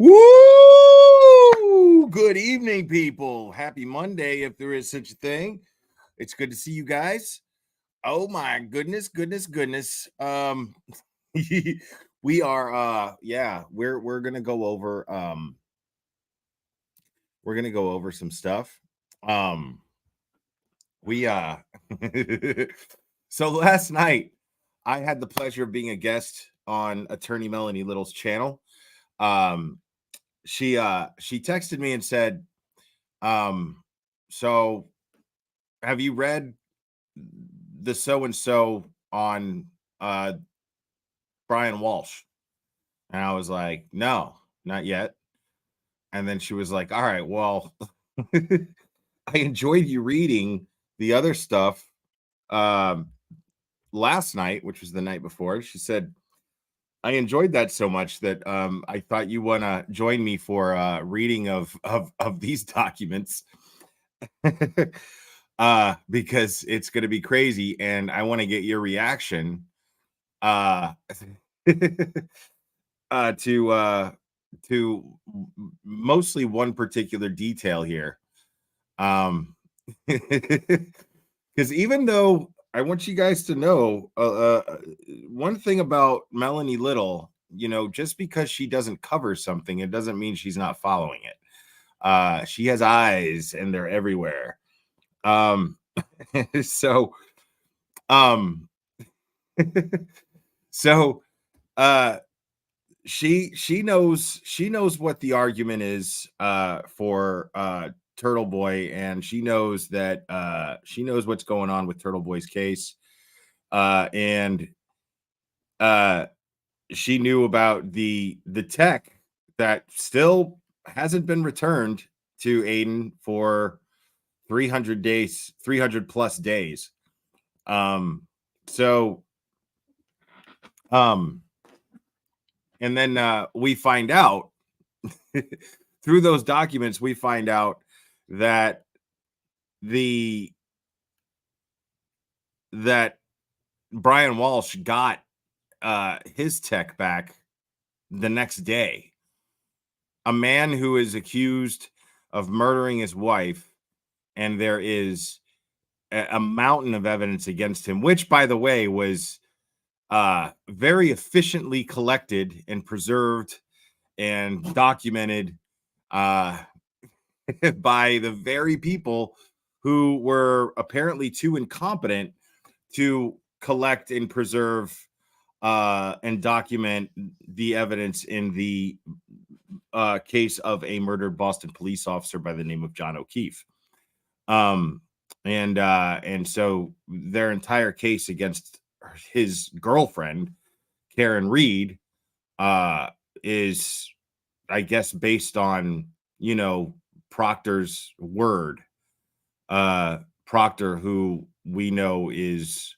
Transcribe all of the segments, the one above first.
Woo! Good evening, people. Happy Monday, if there is such a thing. It's good to see you guys. Oh my goodness. We are we're gonna go over some stuff. We so last night I had the pleasure of being a guest on attorney Melanie Little's channel. She texted me and said, so have you read the so and so on Brian Walshe? And I was like, no, not yet. And then she was like, all right, well, I enjoyed you reading the other stuff last night, which was the night before. She said, I enjoyed that so much that I thought you want to join me for reading of these documents because it's going to be crazy, and I want to get your reaction to mostly one particular detail here. Because even though I want you guys to know one thing about Melanie Little, just because she doesn't cover something, it doesn't mean she's not following it. She has eyes and they're everywhere. So she knows what the argument is for Turtleboy, and she knows that she knows what's going on with Turtleboy's case, and she knew about the tech that still hasn't been returned to Aiden for 300 days, 300 plus days. And then we find out through those documents, we find out that Brian Walshe got his tech back the next day. A man who is accused of murdering his wife, and there is a mountain of evidence against him, which, by the way, was very efficiently collected and preserved and documented by the very people who were apparently too incompetent to collect and preserve and document the evidence in the case of a murdered Boston police officer by the name of John O'Keefe. And so their entire case against his girlfriend, Karen Reed, is, I guess, based on, Proctor's word. Proctor, who we know is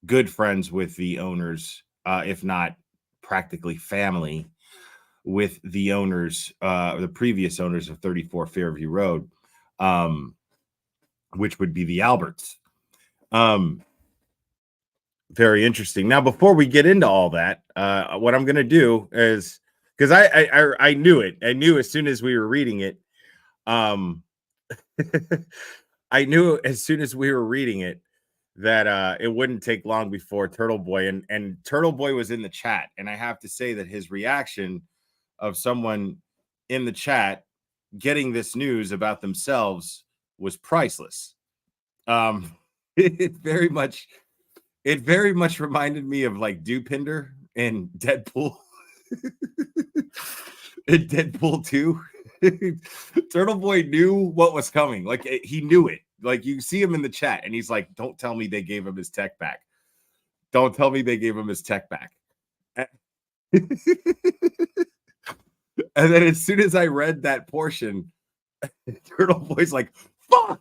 good friends with the owners, if not practically family with the owners, the previous owners of 34 Fairview Road, which would be the Alberts. Very interesting. Now, before we get into all that, what I'm going to do is, because I knew it. I knew as soon as we were reading it. I knew as soon as we were reading it that it wouldn't take long before Turtleboy and Turtleboy was in the chat, and I have to say that his reaction of someone in the chat getting this news about themselves was priceless. It very much reminded me of like Dupinder in Deadpool. In Deadpool 2. Turtleboy knew what was coming. Like, he knew it. Like, you see him in the chat and he's like, don't tell me they gave him his tech back. Don't tell me they gave him his tech back. And then as soon as I read that portion, Turtleboy's like, fuck.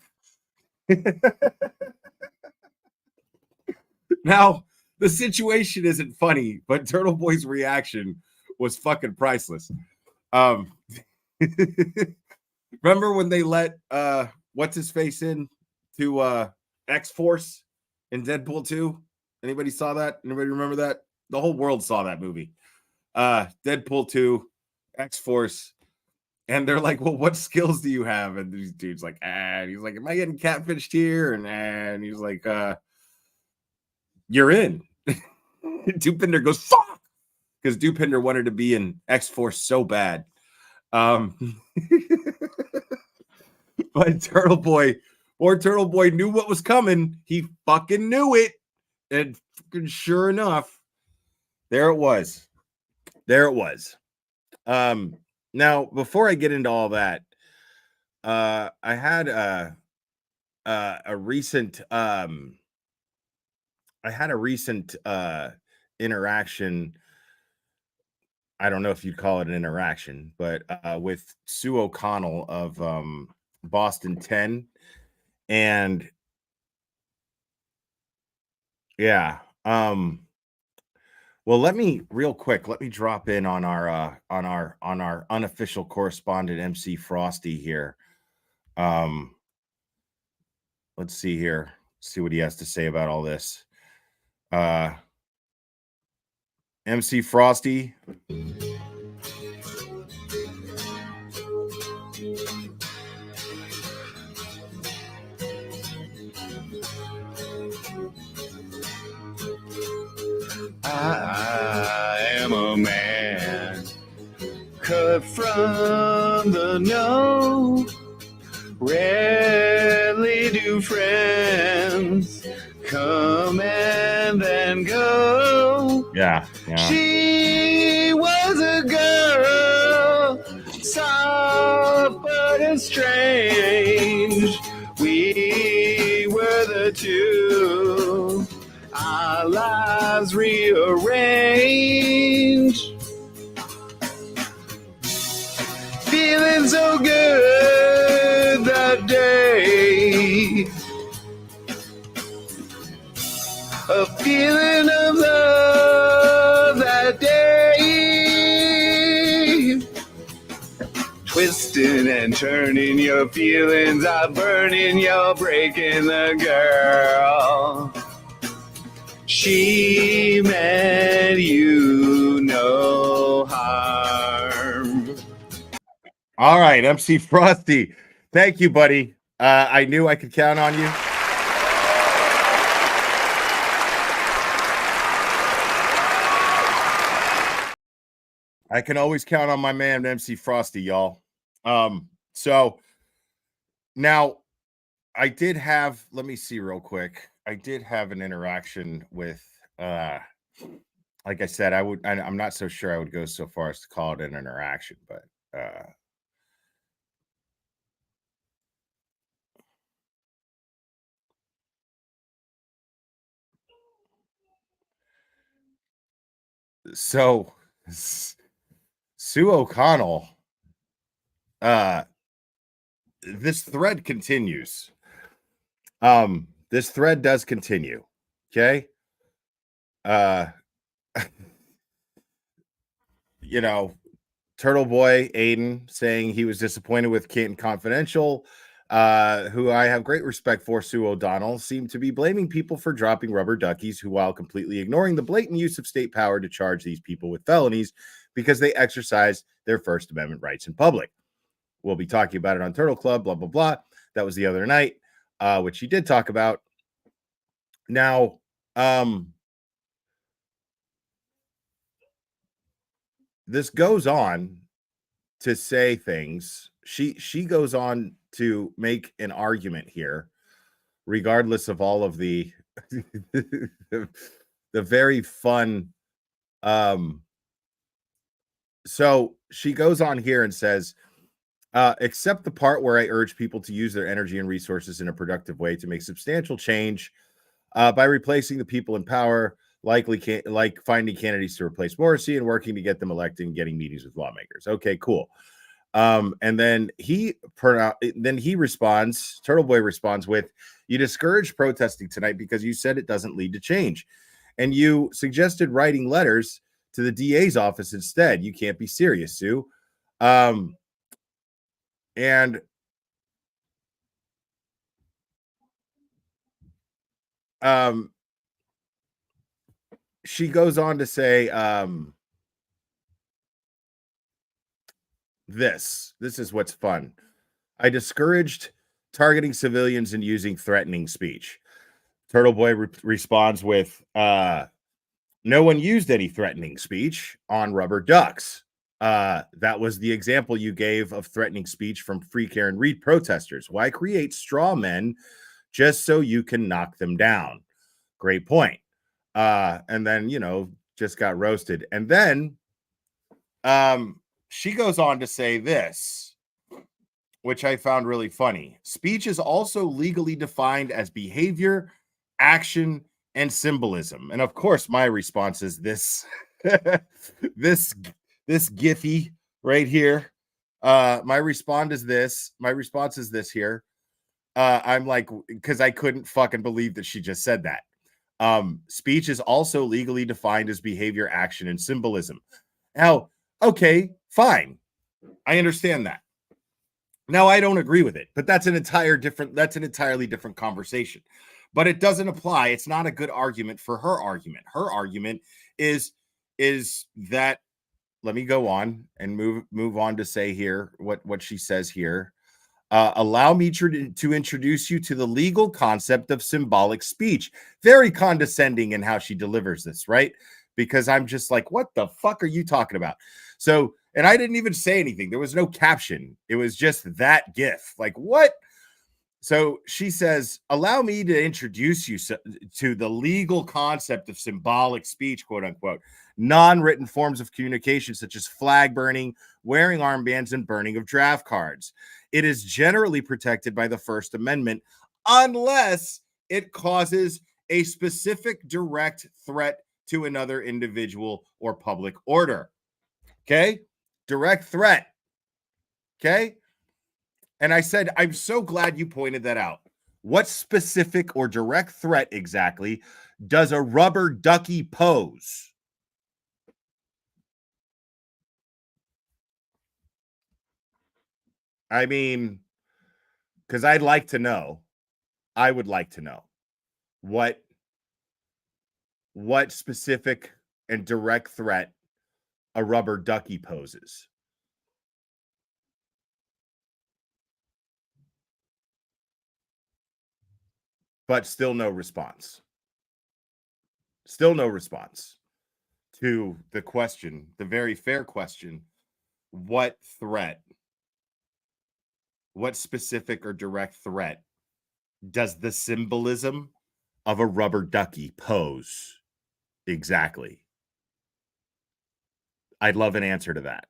Now, the situation isn't funny, but Turtleboy's reaction was fucking priceless. Remember when they let what's his face in to X-Force in Deadpool 2? Anybody saw that? Anybody remember that? The whole world saw that movie. Deadpool 2, X-Force, and they're like, well, what skills do you have? And these dudes like, and he's like, am I getting catfished here? And he's like, you're in. Dupinder goes, fuck, because Dupinder wanted to be in X-Force so bad. But Turtleboy knew what was coming. He fucking knew it. And sure enough, there it was. Now, before I get into all that, I had a recent interaction. I don't know if you'd call it an interaction, but with Sue O'Connell of Boston 10. And yeah, well, let me drop in on our unofficial correspondent MC Frosty here. Let's see here. See what he has to say about all this. MC Frosty. I am a man cut from the know. Rarely do friends come and then go. Yeah. She was a girl, soft but strange. We were the two. Our lives rearranged. Feeling so good that day. A feeling of love that day. Twisting and turning, your feelings are burning, you're breaking the girl. She meant you no harm. All right, MC Frosty. Thank you, buddy. I knew I could count on you. I can always count on my man, MC Frosty, y'all. So now I did have, let me see real quick. I did have an interaction with, like I said, I'm not so sure I would go so far as to call it an interaction, but, so Sue O'Connell, uh, this thread continues. This thread does continue. Okay. Uh, you know, Turtleboy Aiden saying he was disappointed with Canton Confidential, who I have great respect for. Sue O'Donnell seemed to be blaming people for dropping rubber duckies, who, while completely ignoring the blatant use of state power to charge these people with felonies because they exercised their First Amendment rights in public. We'll be talking about it on Turtle Club, blah, blah, blah. That was the other night, which he did talk about. Now, this goes on to say things. She goes on to make an argument here, regardless of all of the the very fun. So she goes on here and says, except the part where I urge people to use their energy and resources in a productive way to make substantial change by replacing the people in power, like finding candidates to replace Morrissey and working to get them elected and getting meetings with lawmakers. Okay, cool. And then he responds, Turtleboy responds with, "You discouraged protesting tonight because you said it doesn't lead to change. And you suggested writing letters to the DA's office instead. You can't be serious, Sue." And she goes on to say, this is what's fun. "I discouraged targeting civilians and using threatening speech." Turtleboy responds with, "No one used any threatening speech on rubber ducks. That was the example you gave of threatening speech from Free Karen Reed protesters. Why create straw men just so you can knock them down? Great point." And then, just got roasted. And then she goes on to say this, which I found really funny. "Speech is also legally defined as behavior, action, and symbolism." And of course, my response is this, this Giphy right here. My response is this here. I'm like, because I couldn't fucking believe that she just said that. Speech is also legally defined as behavior, action, and symbolism. Now, okay, fine. I understand that. Now, I don't agree with it, but that's an entirely different conversation. But it doesn't apply. It's not a good argument for her argument. Her argument is that, let me go on and move on to say here what she says here. "Allow me to introduce you to the legal concept of symbolic speech." Very condescending in how she delivers this, right? Because I'm just like, what the fuck are you talking about? So, and I didn't even say anything. There was no caption. It was just that GIF. Like, what? So she says, "Allow me to introduce you to the legal concept of symbolic speech, quote unquote, non-written forms of communication such as flag burning, wearing armbands, and burning of draft cards. It is generally protected by the First Amendment unless it causes a specific direct threat to another individual or public order." Okay? Direct threat. Okay? And I said, I'm so glad you pointed that out. What specific or direct threat exactly does a rubber ducky pose? I mean, because I'd like to know. I would like to know what specific and direct threat a rubber ducky poses. But still no response. Still no response to the question, the very fair question, what threat, what specific or direct threat does the symbolism of a rubber ducky pose exactly? I'd love an answer to that.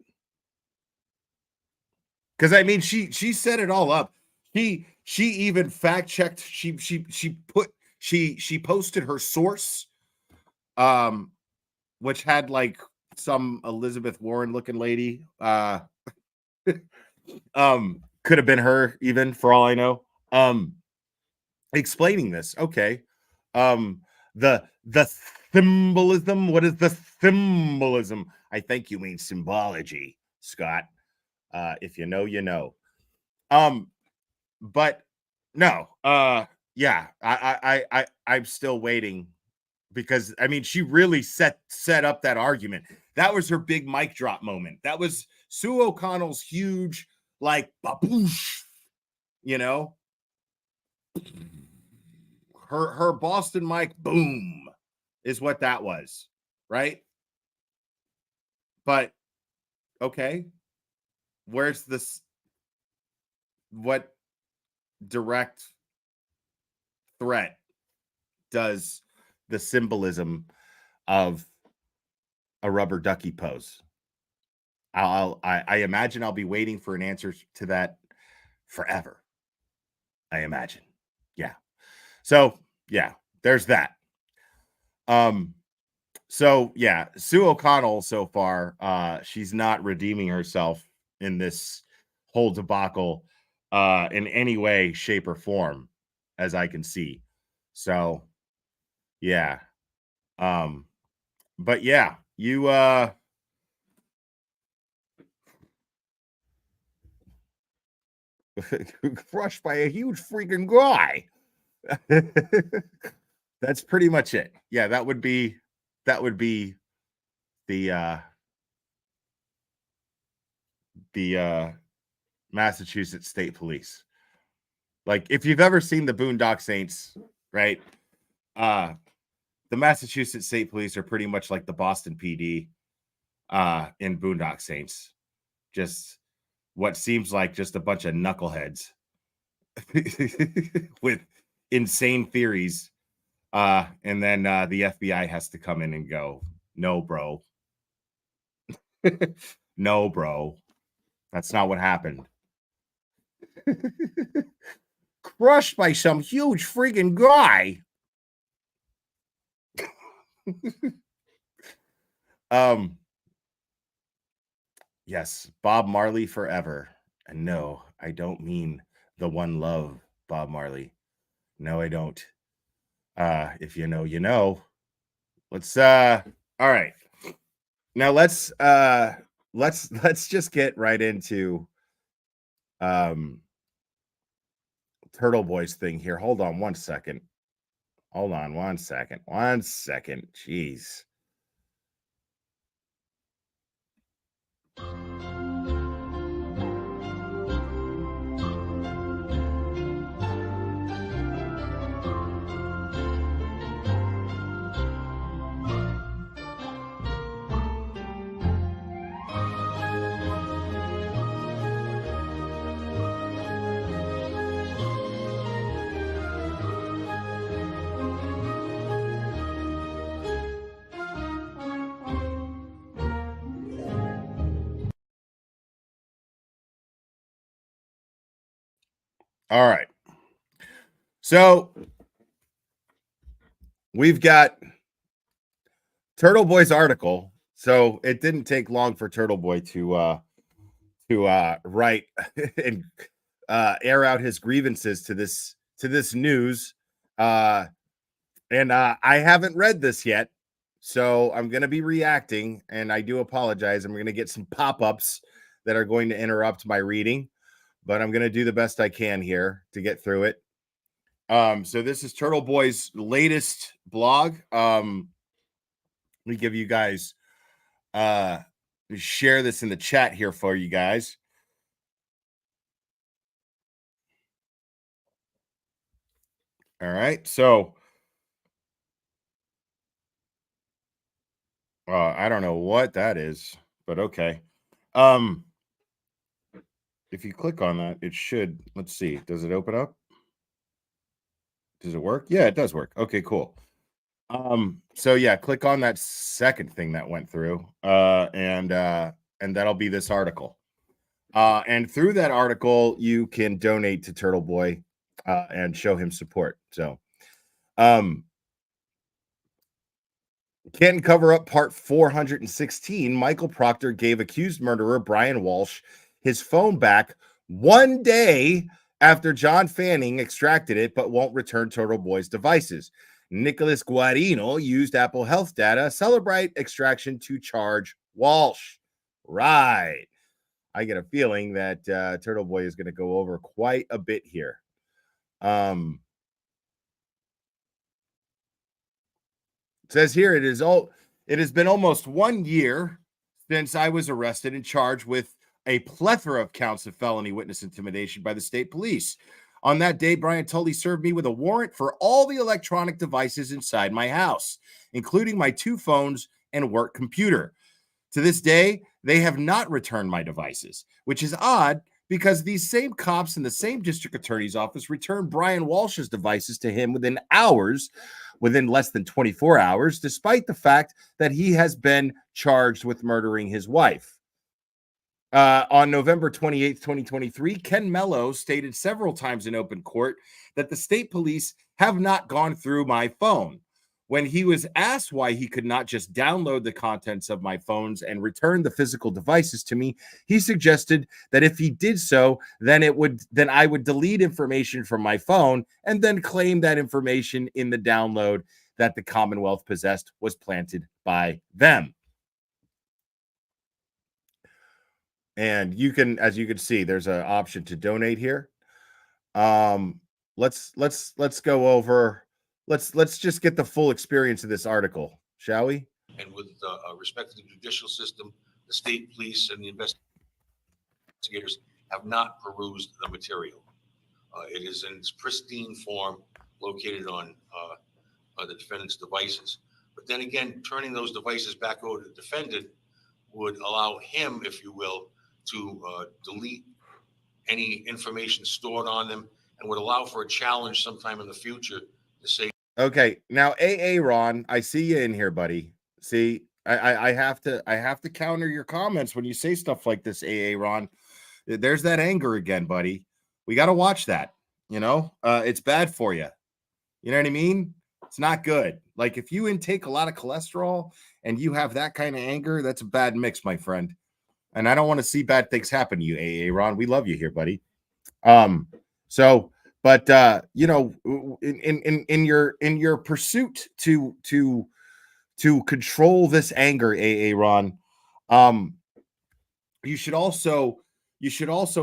Because I mean, she set it all up. She even fact checked. She posted her source, um, which had like some Elizabeth Warren looking lady. Could have been her even for all I know. Explaining this. Okay. Um, the symbolism. What is the symbolism? I think you mean symbology, Scott. If you know, you know. Um, but no, yeah, I'm still waiting because I mean she really set up that argument. That was her big mic drop moment. That was Sue O'Connell's huge like baboosh, you know, her Boston mic boom is what that was, right? But okay, where's this? What direct threat does the symbolism of a rubber ducky pose? I imagine I'll be waiting for an answer to that forever. I imagine. Yeah. So yeah, there's that. Um, so yeah, Sue O'Connell so far, she's not redeeming herself in this whole debacle in any way, shape, or form, as I can see. So yeah. Um, but yeah, you crushed by a huge freaking guy. That's pretty much it. Yeah, that would be the Massachusetts State Police. Like if you've ever seen the Boondock Saints, right? The Massachusetts State Police are pretty much like the Boston PD in Boondock Saints. Just what seems like just a bunch of knuckleheads with insane theories. And then the FBI has to come in and go, no, bro. No, bro. That's not what happened. Crushed by some huge freaking guy. Yes, Bob Marley forever. And no, I don't mean the one love Bob Marley. No, I don't. If you know, you know. Let's all right. Now let's just get right into Turtleboy's thing here. Hold on one second. Hold on one second. One second. Jeez. All right. So we've got Turtleboy's article. So it didn't take long for Turtleboy to write and air out his grievances to this news. And I haven't read this yet, so I'm going to be reacting, and I do apologize. I'm going to get some pop-ups that are going to interrupt my reading, but I'm going to do the best I can here to get through it. So this is Turtleboy's latest blog. Let me give you guys share this in the chat here for you guys. All right, so I don't know what that is, but okay. If you click on that, it should, let's see, does it open up? Does it work? Yeah, it does work. Okay, cool. So yeah, click on that second thing that went through, and that'll be this article. And through that article, you can donate to Turtleboy and show him support. So, can't cover up part 416. Michael Proctor gave accused murderer Brian Walshe his phone back 1 day after John Fanning extracted it, but won't return Turtleboy's devices. Nicholas Guarino used Apple Health data, Celebrite extraction to charge Walshe. Right. I get a feeling that Turtleboy is going to go over quite a bit here. It says here it has been almost 1 year since I was arrested and charged with a plethora of counts of felony witness intimidation by the state police. On that day, Brian Tully served me with a warrant for all the electronic devices inside my house, including my 2 phones and work computer. To this day, they have not returned my devices, which is odd because these same cops in the same district attorney's office returned Brian Walsh's devices to him within less than 24 hours, despite the fact that he has been charged with murdering his wife. On November 28th, 2023, Ken Mello stated several times in open court that the state police have not gone through my phone. When he was asked why he could not just download the contents of my phones and return the physical devices to me, he suggested that if he did so, then I would delete information from my phone and then claim that information in the download that the Commonwealth possessed was planted by them. And you can, as you can see, there's an option to donate here. Let's go over. Let's just get the full experience of this article, shall we? And with respect to the judicial system, the state police and the investigators have not perused the material. It is in its pristine form, located on the defendant's devices. But then again, turning those devices back over to the defendant would allow him, if you will, to delete any information stored on them, and would allow for a challenge sometime in the future to say, okay, now Ron, I see you in here, buddy. See, I have to counter your comments when you say stuff like this, Ron. There's that anger again, buddy. We got to watch that. It's bad for you. You know what I mean? It's not good. Like if you intake a lot of cholesterol and you have that kind of anger, that's a bad mix, my friend. And I don't want to see bad things happen to you, Ron. We love you here, buddy. But in your pursuit to control this anger, Ron, you should also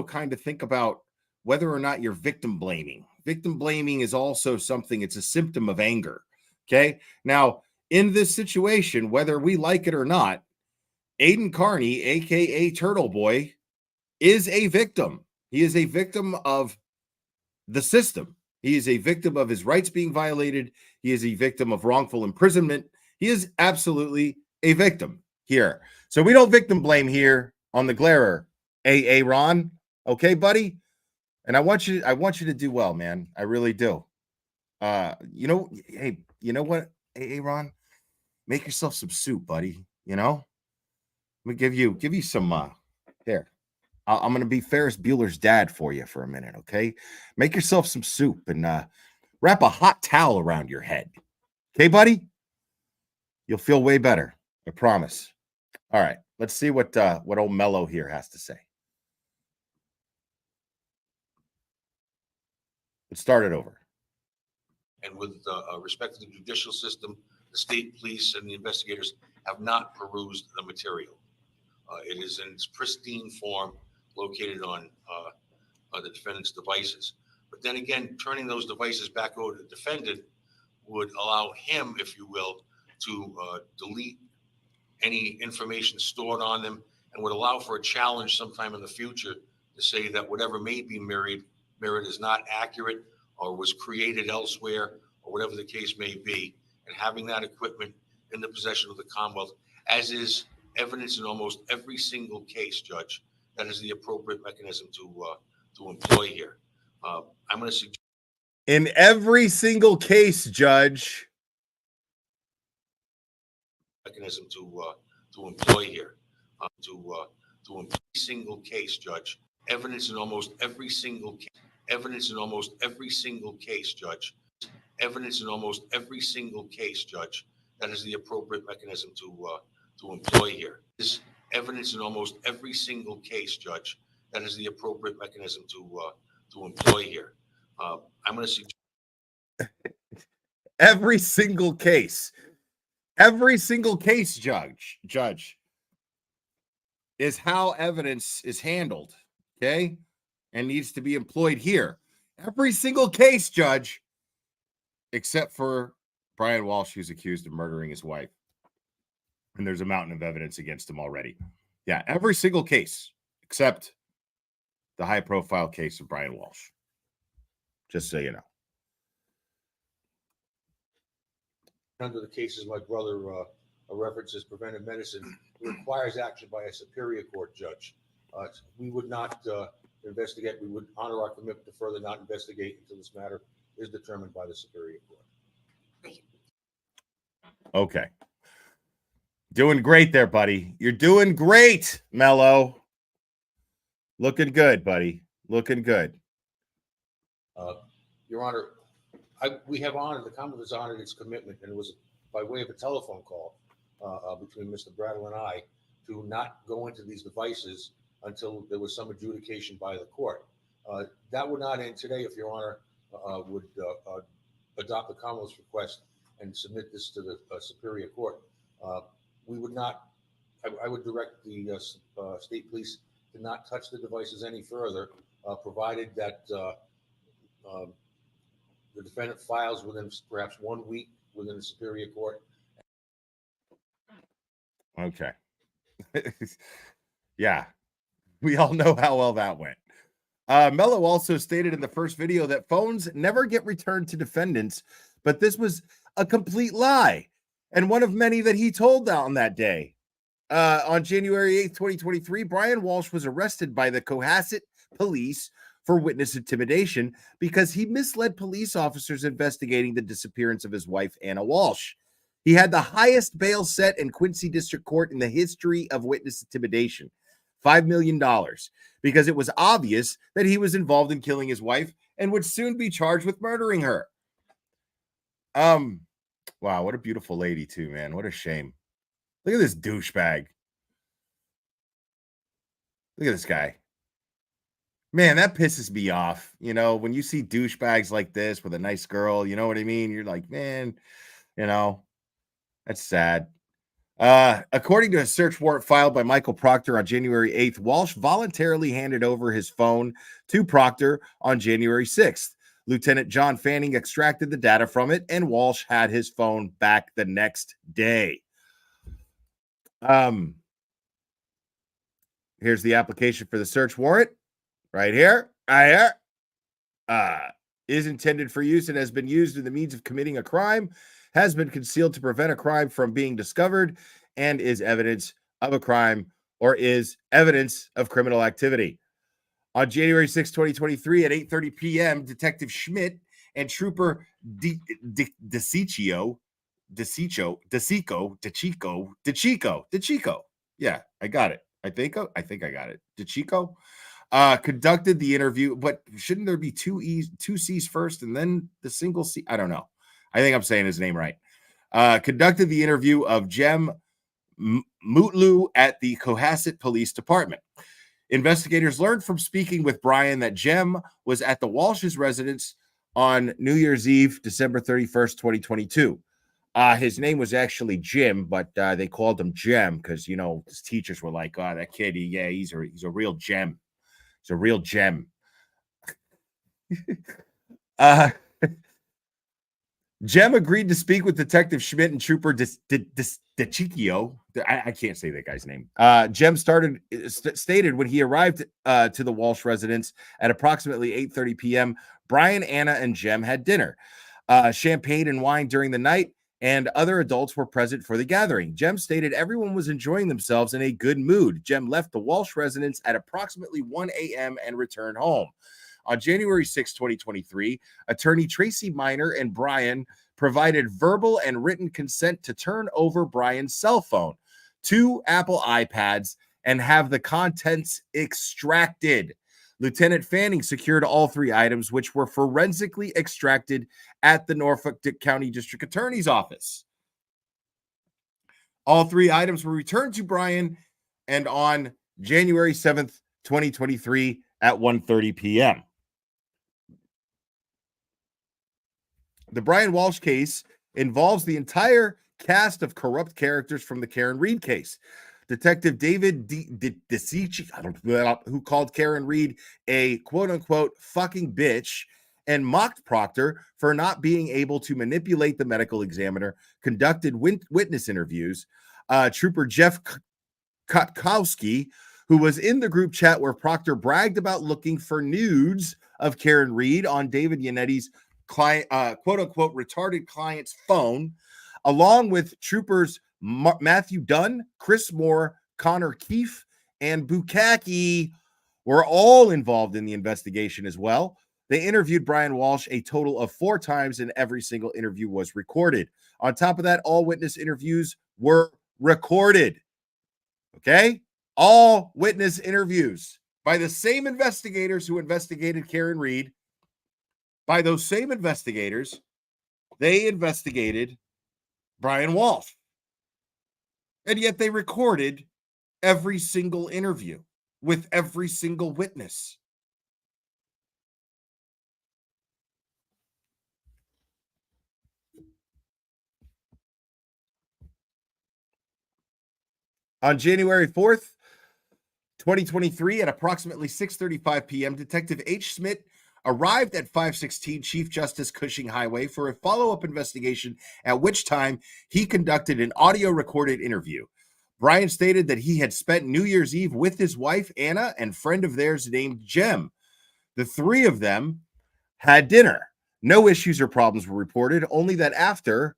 kind of think about whether or not you're victim blaming. Victim blaming is also something, it's a symptom of anger. Okay. Now, in this situation, whether we like it or not, Aiden Carney, aka Turtleboy, is a victim. He is a victim of the system. He is a victim of his rights being violated. He is a victim of wrongful imprisonment. He is absolutely a victim here. So we don't victim blame here on the Glairer, Ron. Okay, buddy? And I want you to do well, man. I really do. Hey, you know what, Ron? Make yourself some soup, buddy. Let me give you some here. I'm going to be Ferris Bueller's dad for you for a minute, okay? Make yourself some soup and wrap a hot towel around your head. Okay, buddy? You'll feel way better. I promise. All right. Let's see what old Mello here has to say. Let's start it over. And with respect to the judicial system, the state police and the investigators have not perused the material. It is in its pristine form, located on the defendant's devices. But then again, turning those devices back over to the defendant would allow him, if you will, to delete any information stored on them, and would allow for a challenge sometime in the future to say that whatever may be mirrored is not accurate or was created elsewhere, or whatever the case may be. And having that equipment in the possession of the Commonwealth, as is evidence in almost every single case, Judge, that is the appropriate mechanism to employ here. I'm going to suggest In every single case, Judge. Mechanism to employ here, to employ single case, Judge. Evidence in almost every single case. Evidence in almost every single case, Judge. Evidence in almost every single case, Judge. That is the appropriate mechanism to employ here. This evidence in almost every single case, Judge. That is the appropriate mechanism to employ here. I'm going to suggest Every single case. Every single case, Judge, is how evidence is handled, okay? And needs to be employed here. Every single case, Judge, except for Brian Walshe, who's accused of murdering his wife. And there's a mountain of evidence against him already. Yeah, every single case, except the high-profile case of Brian Walshe. Just so you know. under the cases my brother references preventive medicine, it requires action by a superior court judge. We would not investigate. We would honor our commitment to further not investigate until this matter is determined by the superior court. Okay. Doing great there, buddy. You're doing great, Mello. Looking good, buddy. Looking good. Your Honor, we have honored, the Commonwealth has honored its commitment, and it was by way of a telephone call between Mr. Brattle and I to not go into these devices until there was some adjudication by the court. That would not end today if Your Honor would adopt the Commonwealth's request and submit this to the Superior Court. We would not, I would direct the state police to not touch the devices any further, provided that the defendant files within perhaps 1 week within the Superior Court. Okay. Yeah. We all know how well that went. Mello also stated in the first video that phones never get returned to defendants, but this was a complete lie, and one of many that he told on that day. On January 8th, 2023, Brian Walshe was arrested by the Cohasset police for witness intimidation because he misled police officers investigating the disappearance of his wife, Anna Walshe. He had the highest bail set in Quincy District Court in the history of witness intimidation, $5 million, because it was obvious that he was involved in killing his wife and would soon be charged with murdering her. Wow, what a beautiful lady too, man. What a shame. Look at this douchebag. Look at this guy. Man, that pisses me off. You know, when you see douchebags like this with a nice girl, you know what I mean? You're like, man, you know, that's sad. According to a search warrant filed by Michael Proctor on January 8th, Walshe voluntarily handed over his phone to Proctor on January 6th. Lieutenant John Fanning extracted the data from it, and Walshe had his phone back the next day. Here's the application for the search warrant. Right here. Is intended for use and has been used in the means of committing a crime, has been concealed to prevent a crime from being discovered, and is evidence of a crime or is evidence of criminal activity. On January 6, 2023 at 8:30 p.m., Detective Schmidt and Trooper DeCicco. Yeah, I got it. I think I got it. DeCicco. Conducted the interview, but shouldn't there be two C's first and then the single C? I don't know. I think I'm saying his name right. Conducted the interview of Jem Mutlu at the Cohasset Police Department. Investigators learned from speaking with Brian that Jem was at the Walshe's residence on New Year's Eve, December 31st, 2022. His name was actually Jim, but they called him Jem because, you know, his teachers were like, oh, that kid, he's a real gem. It's a real gem. Jem agreed to speak with Detective Schmidt and Trooper DeCicco. I can't say that guy's name. Jem stated when he arrived to the Walshe residence at approximately 8:30 p.m., Brian, Anna, and Jem had dinner, champagne and wine during the night, and other adults were present for the gathering. Jem stated everyone was enjoying themselves in a good mood. Jem left the Walshe residence at approximately 1 a.m. and returned home. On January 6, 2023, attorney Tracy Minor and Brian provided verbal and written consent to turn over Brian's cell phone, 2 Apple iPads, and have the contents extracted. Lieutenant Fanning secured all 3 items, which were forensically extracted at the Norfolk County District Attorney's Office. All 3 items were returned to Brian and on January 7th, 2023 at 1:30 p.m. The Brian Walshe case involves the entire cast of corrupt characters from the Karen Reed case. Detective David DeCicci, who called Karen Reed a quote-unquote fucking bitch and mocked Proctor for not being able to manipulate the medical examiner, conducted witness interviews. Trooper Jeff Kotkowski, who was in the group chat where Proctor bragged about looking for nudes of Karen Reed on David Yannetti's client, quote-unquote retarded client's phone, along with troopers Matthew Dunn, Chris Moore, Connor Keefe, and Bukaki were all involved in the investigation as well. They interviewed Brian Walshe a total of 4 times, and every single interview was recorded. On top of that, all witness interviews were recorded. Okay? All witness interviews by the same investigators who investigated Karen Reed. By those same investigators, they investigated Brian Walshe. And yet they recorded every single interview with every single witness. On January 4th, 2023, at approximately 6:35 p.m., Detective H. Smith arrived at 516 Chief Justice Cushing Highway for a follow-up investigation, at which time he conducted an audio-recorded interview. Brian stated that he had spent New Year's Eve with his wife, Anna, and friend of theirs named Jem. The 3 of them had dinner. No issues or problems were reported, only that after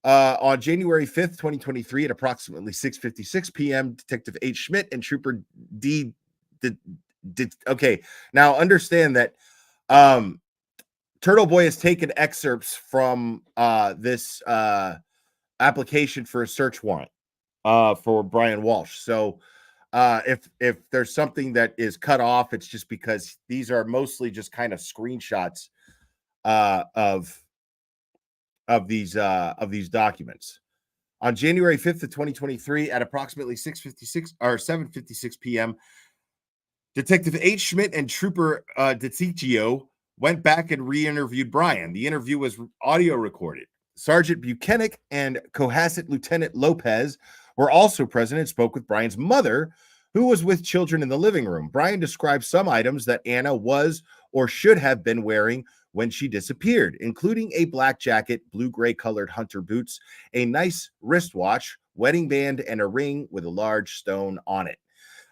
on January 5th, 2023, at approximately 6:56 p.m., Detective H. Schmidt and Trooper D. Okay, now understand that Turtleboy has taken excerpts from this application for a search warrant for Brian Walshe. So if there's something that is cut off, it's just because these are mostly just kind of screenshots of these documents. On January 5th of 2023, at approximately 6:56 or 7:56 p.m., Detective H. Schmidt and Trooper DeCiccio went back and re-interviewed Brian. The interview was audio recorded. Sergeant Buchanan and Cohasset Lieutenant Lopez were also present and spoke with Brian's mother, who was with children in the living room. Brian described some items that Anna was or should have been wearing when she disappeared, including a black jacket, blue-gray colored hunter boots, a nice wristwatch, wedding band, and a ring with a large stone on it.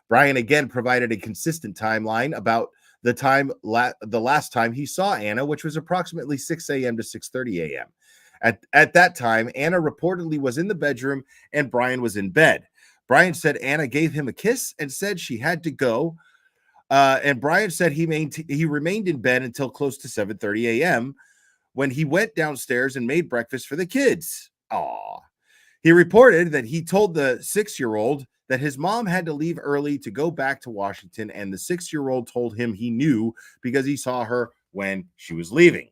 Brian again provided a consistent timeline about the last time he saw Anna, which was approximately 6 a.m. to 6:30 a.m. At that time, Anna reportedly was in the bedroom and Brian was in bed. Brian said Anna gave him a kiss and said she had to go. And Brian said he remained in bed until close to 7:30 a.m. when he went downstairs and made breakfast for the kids. Aww. He reported that he told the 6-year-old that his mom had to leave early to go back to Washington, and the 6-year-old told him he knew because he saw her when she was leaving.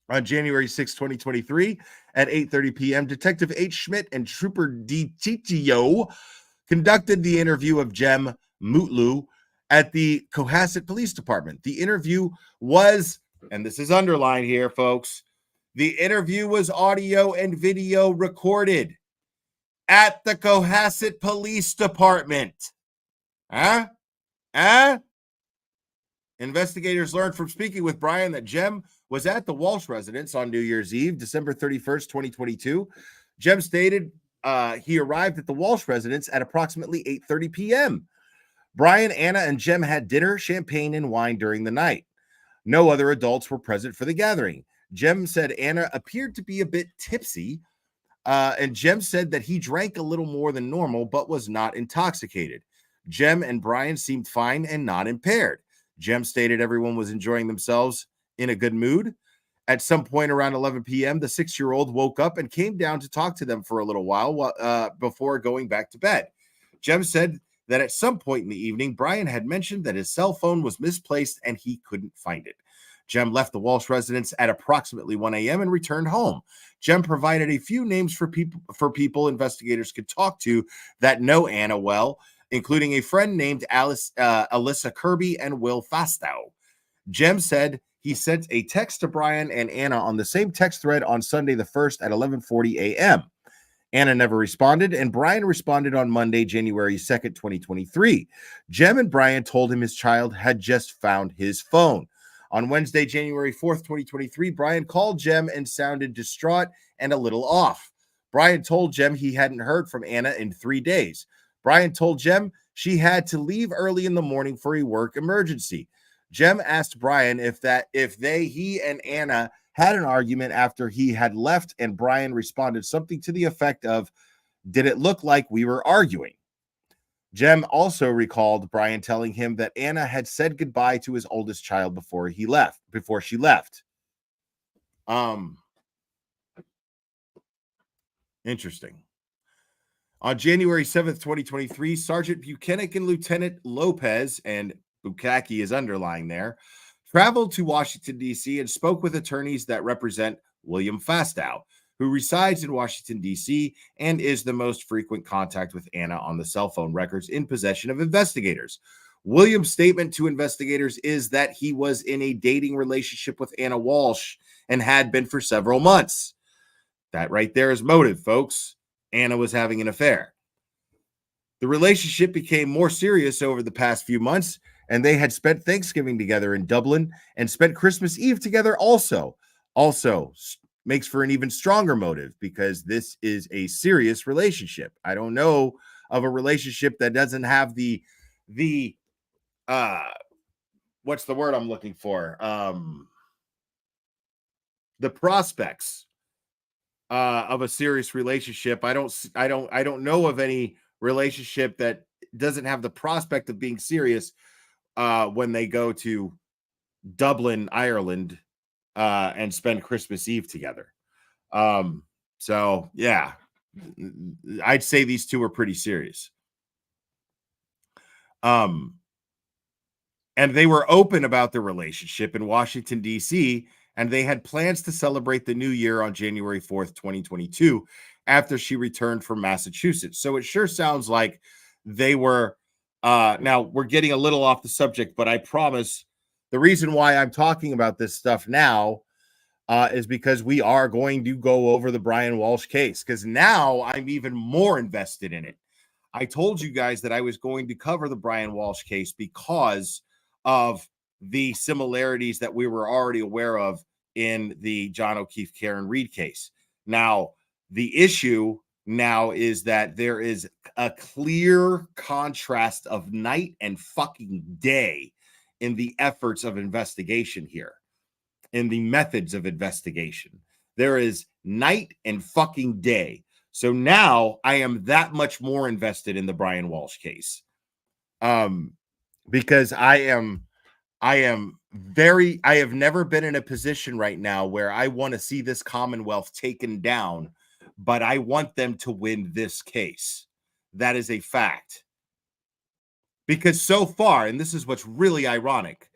On January 6, 2023, at 8:30 p.m., Detective H. Schmidt and Trooper DeCiccio conducted the interview of Jem Mutlu at the Cohasset Police Department. The interview was, and this is underlined here, folks, the interview was audio and video recorded at the Cohasset Police Department. Investigators learned from speaking with Brian that Jem was at the Walshe residence on New Year's Eve, December 31st, 2022. Jem stated he arrived at the Walshe residence at approximately 8:30 p.m. Brian, Anna, and Jem had dinner, champagne, and wine during the night. No other adults were present for the gathering. Jem said Anna appeared to be a bit tipsy, and Jem said that he drank a little more than normal, but was not intoxicated. Jem and Brian seemed fine and not impaired. Jem stated everyone was enjoying themselves in a good mood. At some point around 11 p.m., the 6-year-old woke up and came down to talk to them for a little while before going back to bed. Jem said that at some point in the evening, Brian had mentioned that his cell phone was misplaced and he couldn't find it. Jem left the Walshe residence at approximately 1 a.m. and returned home. Jem provided a few names for people investigators could talk to that know Anna well, including a friend named Alyssa Kirby and Will Fastow. Jem said he sent a text to Brian and Anna on the same text thread on Sunday the 1st at 11:40 a.m. Anna never responded, and Brian responded on Monday, January 2nd, 2023. Jem and Brian told him his child had just found his phone. On Wednesday, January 4th, 2023, Brian called Jem and sounded distraught and a little off. Brian told Jem he hadn't heard from Anna in 3 days. Brian told Jem she had to leave early in the morning for a work emergency. Jem asked Brian if he and Anna had an argument after he had left, and Brian responded something to the effect of, "Did it look like we were arguing?" Jem also recalled Brian telling him that Anna had said goodbye to his oldest child before she left. Interesting. On January 7th, 2023, Sergeant Buchanan and Lieutenant Lopez, and Bukaki is underlying there, traveled to Washington, D.C. and spoke with attorneys that represent William Fastow, who resides in Washington, D.C. and is the most frequent contact with Anna on the cell phone records in possession of investigators. William's statement to investigators is that he was in a dating relationship with Anna Walshe and had been for several months. That right there is motive, folks. Anna was having an affair. The relationship became more serious over the past few months, and they had spent Thanksgiving together in Dublin and spent Christmas Eve together also. Also makes for an even stronger motive because this is a serious relationship. I don't know of a relationship that doesn't have the what's the word I'm looking for? The prospects of a serious relationship. I don't know of any relationship that doesn't have the prospect of being serious when they go to Dublin, Ireland, and spend Christmas Eve together. So yeah, I'd say these two are pretty serious. And they were open about their relationship in Washington, D.C., and they had plans to celebrate the new year on January 4th, 2022, after she returned from Massachusetts. So it sure sounds like they were. Now, we're getting a little off the subject, but I promise the reason why I'm talking about this stuff now is because we are going to go over the Brian Walshe case, because now I'm even more invested in it. I told you guys that I was going to cover the Brian Walshe case because of the similarities that we were already aware of in the John O'Keefe Karen Reed case. Now, the issue now is that there is a clear contrast of night and fucking day in the efforts of investigation here, in the methods of investigation. There is night and fucking day. So now I am that much more invested in the Brian Walshe case. Because I have never been in a position right now where I want to see this Commonwealth taken down, but I want them to win this case. That is a fact. Because so far, and this is what's really ironic,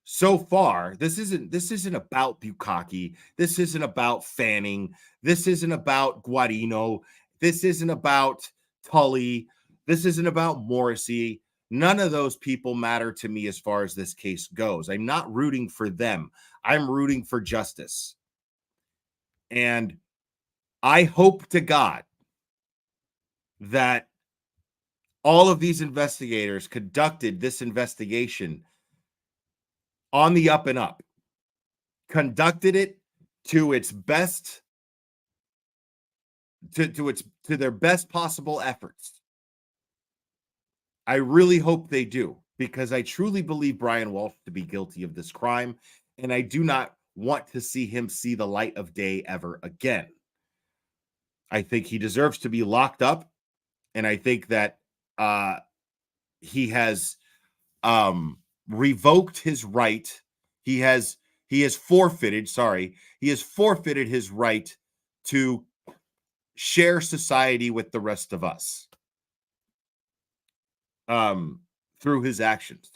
so far, this isn't about Bukaki. This isn't about Fanning. This isn't about Guarino. This isn't about Tully. This isn't about Morrissey. None of those people matter to me as far as this case goes. I'm not rooting for them. I'm rooting for justice. And I hope to God that all of these investigators conducted this investigation on the up and up, conducted it to its best, to their best possible efforts. I really hope they do, because I truly believe Brian Walshe to be guilty of this crime, and I do not want to see him see the light of day ever again. I think he deserves to be locked up, and I think that he has revoked his right. He has forfeited his right to share society with the rest of us through his actions.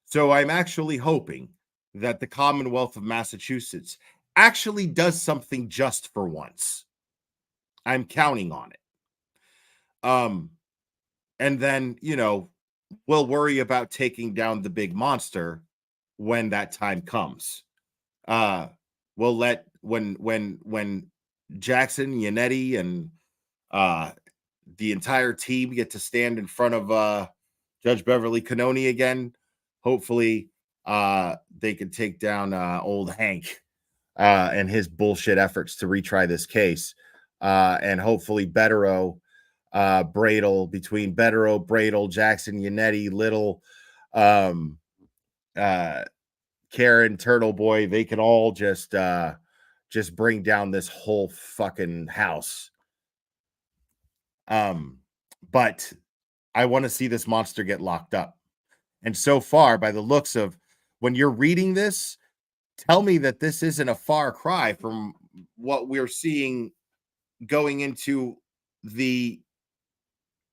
So I'm actually hoping that the Commonwealth of Massachusetts actually does something just for once. I'm counting on it. And then, we'll worry about taking down the big monster when that time comes. We'll let when Jackson, Yannetti, and the entire team get to stand in front of Judge Beverly Cannoni again. Hopefully, they can take down old Hank and his bullshit efforts to retry this case. And hopefully Betterow, between Betterow, Bradel, Jackson, Yannetti, Little, Karen, Turtleboy, they can all just bring down this whole fucking house. But I want to see this monster get locked up. And so far, by the looks of when you're reading this, tell me that this isn't a far cry from what we're seeing going into the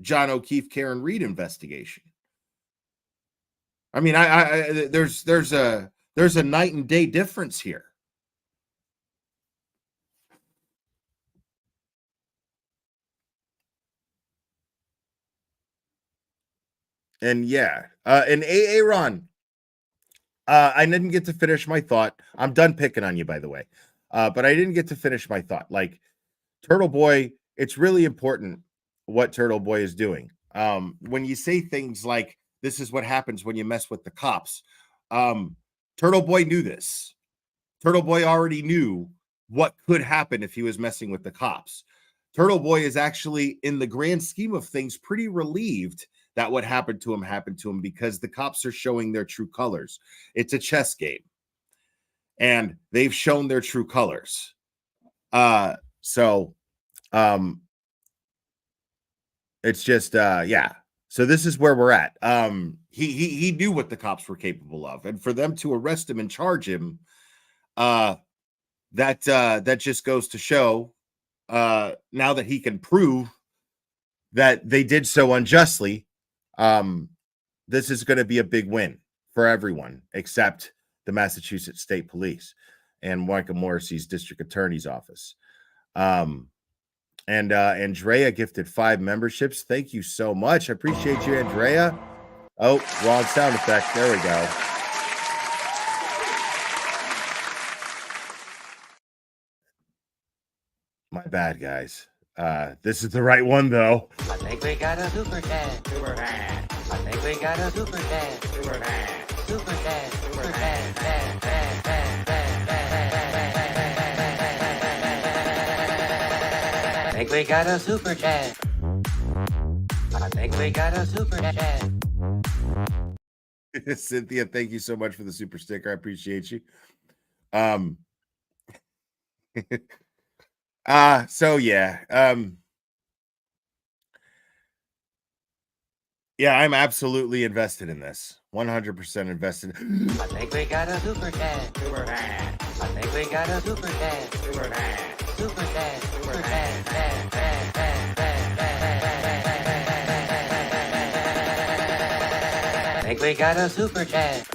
John O'Keefe, Karen Reed investigation. I mean, there's a night and day difference here. And yeah, and Aaron, I didn't get to finish my thought. I'm done picking on you, by the way. But I didn't get to finish my thought. Like Turtleboy, it's really important what Turtleboy is doing. When you say things like, this is what happens when you mess with the cops. Turtleboy knew this. Turtleboy already knew what could happen if he was messing with the cops. Turtleboy is actually, in the grand scheme of things, pretty relieved that what happened to him because the cops are showing their true colors. It's a chess game. And they've shown their true colors. So it's just yeah. So this is where we're at. He knew what the cops were capable of, and for them to arrest him and charge him, that just goes to show, now that he can prove that they did so unjustly, this is going to be a big win for everyone except the Massachusetts State Police and Michael Morrissey's district attorney's office. And Andrea gifted 5 memberships. Thank you so much. I appreciate you, Andrea. Oh, wrong sound effect. There we go. My bad, guys. This is the right one, though. I think we got a super dad. Super dad. I think we got a super dad. Super dad. Super dad. Super dad. Dad, dad, dad, dad, dad. I think we got a super dad. I think we got a super dad. Cynthia, thank you so much for the super sticker. I appreciate you. So yeah. Yeah, I'm absolutely invested in this. 100% invested. I think we got a super dad. Super dad. I think we got a super dad. Super dad. Super dad. Super dad. Dad, dad, dad, dad, dad. I think we got a super dad.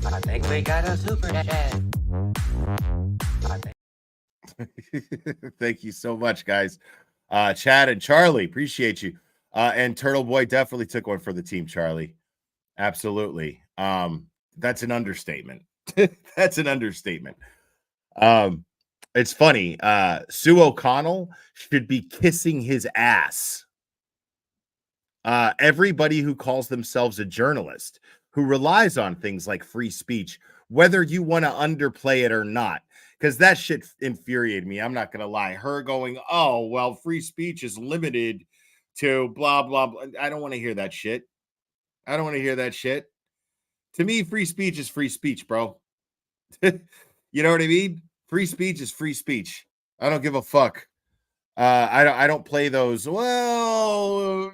I think we got a super dad. Thank you so much, guys. Chad and Charlie, appreciate you. And Turtleboy definitely took one for the team, Charlie. Absolutely. That's an understatement. That's an understatement. It's funny. Sue O'Connell should be kissing his ass. Everybody who calls themselves a journalist, who relies on things like free speech, whether you want to underplay it or not, because that shit infuriated me. I'm not going to lie. Her going, oh, well, free speech is limited to blah, blah, blah. I don't want to hear that shit. I don't want to hear that shit. To me, free speech is free speech, bro. You know what I mean? Free speech is free speech. I don't give a fuck. I don't play those. Well,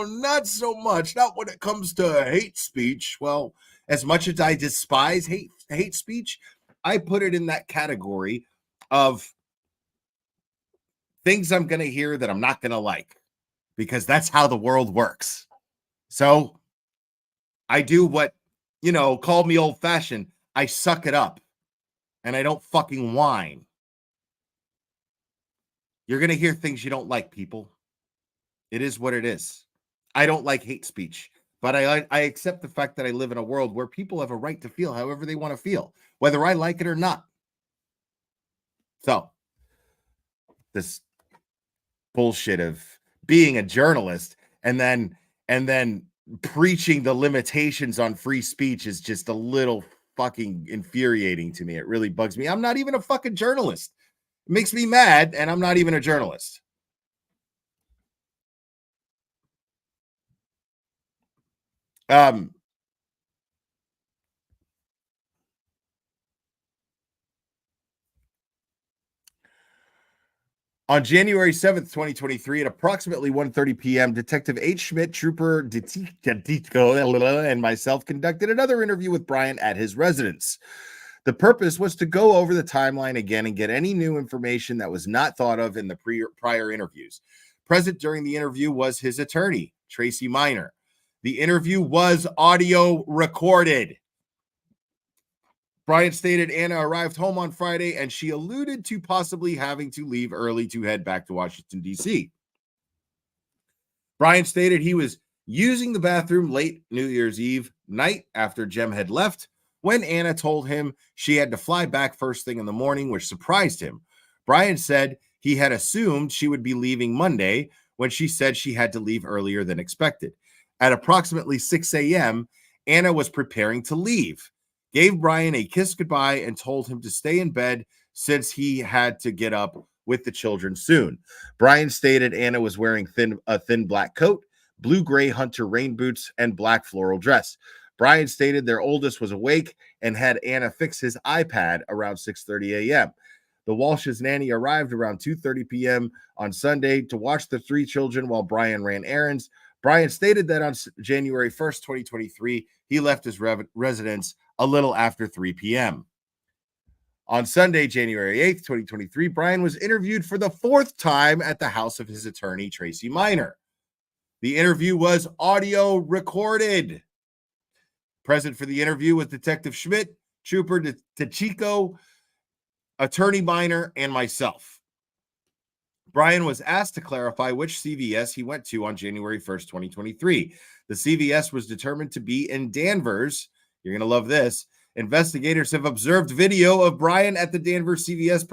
well, not so much. Not when it comes to hate speech. Well, as much as I despise hate speech, I put it in that category of things I'm going to hear that I'm not going to like, because that's how the world works. So I do what, call me old fashioned. I suck it up and I don't fucking whine. You're going to hear things you don't like, people. It is what it is. I don't like hate speech, but I accept the fact that I live in a world where people have a right to feel however they want to feel, whether I like it or not. So this bullshit of being a journalist and then preaching the limitations on free speech is just a little fucking infuriating to me. It really bugs me. I'm not even a fucking journalist. It makes me mad, and I'm not even a journalist. On January 7th, 2023, at approximately 1:30 p.m., Detective H. Schmidt, Trooper Detico, and myself conducted another interview with Brian at his residence. The purpose was to go over the timeline again and get any new information that was not thought of in the prior interviews. Present during the interview was his attorney, Tracy Minor. The interview was audio recorded. Brian stated Anna arrived home on Friday and she alluded to possibly having to leave early to head back to Washington, D.C. Brian stated he was using the bathroom late New Year's Eve night after Jem had left when Anna told him she had to fly back first thing in the morning, which surprised him. Brian said he had assumed she would be leaving Monday when she said she had to leave earlier than expected. At approximately 6 a.m., Anna was preparing to leave, gave Brian a kiss goodbye, and told him to stay in bed since he had to get up with the children soon. Brian stated Anna was wearing a thin black coat, blue-gray hunter rain boots, and black floral dress. Brian stated their oldest was awake and had Anna fix his iPad around 6:30 a.m. The Walshe's nanny arrived around 2:30 p.m. on Sunday to watch the three children while Brian ran errands. Brian stated that on January 1st, 2023, he left his residence a little after 3 p.m. On Sunday, January 8th, 2023, Brian was interviewed for the fourth time at the house of his attorney, Tracy Minor. The interview was audio recorded. Present for the interview was Detective Schmidt, Trooper Tachiko, Attorney Minor, and myself. Brian was asked to clarify which CVS he went to on January 1st, 2023. The CVS was determined to be in Danvers. You're going to love this. Investigators have observed video of Brian at the Danvers CVS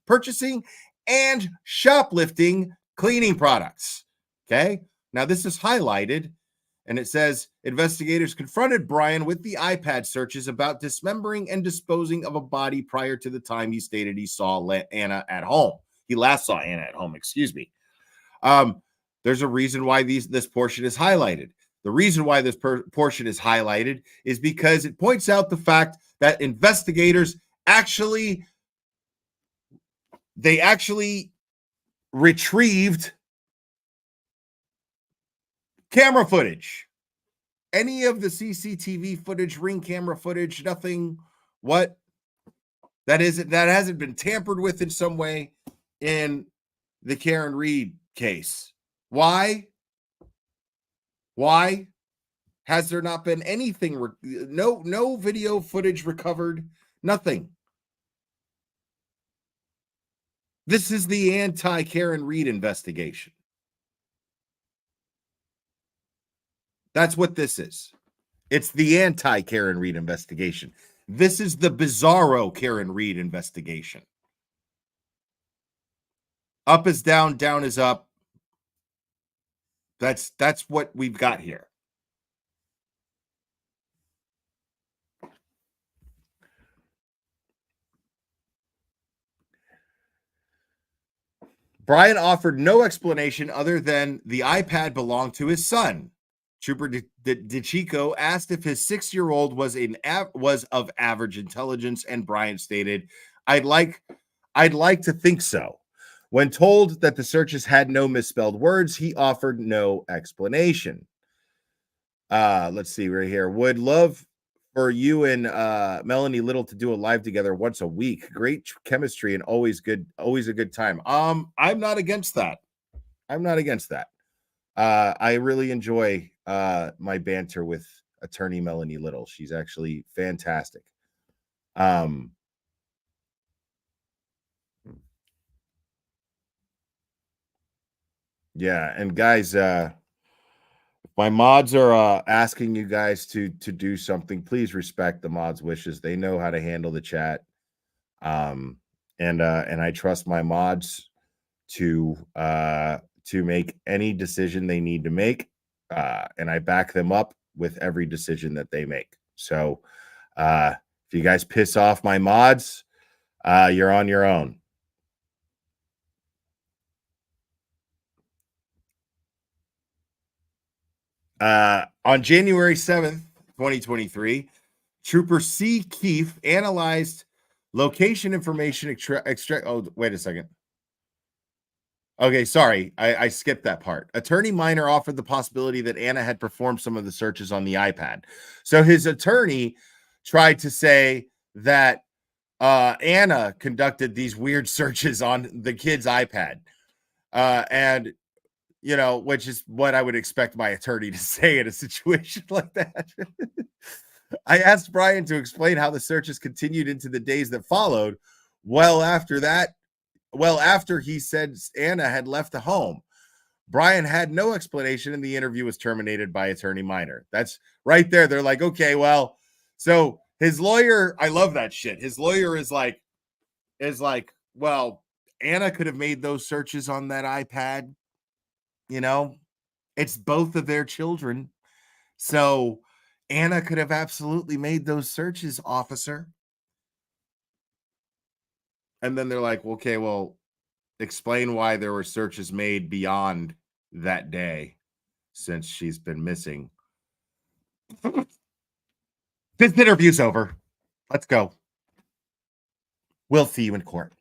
purchasing and shoplifting cleaning products. Okay. Now this is highlighted and it says investigators confronted Brian with the iPad searches about dismembering and disposing of a body prior to the time he stated he saw Anna at home. He last saw Anna at home, excuse me. There's a reason why this portion is highlighted. The reason why this portion is highlighted is because it points out the fact that investigators actually retrieved camera footage. Any of the CCTV footage, ring camera footage, nothing. What? That hasn't been tampered with in some way in the Karen Reed case. Why? Why has there not been anything? No video footage recovered. Nothing. This is the anti-Karen Reed investigation. That's what this is. It's the anti-Karen Reed investigation. This is the bizarro Karen Reed investigation. Up is down, down is up. That's what we've got here. Brian offered no explanation other than the iPad belonged to his son. Trooper DeChico asked if his 6-year-old was of average intelligence, and Brian stated, "I'd like to think so." When told that the searches had no misspelled words, he offered no explanation. Let's see right here. Would love for you and Melanie Little to do a live together once a week. Great chemistry and always a good time. I'm not against that. I really enjoy my banter with attorney Melanie Little. She's actually fantastic. Yeah, and guys, my mods are asking you guys to do something. Please respect the mods' wishes. They know how to handle the chat. And I trust my mods to make any decision they need to make. And I back them up with every decision that they make. So if you guys piss off my mods, you're on your own. On January 7th, 2023, Trooper C. Keefe analyzed location information extract. Oh, wait a second. Okay, sorry. I skipped that part. Attorney Minor offered the possibility that Anna had performed some of the searches on the iPad. So his attorney tried to say that Anna conducted these weird searches on the kid's iPad. And you know, which is what I would expect my attorney to say in a situation like that. I asked Brian to explain how the searches continued into the days that followed. After he said Anna had left the home, Brian had no explanation and the interview was terminated by attorney Minor. That's right there. They're like, okay, well, so his lawyer, I love that shit. His lawyer is like, well, Anna could have made those searches on that iPad. You know, it's both of their children. So Anna could have absolutely made those searches, officer. And then they're like, okay, well, explain why there were searches made beyond that day since she's been missing. This interview's over. Let's go. We'll see you in court.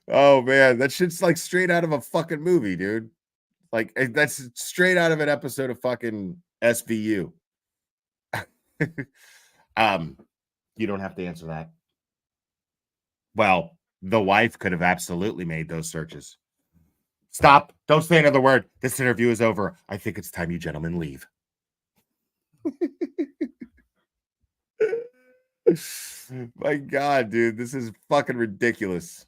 Oh man, that shit's like straight out of a fucking movie, dude. Like that's straight out of an episode of fucking SVU. You don't have to answer that. Well, the wife could have absolutely made those searches. Stop. Don't say another word. This interview is over. I think it's time you gentlemen leave. My God, dude, this is fucking ridiculous.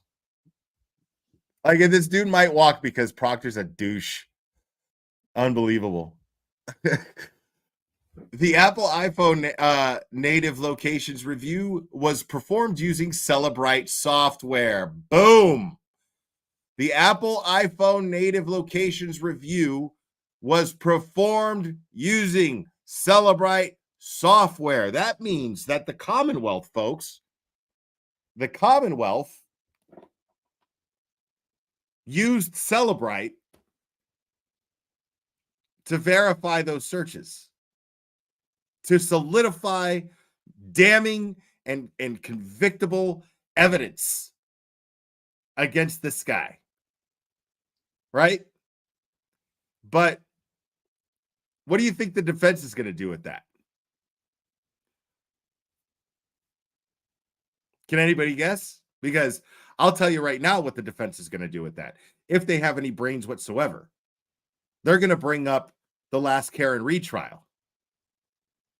Like, this dude might walk because Proctor's a douche. Unbelievable. The Apple iPhone native locations review was performed using Celebrite software. Boom. The Apple iPhone native locations review was performed using Celebrite software. That means that the Commonwealth, folks, the Commonwealth used Celebrite to verify those searches, to solidify damning and convictable evidence against this guy. Right? But what do you think the defense is going to do with that? Can anybody guess? Because I'll tell you right now what the defense is going to do with that. If they have any brains whatsoever, they're going to bring up the last Karen retrial.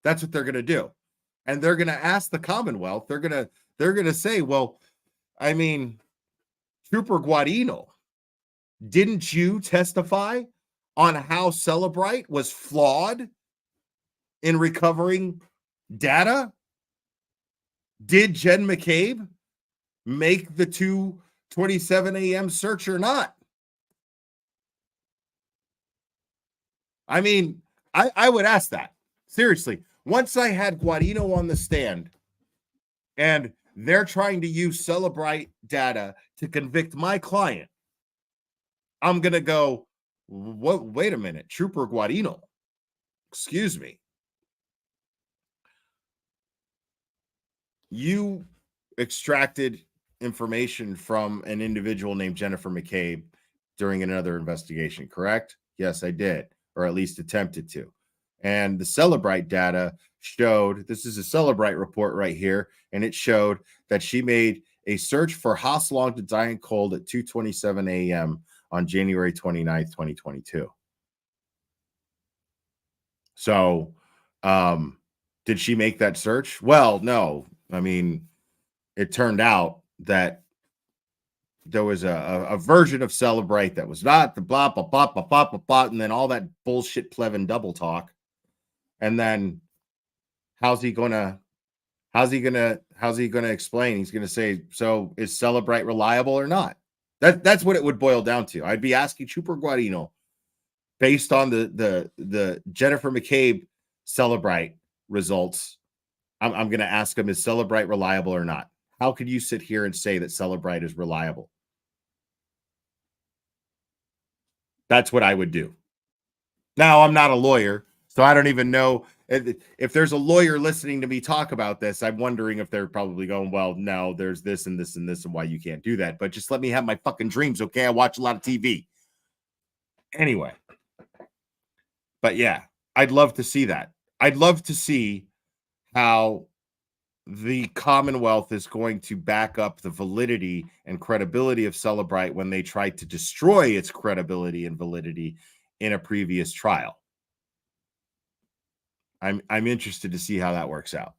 That's what they're going to do. And they're going to ask the Commonwealth, they're going to say, well, I mean, Trooper Guadino, didn't you testify on how Celebrite was flawed in recovering data? Did Jen McCabe make the 2:27 a.m. search or not? I mean, I would ask that. Seriously. Once I had Guadino on the stand and they're trying to use Celebrite data to convict my client, I'm going to go, wait a minute, Trooper Guadino, excuse me. You extracted information from an individual named Jennifer McCabe during another investigation, correct? Yes, I did, or at least attempted to. And the Celebrite data showed, this is a Celebrite report right here, and it showed that she made a search for Haas Long to Diane Cold at 2:27 a.m. on January 29th, 2022. So, did she make that search? Well, no. I mean, it turned out that there was a version of Celebrate that was not the blah, blah, blah, blah, blah, blah, blah, and then all that bullshit Plevin double talk. And then how's he gonna explain? He's gonna say, so is Celebrate reliable or not? That's what it would boil down to. I'd be asking Trooper Guarino, based on the Jennifer McCabe Celebrate results, I'm going to ask him, is Celebrate reliable or not? How could you sit here and say that Celebrate is reliable? That's what I would do. Now, I'm not a lawyer, so I don't even know if there's a lawyer listening to me talk about this. I'm wondering if they're probably going, well, no, there's this and this and this and why you can't do that. But just let me have my fucking dreams, okay? I watch a lot of TV. Anyway. But yeah, I'd love to see that. I'd love to see how the Commonwealth is going to back up the validity and credibility of Celebrite when they tried to destroy its credibility and validity in a previous trial. I'm interested to see how that works out.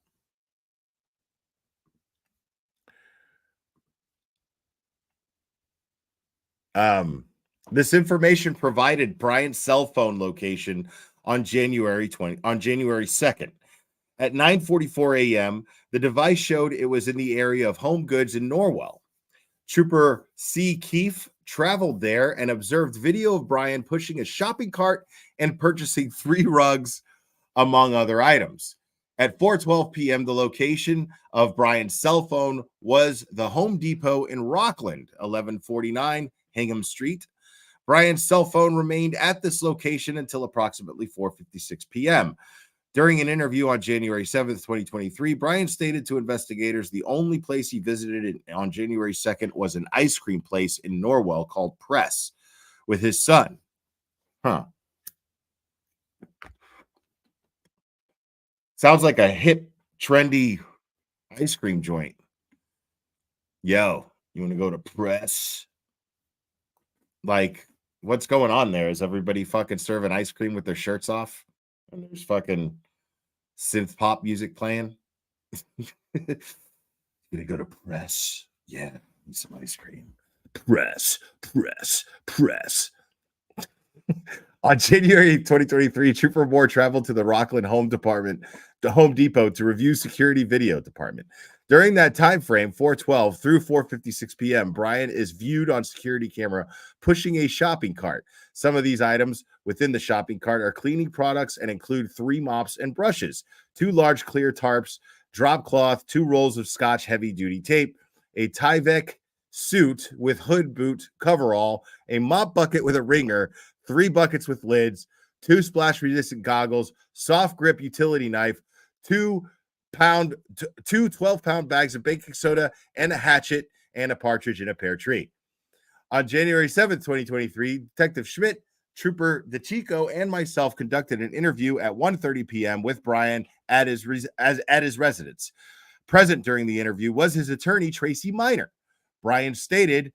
This information provided Bryant's cell phone location on January 2nd. At 9:44 a.m., the device showed it was in the area of Home Goods in Norwell. Trooper C. Keefe traveled there and observed video of Brian pushing a shopping cart and purchasing 3 rugs, among other items. At 4:12 p.m., the location of Brian's cell phone was the Home Depot in Rockland, 1149 Hingham Street. Brian's cell phone remained at this location until approximately 4:56 p.m. During an interview on January 7th, 2023, Brian stated to investigators the only place he visited on January 2nd was an ice cream place in Norwell called Press with his son. Sounds like a hip, trendy ice cream joint. Yo, you want to go to Press? Like, what's going on there? Is everybody fucking serving ice cream with their shirts off? And there's fucking synth pop music playing. Gonna go to Press. Yeah, need some ice cream. Press. On January 2023, Trooper Moore traveled to the Rockland Home Depot to review security video department. During that time frame, 4:12 through 4:56 p.m., Brian is viewed on security camera pushing a shopping cart. Some of these items within the shopping cart are cleaning products and include 3 mops and brushes, 2 large clear tarps, drop cloth, 2 rolls of Scotch heavy-duty tape, a Tyvek suit with hood boot coverall, a mop bucket with a wringer, 3 buckets with lids, 2 splash-resistant goggles, soft grip utility knife, 2 12-pound bags of baking soda, and a hatchet and a partridge in a pear tree. On January 7th, 2023, Detective Schmidt, Trooper DeChico, and myself conducted an interview at 1:30 p.m. with Brian at his residence. Present during the interview was his attorney, Tracy Minor. Brian stated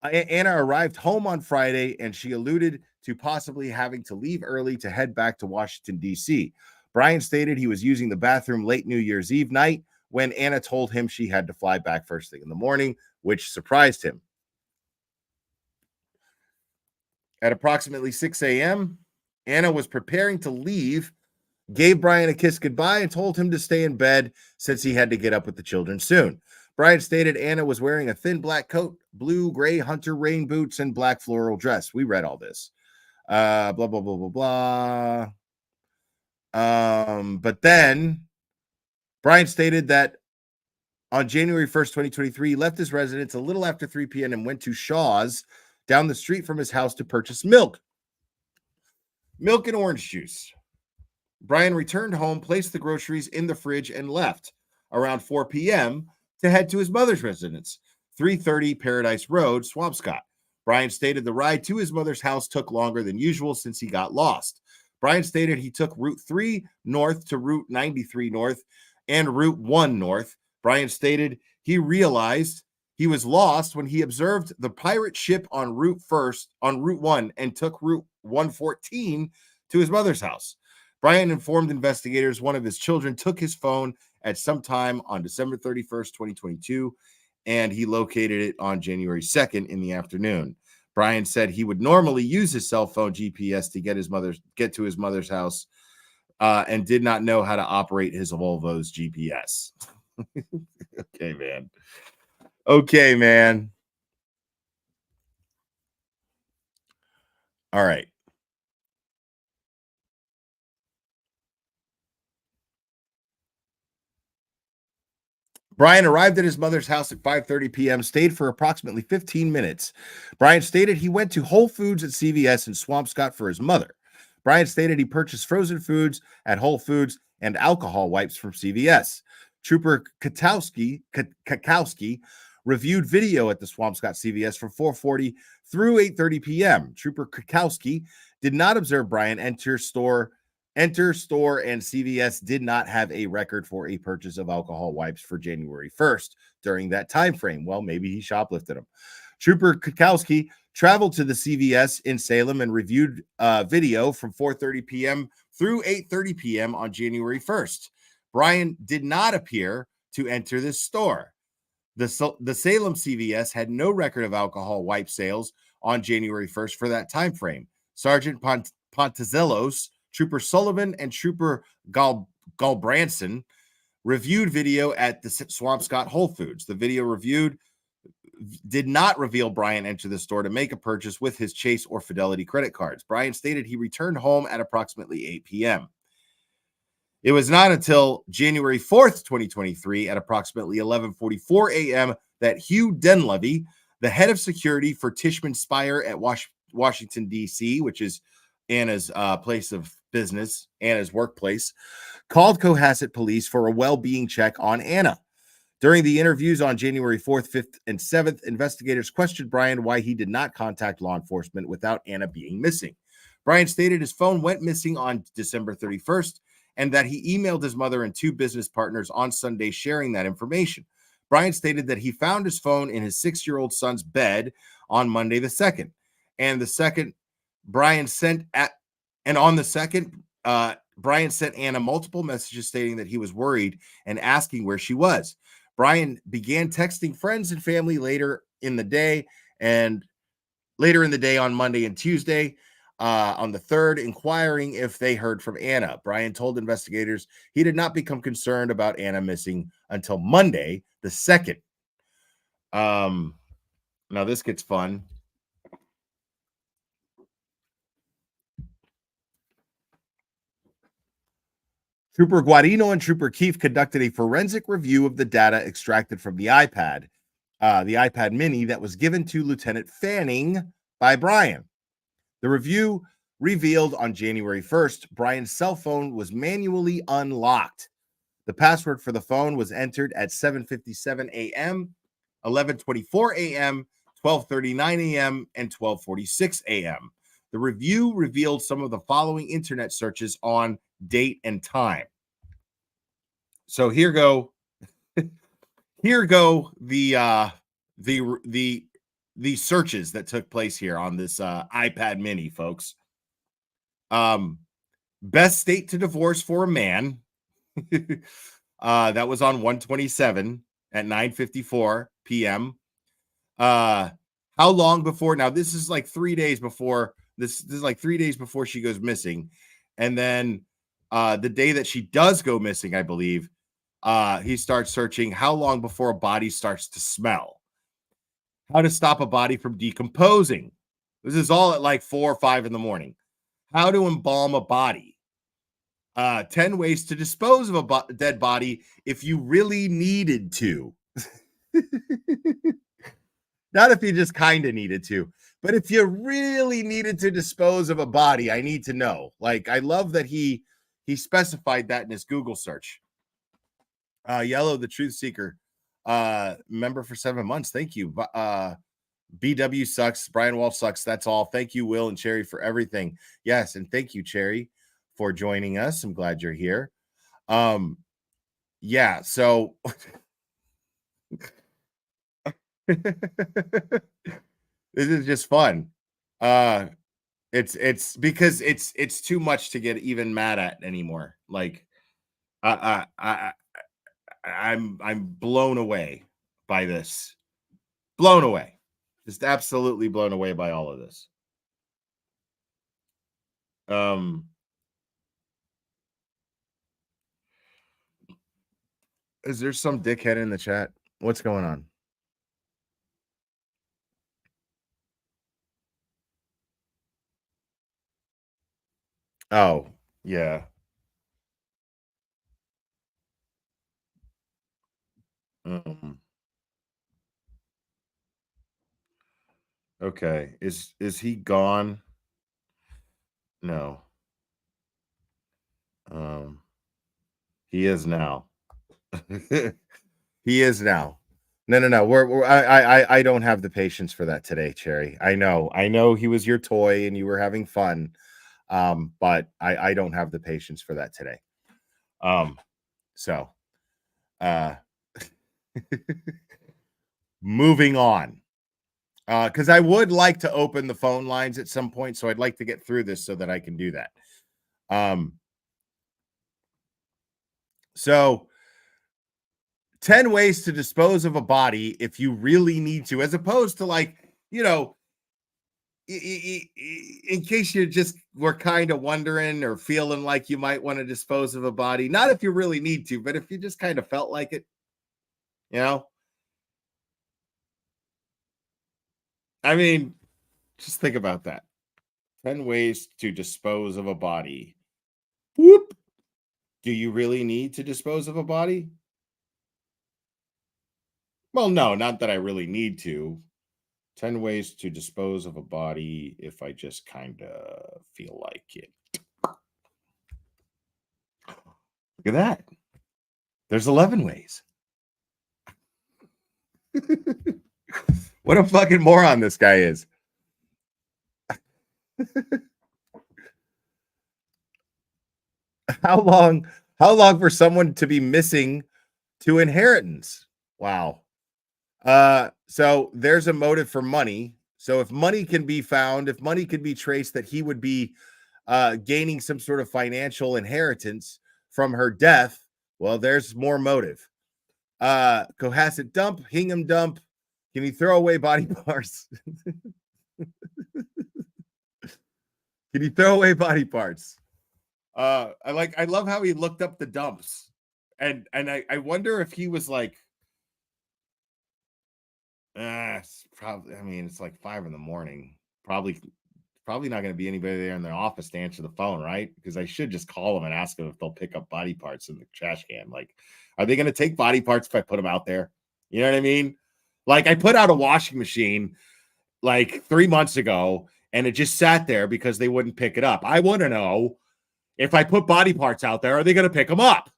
Anna arrived home on Friday, and she alluded to possibly having to leave early to head back to Washington, D.C. Brian stated he was using the bathroom late New Year's Eve night when Anna told him she had to fly back first thing in the morning, which surprised him. At approximately 6 a.m., Anna was preparing to leave, gave Brian a kiss goodbye, and told him to stay in bed since he had to get up with the children soon. Brian stated Anna was wearing a thin black coat, blue-gray hunter rain boots, and black floral dress. We read all this. Blah, blah, blah, blah, blah. But then Brian stated that on January 1st, 2023, he left his residence a little after 3 p.m. and went to Shaw's down the street from his house to purchase milk and orange juice. Brian returned home, placed the groceries in the fridge, and left. Around 4 p.m., to head to his mother's residence, 330 Paradise Road, Swampscott. Brian stated the ride to his mother's house took longer than usual since he got lost. Brian stated he took Route 3 north to Route 93 north and Route 1 north. Brian stated he realized he was lost when he observed the pirate ship on Route 1 and took Route 114 to his mother's house. Brian informed investigators one of his children took his phone at some time on December 31st, 2022, and he located it on January 2nd in the afternoon. Brian said he would normally use his cell phone GPS to get to his mother's house and did not know how to operate his Volvo's GPS. Okay, man. Okay, man. All right. Brian arrived at his mother's house at 5:30 p.m., stayed for approximately 15 minutes. Brian stated he went to Whole Foods at CVS in Swampscott for his mother. Brian stated he purchased frozen foods at Whole Foods and alcohol wipes from CVS. Trooper Kakowski reviewed video at the Swampscott CVS from 4:40 through 8:30 p.m. Trooper Kakowski did not observe Brian enter store, and CVS did not have a record for a purchase of alcohol wipes for January 1st during that time frame. Well, maybe he shoplifted them. Trooper Kakowski traveled to the CVS in Salem and reviewed video from 4:30 p.m. through 8:30 p.m. on January 1st. Brian did not appear to enter this store. The Salem CVS had no record of alcohol wipe sales on January 1st for that time frame. Sergeant Pontizelos, Trooper Sullivan, and Trooper Galbranson reviewed video at the Swampscott Whole Foods. The video reviewed did not reveal Brian entered the store to make a purchase with his Chase or Fidelity credit cards. Brian stated he returned home at approximately 8 p.m. It was not until January 4th, 2023, at approximately 11:44 a.m. that Hugh Denlevy, the head of security for Tishman Speyer at Washington, D.C., which is Anna's place of business, Anna's workplace, called Cohasset police for a well-being check on Anna. During the interviews on January 4th, 5th, and 7th, investigators questioned Brian why he did not contact law enforcement without Anna being missing. Brian stated his phone went missing on December 31st and that he emailed his mother and two business partners on Sunday sharing that information. Brian stated that he found his phone in his 6-year-old son's bed on Monday the 2nd. And the second, Brian sent Anna multiple messages stating that he was worried and asking where she was. Brian began texting friends and family later in the day on Monday and Tuesday on the 3rd, inquiring if they heard from Anna. Brian told investigators he did not become concerned about Anna missing until Monday the 2nd. Now this gets fun. Trooper Guarino and Trooper Keefe conducted a forensic review of the data extracted from the iPad Mini that was given to Lieutenant Fanning by Brian. The review revealed on January 1st, Brian's cell phone was manually unlocked. The password for the phone was entered at 7:57 a.m., 11:24 a.m., 12:39 a.m., and 12:46 a.m. The review revealed some of the following internet searches on date and time. So here go the searches that took place here on this iPad Mini, folks. Best state to divorce for a man. That was on 127 at 9:54 p.m. How long before? Now this is like 3 days before. This is like 3 days before she goes missing, and then the day that she does go missing, I believe, he starts searching how long before a body starts to smell, how to stop a body from decomposing. This is all at like 4 or 5 in the morning. How to embalm a body. 10 ways to dispose of a dead body if you really needed to. Not if you just kind of needed to, but if you really needed to dispose of a body, I need to know. Like, I love that he specified that in his Google search. Yellow, the truth seeker. member for 7 months. Thank you. BW sucks. Brian Walshe sucks. That's all. Thank you, Will and Cherry, for everything. Yes, and thank you, Cherry, for joining us. I'm glad you're here. Yeah, so this is just fun. It's because it's too much to get even mad at anymore. Like I'm blown away by this. Blown away. Just absolutely blown away by all of this. Is there some dickhead in the chat? What's going on? Oh, yeah. Okay. Is he gone? No. He is now. He is now. No. I don't have the patience for that today, Cherry. I know he was your toy and you were having fun. But I don't have the patience for that today. So moving on. Because I would like to open the phone lines at some point, so I'd like to get through this so that I can do that. So 10 ways to dispose of a body if you really need to, as opposed to, like, you know, in case you just were kind of wondering or feeling like you might want to dispose of a body, not if you really need to, but if you just kind of felt like it, you know. I mean, just think about that. 10 ways to dispose of a body. Whoop. Do you really need to dispose of a body? Well, no, not that I really need to. 10 ways to dispose of a body if I just kind of feel like it. Look at that. There's 11 ways. What a fucking moron this guy is. How long for someone to be missing to inheritance? Wow. So there's a motive for money. So if money can be found, if money can be traced that he would be gaining some sort of financial inheritance from her death, well, there's more motive. Cohasset dump, Hingham dump. Can you throw away body parts? Can you throw away body parts? I love how he looked up the dumps. And I wonder if he was like, it's probably, I mean, it's like 5 a.m. Probably not going to be anybody there in the office to answer the phone, right? Because I should just call them and ask them if they'll pick up body parts in the trash can. Like, are they going to take body parts if I put them out there? You know what I mean? Like, I put out a washing machine like 3 months ago and it just sat there because they wouldn't pick it up. I want to know, if I put body parts out there, are they going to pick them up?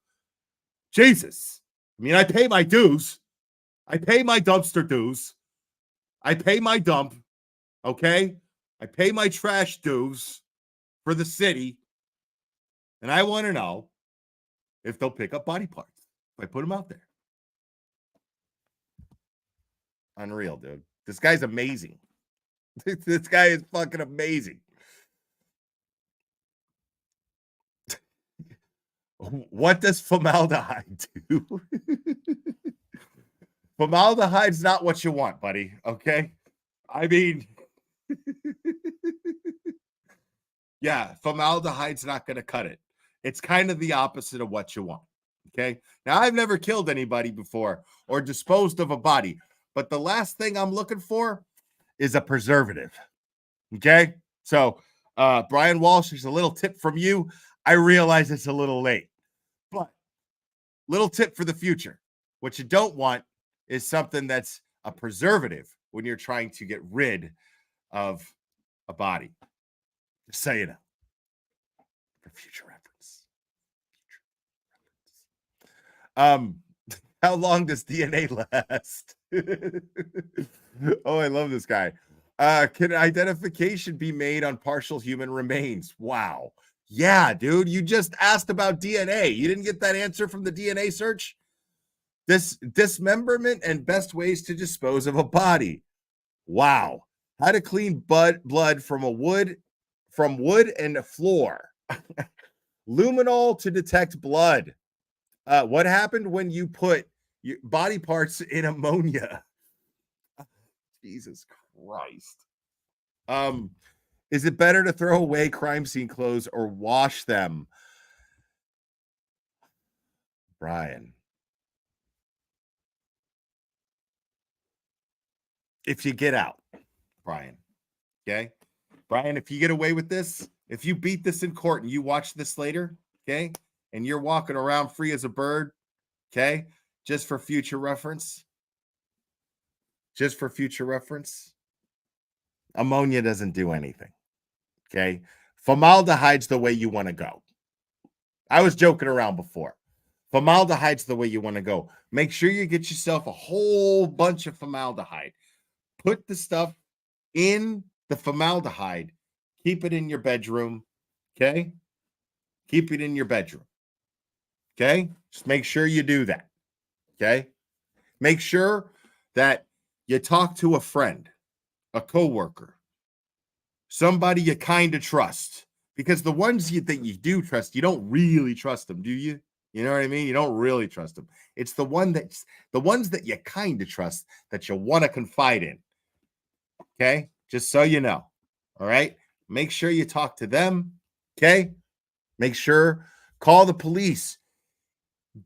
Jesus. I mean, I pay my dues. I pay my dumpster dues. I pay my dump. Okay? I pay my trash dues for the city. And I want to know if they'll pick up body parts if I put them out there. Unreal, dude. This guy's amazing. This guy is fucking amazing. What does formaldehyde do? Formaldehyde's not what you want, buddy. Okay? I mean, yeah, formaldehyde's not going to cut it. It's kind of the opposite of what you want. Okay? Now, I've never killed anybody before or disposed of a body, but the last thing I'm looking for is a preservative. Okay? So, Brian Walshe, there's a little tip from you. I realize it's a little late, but little tip for the future. What you don't want is something that's a preservative when you're trying to get rid of a body. Just so you know, for future reference. How long does DNA last? Oh, I love this guy. Can identification be made on partial human remains? Wow. Yeah, dude. You just asked about DNA. You didn't get that answer from the DNA search? This dismemberment and best ways to dispose of a body. Wow. How to clean blood from wood and a floor. Luminol to detect blood. What happened when you put your body parts in ammonia? Jesus Christ. Is it better to throw away crime scene clothes or wash them? Brian. If you get out, Brian. Okay? Brian, if you get away with this, if you beat this in court and you watch this later, okay, and you're walking around free as a bird, okay, just for future reference, ammonia doesn't do anything, okay? Formaldehyde's the way you want to go. I was joking around before. Formaldehyde's the way you want to go. Make sure you get yourself a whole bunch of formaldehyde. Put the stuff in the formaldehyde. Keep it in your bedroom, okay? Keep it in your bedroom, okay? Just make sure you do that, okay? Make sure that you talk to a friend, a coworker, somebody you kind of trust, because the ones that you do trust, you don't really trust them, do you? You know what I mean? You don't really trust them. It's the ones that you kind of trust that you want to confide in. Okay? Just so you know. All right? Make sure you talk to them. Okay? Make sure, call the police.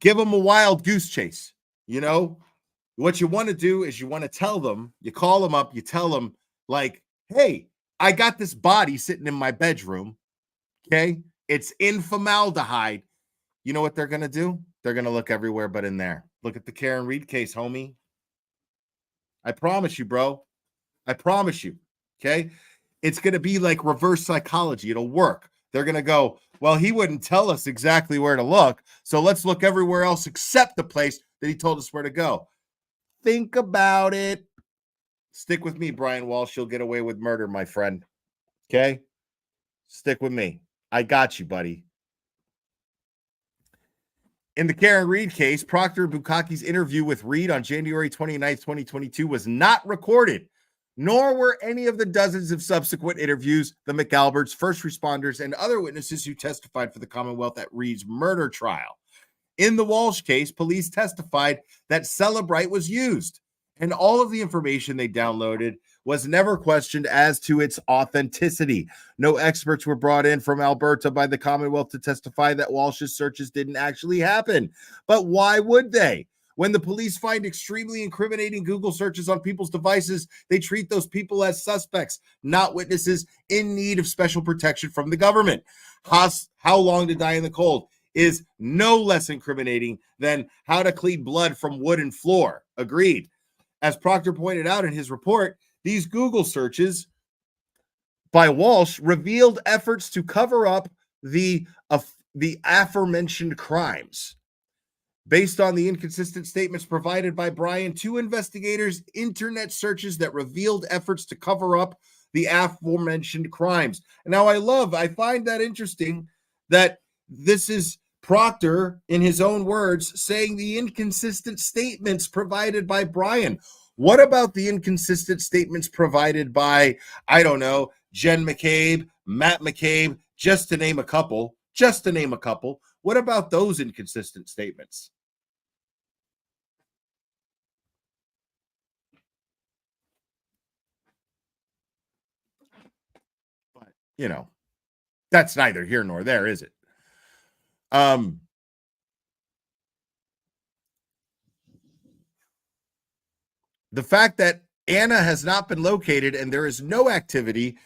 Give them a wild goose chase. You know, what you want to do is you want to tell them, you call them up, you tell them, like, hey, I got this body sitting in my bedroom. Okay? It's in formaldehyde. You know what they're going to do? They're going to look everywhere but in there. Look at the Karen Reed case, homie. I promise you, bro. I promise you. Okay? It's going to be like reverse psychology. It'll work. They're going to go, well, he wouldn't tell us exactly where to look, so let's look everywhere else except the place that he told us where to go. Think about it. Stick with me, Brian Walshe. You'll get away with murder, my friend. Okay? Stick with me. I got you, buddy. In the Karen Reed case, Proctor Bukaki's interview with Reed on January 29th, 2022 was not recorded, nor were any of the dozens of subsequent interviews, the McAlberts, first responders, and other witnesses who testified for the Commonwealth at Reed's murder trial. In the Walshe case, police testified that Celebrite was used, and all of the information they downloaded was never questioned as to its authenticity. No experts were brought in from Alberta by the Commonwealth to testify that Walsh's searches didn't actually happen. But why would they? When the police find extremely incriminating Google searches on people's devices, they treat those people as suspects, not witnesses in need of special protection from the government. How long to die in the cold is no less incriminating than how to clean blood from wood and floor. Agreed. As Proctor pointed out in his report, these Google searches by Walshe revealed efforts to cover up the aforementioned crimes. Based on the inconsistent statements provided by Brian to investigators, internet searches that revealed efforts to cover up the aforementioned crimes. Now, I find that interesting that this is Proctor, in his own words, saying the inconsistent statements provided by Brian. What about the inconsistent statements provided by, I don't know, Jen McCabe, Matt McCabe, just to name a couple? What about those inconsistent statements? But, you know, that's neither here nor there, is it? The fact that Anna has not been located and there is no activity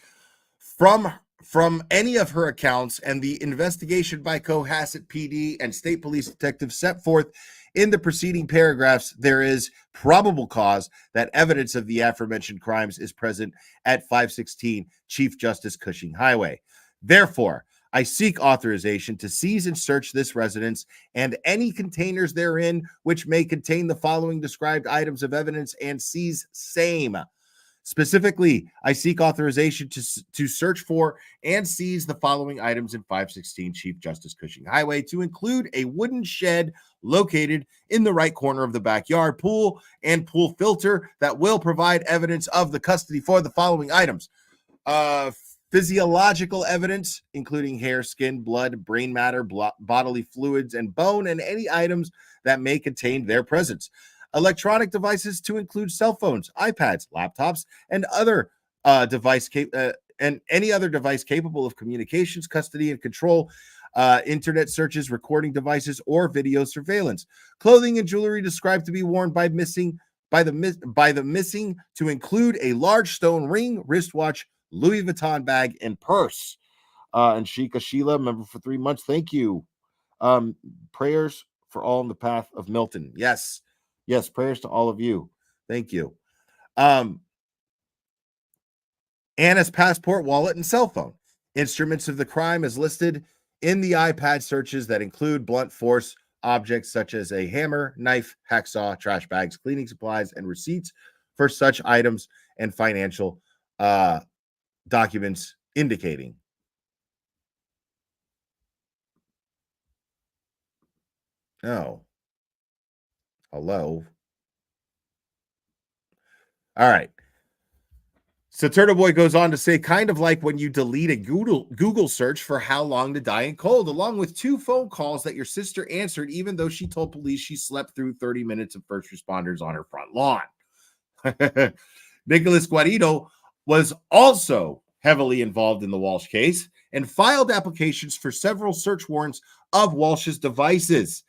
from any of her accounts, and the investigation by Cohasset PD and state police detectives set forth in the preceding paragraphs, there is probable cause that evidence of the aforementioned crimes is present at 516 Chief Justice Cushing Highway. Therefore, I seek authorization to seize and search this residence and any containers therein which may contain the following described items of evidence and seize same. Specifically, I seek authorization to search for and seize the following items in 516 Chief Justice Cushing Highway, to include a wooden shed located in the right corner of the backyard, pool and pool filter that will provide evidence of the custody for the following items. Physiological evidence, including hair, skin, blood, brain matter, bodily fluids, and bone, and any items that may contain their presence. Electronic devices, to include cell phones, iPads, laptops, and other and any other device capable of communications, custody, and control. Internet searches, recording devices, or video surveillance. Clothing and jewelry described to be worn by the missing, to include a large stone ring, wristwatch, Louis Vuitton bag, and purse. And Sheikah Sheila, member for 3 months. Thank you. Prayers for all in the path of Milton. Yes. Yes, prayers to all of you. Thank you. Anna's passport, wallet, and cell phone. Instruments of the crime is listed in the iPad searches that include blunt force objects such as a hammer, knife, hacksaw, trash bags, cleaning supplies, and receipts for such items, and financial documents indicating. Oh. Hello. All right. So Turtleboy goes on to say, kind of like when you delete a Google search for how long to die in cold, along with 2 phone calls that your sister answered, even though she told police she slept through 30 minutes of first responders on her front lawn. Nicholas Guarino was also heavily involved in the Walshe case and filed applications for several search warrants of Walshe's devices.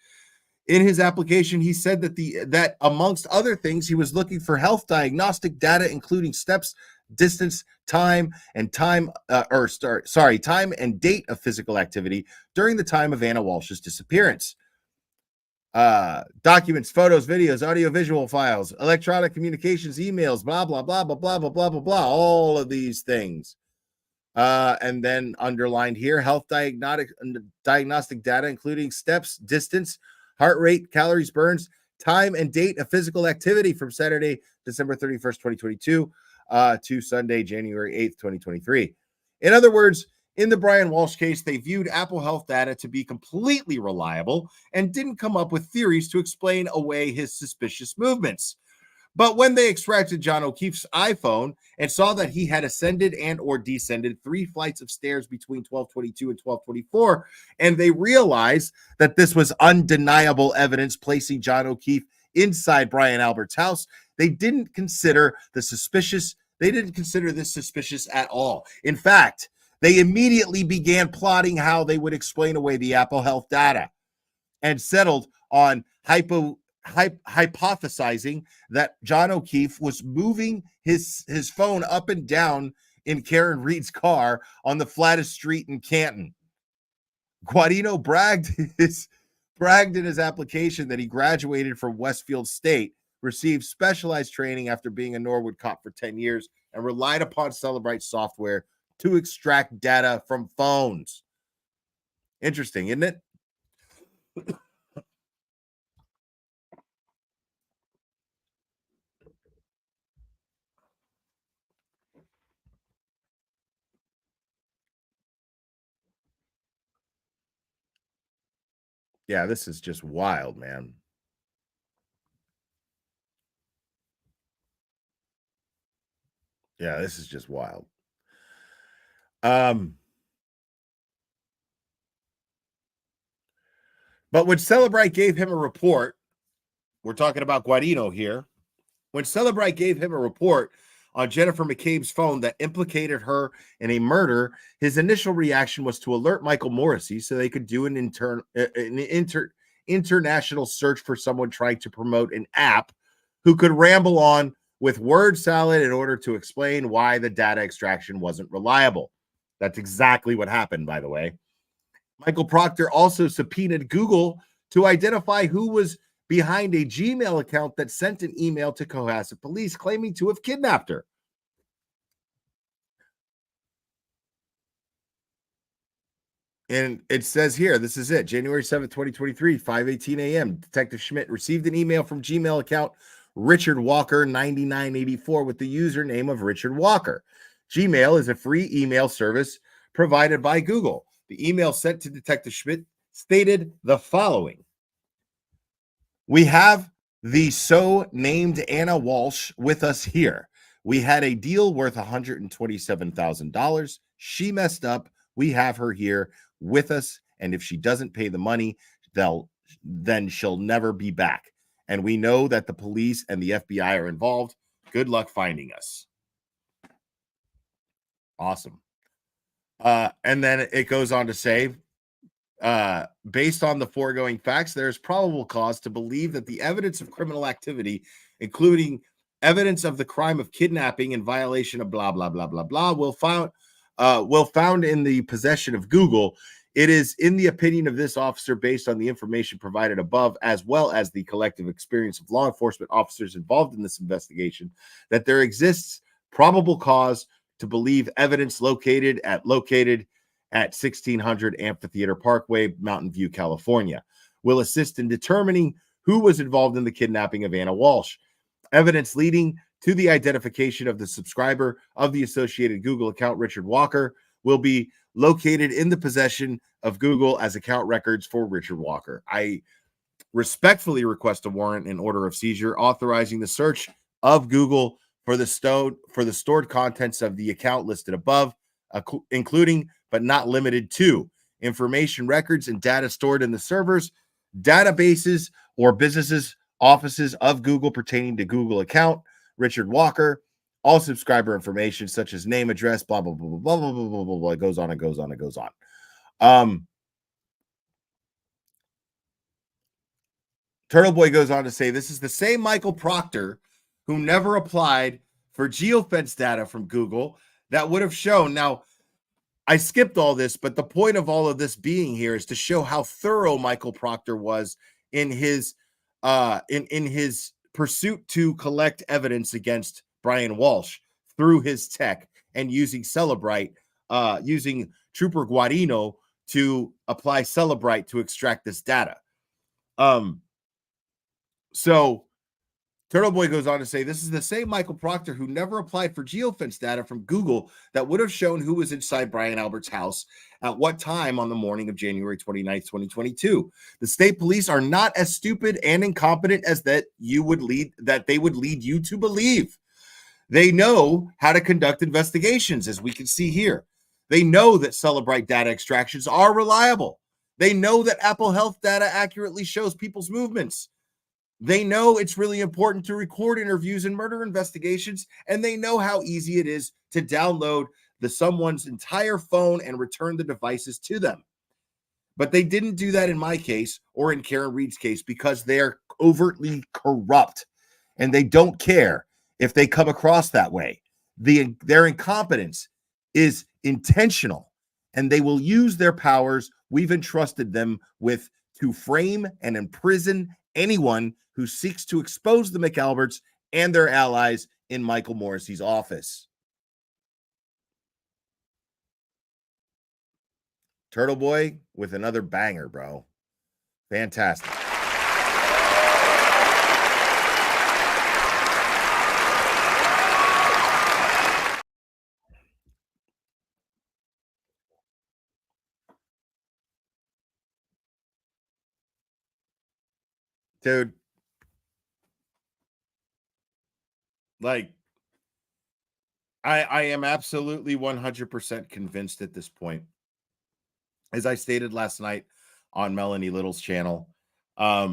In his application, he said that amongst other things, he was looking for health diagnostic data, including steps, distance, time and date of physical activity during the time of Anna Walshe's disappearance. Documents, photos, videos, audio-visual files, electronic communications, emails, blah, blah, blah, blah, blah, blah, blah, blah, blah, all of these things. And then underlined here, health diagnostic data, including steps, distance, heart rate, calories, burns, time and date of physical activity from Saturday, December 31st, 2022 to Sunday, January 8th, 2023. In other words, in the Brian Walshe case, they viewed Apple Health data to be completely reliable and didn't come up with theories to explain away his suspicious movements. But when they extracted John O'Keefe's iPhone and saw that he had ascended and or descended 3 flights of stairs between 1222 and 1224, and they realized that this was undeniable evidence placing John O'Keefe inside Brian Albert's house, they didn't consider this suspicious at all. In fact, they immediately began plotting how they would explain away the Apple Health data and settled on hypothesizing that John O'Keefe was moving his phone up and down in Karen Reed's car on the flattest street in Canton. Guarino bragged in his application that he graduated from Westfield State, received specialized training after being a Norwood cop for 10 years, and relied upon Celebrite software to extract data from phones. Interesting, isn't it? Yeah, this is just wild, man. Yeah, this is just wild. But when Celebrite gave him a report, we're talking about Guarino here. When Celebrite gave him a report on Jennifer McCabe's phone that implicated her in a murder, his initial reaction was to alert Michael Morrissey so they could do an international search for someone trying to promote an app who could ramble on with word salad in order to explain why the data extraction wasn't reliable. That's exactly what happened, by the way. Michael Proctor also subpoenaed Google to identify who was behind a Gmail account that sent an email to Cohasset police claiming to have kidnapped her. And it says here, this is it, January 7th, 2023, 5:18 a.m. Detective Schmidt received an email from Gmail account Richard Walker 9984 with the username of Richard Walker. Gmail is a free email service provided by Google. The email sent to Detective Schmidt stated the following. We have the so-named Anna Walshe with us here. We had a deal worth $127,000. She messed up. We have her here with us, and if she doesn't pay the money, then she'll never be back. And we know that the police and the FBI are involved. Good luck finding us. Awesome. And then it goes on to say, based on the foregoing facts, there is probable cause to believe that the evidence of criminal activity, including evidence of the crime of kidnapping in violation of blah blah blah blah blah, will found in the possession of Google. It is in the opinion of this officer, based on the information provided above, as well as the collective experience of law enforcement officers involved in this investigation, that there exists probable cause to believe evidence located at 1600 Amphitheater Parkway, Mountain View, California, will assist in determining who was involved in the kidnapping of Anna Walshe. Evidence leading to the identification of the subscriber of the associated Google account, Richard Walker, will be located in the possession of Google as account records for Richard Walker. I respectfully request a warrant and order of seizure authorizing the search of Google for the stored contents of the account listed above, including but not limited to information, records, and data stored in the servers, databases, or businesses, offices of Google pertaining to Google account, Richard Walker, all subscriber information such as name, address, blah, blah, blah, blah, blah, blah, blah, blah, blah, blah. It goes on, it goes on, it goes on. Turtleboy goes on to say, this is the same Michael Proctor who never applied for geofence data from Google that would have shown. Now, I skipped all this, but the point of all of this being here is to show how thorough Michael Proctor was in his in his pursuit to collect evidence against Brian Walshe through his tech and using Celebrite, using Trooper Guarino to apply Celebrite to extract this data. So Turtleboy goes on to say, this is the same Michael Proctor who never applied for geofence data from Google that would have shown who was inside Brian Albert's house at what time on the morning of January 29th, 2022. The state police are not as stupid and incompetent as they would lead you to believe. They know how to conduct investigations, as we can see here. They know that Celebrite data extractions are reliable. They know that Apple Health data accurately shows people's movements. They know it's really important to record interviews and murder investigations, and they know how easy it is to download someone's entire phone and return the devices to them. But they didn't do that in my case or in Karen Reed's case because they're overtly corrupt, and they don't care if they come across that way. Their incompetence is intentional, and they will use their powers we've entrusted them with to frame and imprison anyone who seeks to expose the McAlberts and their allies in Michael Morrissey's office. Turtleboy with another banger, bro. Fantastic. Dude, like, I am absolutely 100% convinced at this point, as I stated last night on Melanie Little's channel, I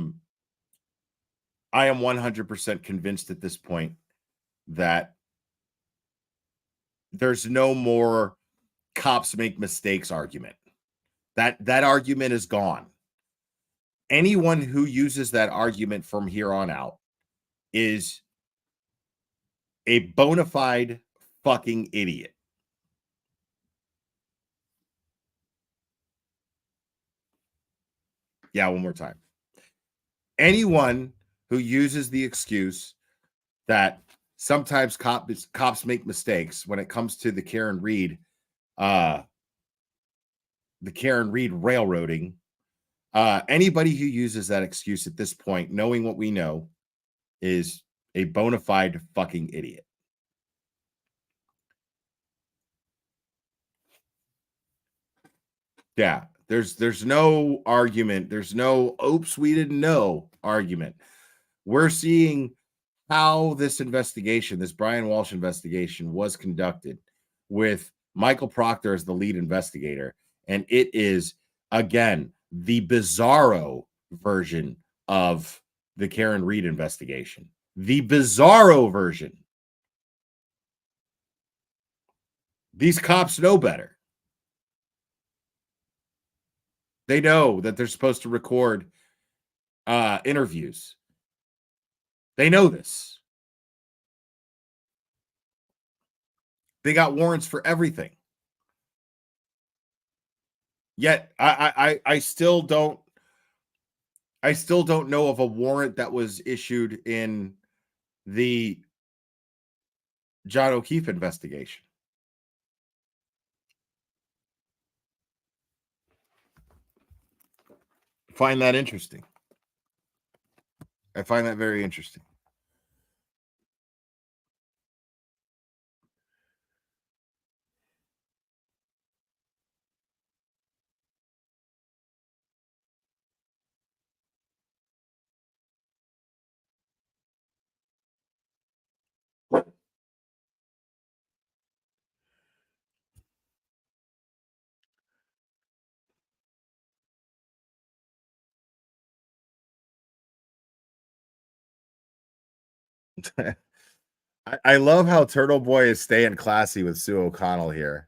am 100% convinced at this point that there's no more cops make mistakes argument. That argument is gone. Anyone who uses that argument from here on out is a bona fide fucking idiot. Yeah, one more time. Anyone who uses the excuse that sometimes cops make mistakes when it comes to the Karen Reed the Karen Reed railroading. Anybody who uses that excuse at this point, knowing what we know, is a bona fide fucking idiot. Yeah, there's no argument. There's no oops, we didn't know argument. We're seeing how this investigation, this Brian Walshe investigation, was conducted with Michael Proctor as the lead investigator. And it is, again, the bizarro version of the Karen Reed investigation. The bizarro version. These cops know better. They know that they're supposed to record interviews. They know this. They got warrants for everything. Yet I still don't know of a warrant that was issued in the John O'Keefe investigation. Find that interesting. I find that very interesting. I love how Turtleboy is staying classy with Sue O'Connell here.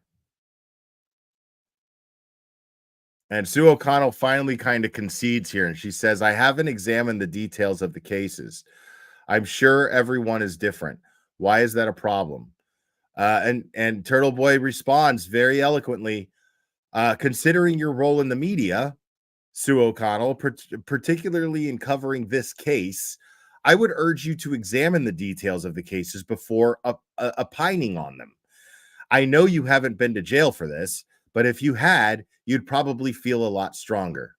And Sue O'Connell finally kind of concedes here, and she says, I haven't examined the details of the cases. I'm sure everyone is different. Why is that a problem? And Turtleboy responds very eloquently, considering your role in the media, Sue O'Connell, particularly in covering this case, I would urge you to examine the details of the cases before opining on them. I know you haven't been to jail for this, but if you had, you'd probably feel a lot stronger.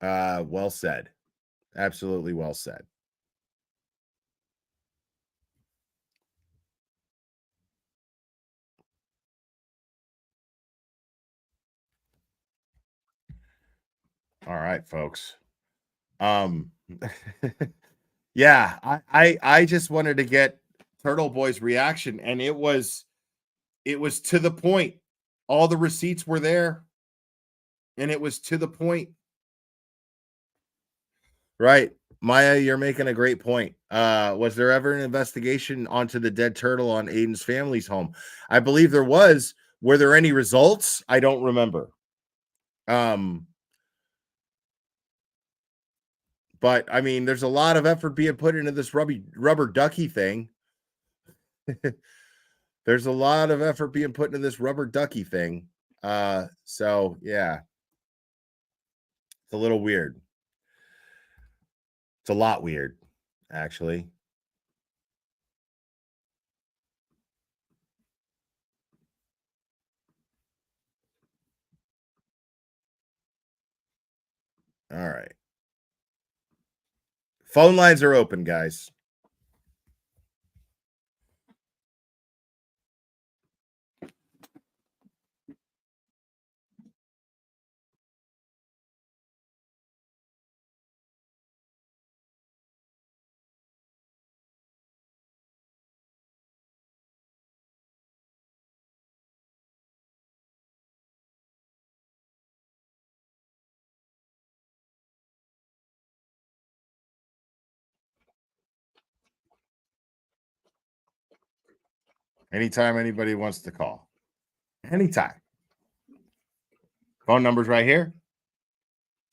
Well said. Absolutely well said. All right, folks. Yeah, I just wanted to get Turtleboy's reaction, and it was to the point. All the receipts were there, and it was to the point. Right. Maya, you're making a great point. Was there ever an investigation onto the dead turtle on Aiden's family's home? I believe there was. Were there any results? I don't remember. But I mean, there's a lot of effort being put into this rubber ducky thing. There's a lot of effort being put into this rubber ducky thing. So yeah, it's a little weird. It's a lot weird, actually. All right. Phone lines are open, guys. Anytime anybody wants to call. Anytime. Phone number's right here.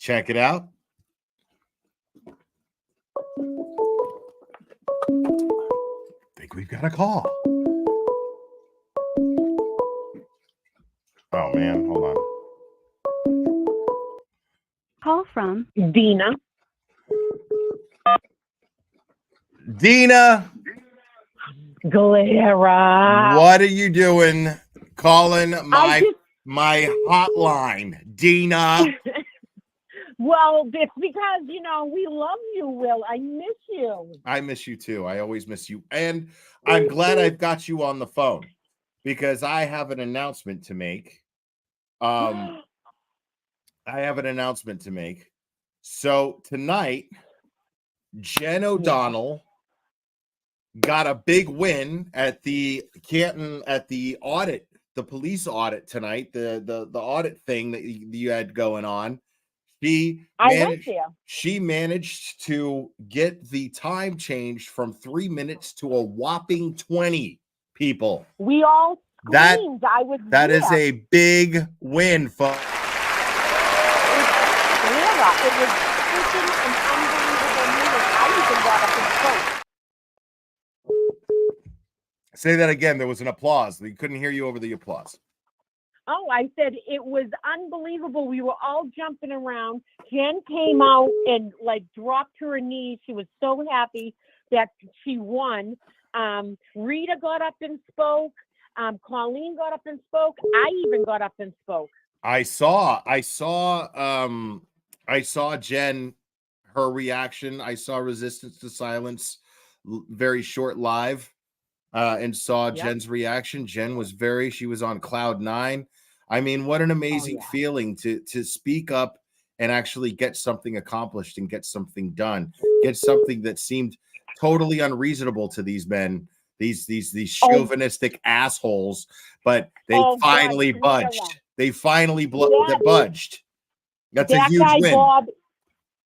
Check it out. Think we've got a call. Oh man, hold on. Call from Dina. Dina, Galera. what are you doing calling I just my hotline, Dina. well, it's because we love you, Will. I miss you. I miss you too. I always miss you. And I'm glad I've got you on the phone because I have an announcement to make. I have an announcement to make. So tonight, Jen O'Donnell got a big win at the Canton at the audit, the police audit tonight, the audit thing that you had going on. I went there. She managed to get the time changed from 3 minutes to a whopping 20 people. We all screamed. That is a big win, folks. It was freaking an unbelievable meeting. I even got up and spoke. Say that again. There was an applause. We couldn't hear you over the applause. Oh, I said it was unbelievable. We were all jumping around. Jen came out and dropped to her knees. She was so happy that she won. Rita got up and spoke. Colleen got up and spoke. I even got up and spoke. I saw Jen, her reaction. I saw Resistance to Silence, very short live, and saw Jen's reaction. Jen was she was on cloud 9. I mean, what an amazing feeling to speak up and actually get something accomplished and get something done, get something that seemed totally unreasonable to these men, these chauvinistic assholes, but they finally budged. They finally budged. That's a huge guy, win. Bob,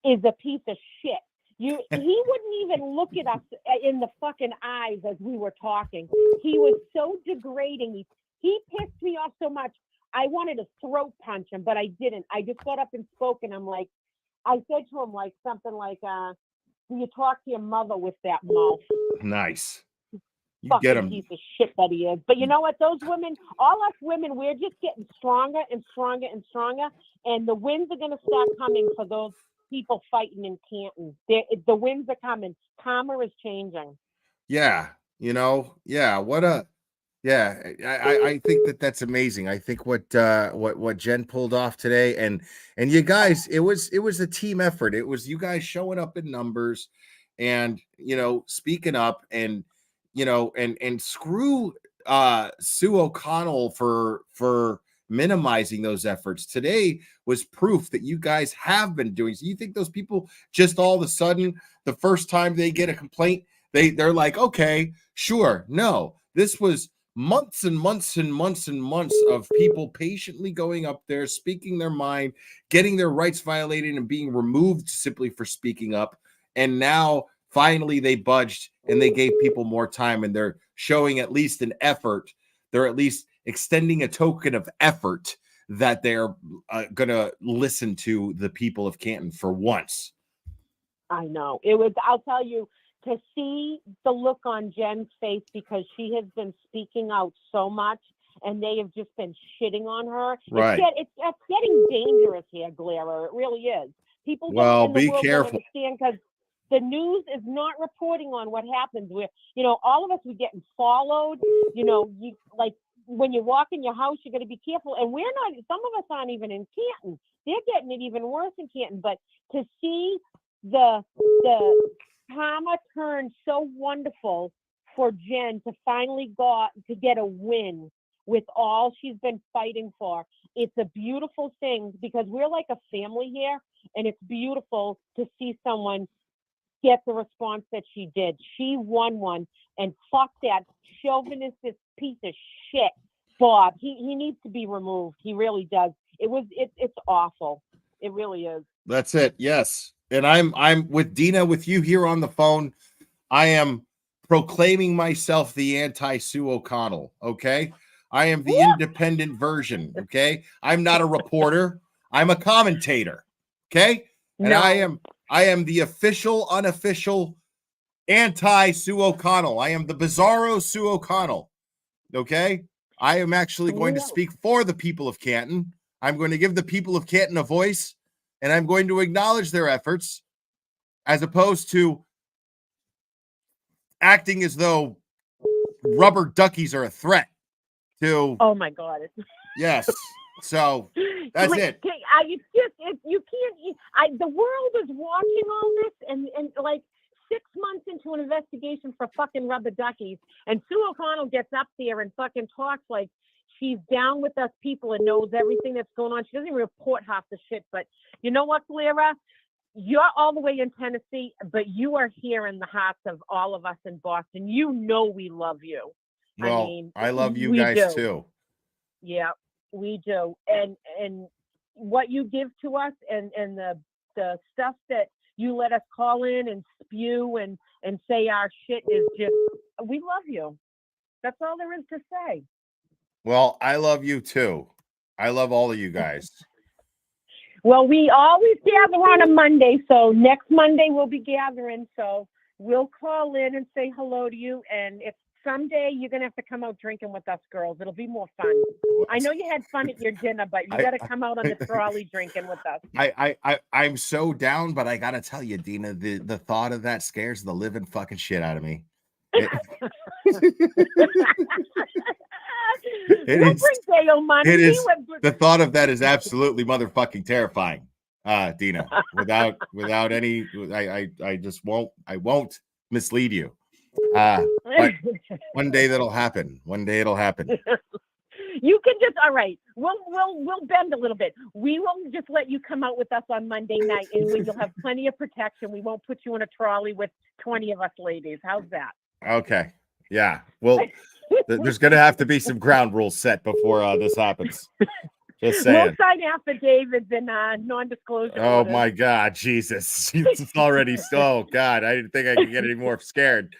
is a piece of shit. He wouldn't even look at us in the fucking eyes as we were talking. He was so degrading. He pissed me off so much. I wanted to throat punch him, but I didn't. I just got up and spoke, and I said to him something like, "Do you talk to your mother with that mouth?" Nice. You fucking get him. piece of shit that he is. But you know what? Those women, all us women, we're just getting stronger and stronger and stronger. And the wins are going to start coming for those people fighting in Canton. The wins are coming. Karma is changing. Yeah. I think that's amazing. I think what Jen pulled off today, and you guys, it was a team effort. It was you guys showing up in numbers and speaking up and and screw Sue O'Connell for minimizing those efforts. Today was proof that you guys have been doing. So you think those people just all of a sudden, the first time they get a complaint, they're like, okay, sure. No, this was months and months and months and months of people patiently going up there, speaking their mind, getting their rights violated and being removed simply for speaking up. And now finally they budged and they gave people more time, and they're showing at least an effort. They're at least extending a token of effort that they're going to listen to the people of Canton for once. I know. It was, I'll tell you, to see the look on Jen's face, because she has been speaking out so much and they have just been shitting on her. Right. It's getting dangerous here, Glera. It really is. People don't be careful. Understand, because the news is not reporting on what happens. Where all of us are getting followed. You when you walk in your house, you got to be careful. And we're not. Some of us aren't even in Canton. They're getting it even worse in Canton. But to see the karma turn so wonderful for Jen to finally get a win with all she's been fighting for. It's a beautiful thing, because we're like a family here, and it's beautiful to see someone get the response that she did. She won one, and fuck that chauvinistic piece of shit, Bob. He needs to be removed. He really does. It's awful. It really is. That's it. Yes. And I'm with Dina, with you here on the phone. I am proclaiming myself the anti-Sue O'Connell. Okay. I am the independent version. Okay. I'm not a reporter. I'm a commentator. Okay. And No. I am the official, unofficial anti-Sue O'Connell. I am the bizarro Sue O'Connell. Okay. I am actually going to speak for the people of Canton. I'm going to give the people of Canton a voice, and I'm going to acknowledge their efforts, as opposed to acting as though rubber duckies are a threat. to Oh my God. yes. So that's it. You can't. The world is watching all this, and like 6 months into an investigation for fucking rubber duckies, and Sue O'Connell gets up there and fucking talks like she's down with us people and knows everything that's going on. She doesn't even report half the shit. But you know what, Clara? You're all the way in Tennessee, but you are here in the hearts of all of us in Boston. You know we love you. Well, I love you we guys do. too. Yeah, we do. And what you give to us and the stuff that you let us call in and spew and say our shit is just, we love you. That's all there is to say. Well, I love you too. I love all of you guys. Well, we always gather on a Monday, so next Monday we'll be gathering. So we'll call in and say hello to you. And if someday you're gonna have to come out drinking with us, girls, it'll be more fun. I know you had fun at your dinner, but you got to come out on the trolley drinking with us. I'm so down, but I gotta tell you, Dina, the thought of that scares the living fucking shit out of me. We'll bring Dale money. It is, the thought of that is absolutely motherfucking terrifying, Dina. Without any, I just won't mislead you. But one day that'll happen. One day it'll happen. You can just, all right. We'll bend a little bit. We will just let you come out with us on Monday night, and you'll have plenty of protection. We won't put you in a trolley with 20 of us ladies. How's that? Okay. Yeah. Well, there's going to have to be some ground rules set before this happens. Just saying. We'll sign affidavits and non-disclosure. Oh orders. my God, Jesus! It's already. Oh God, I didn't think I could get any more scared.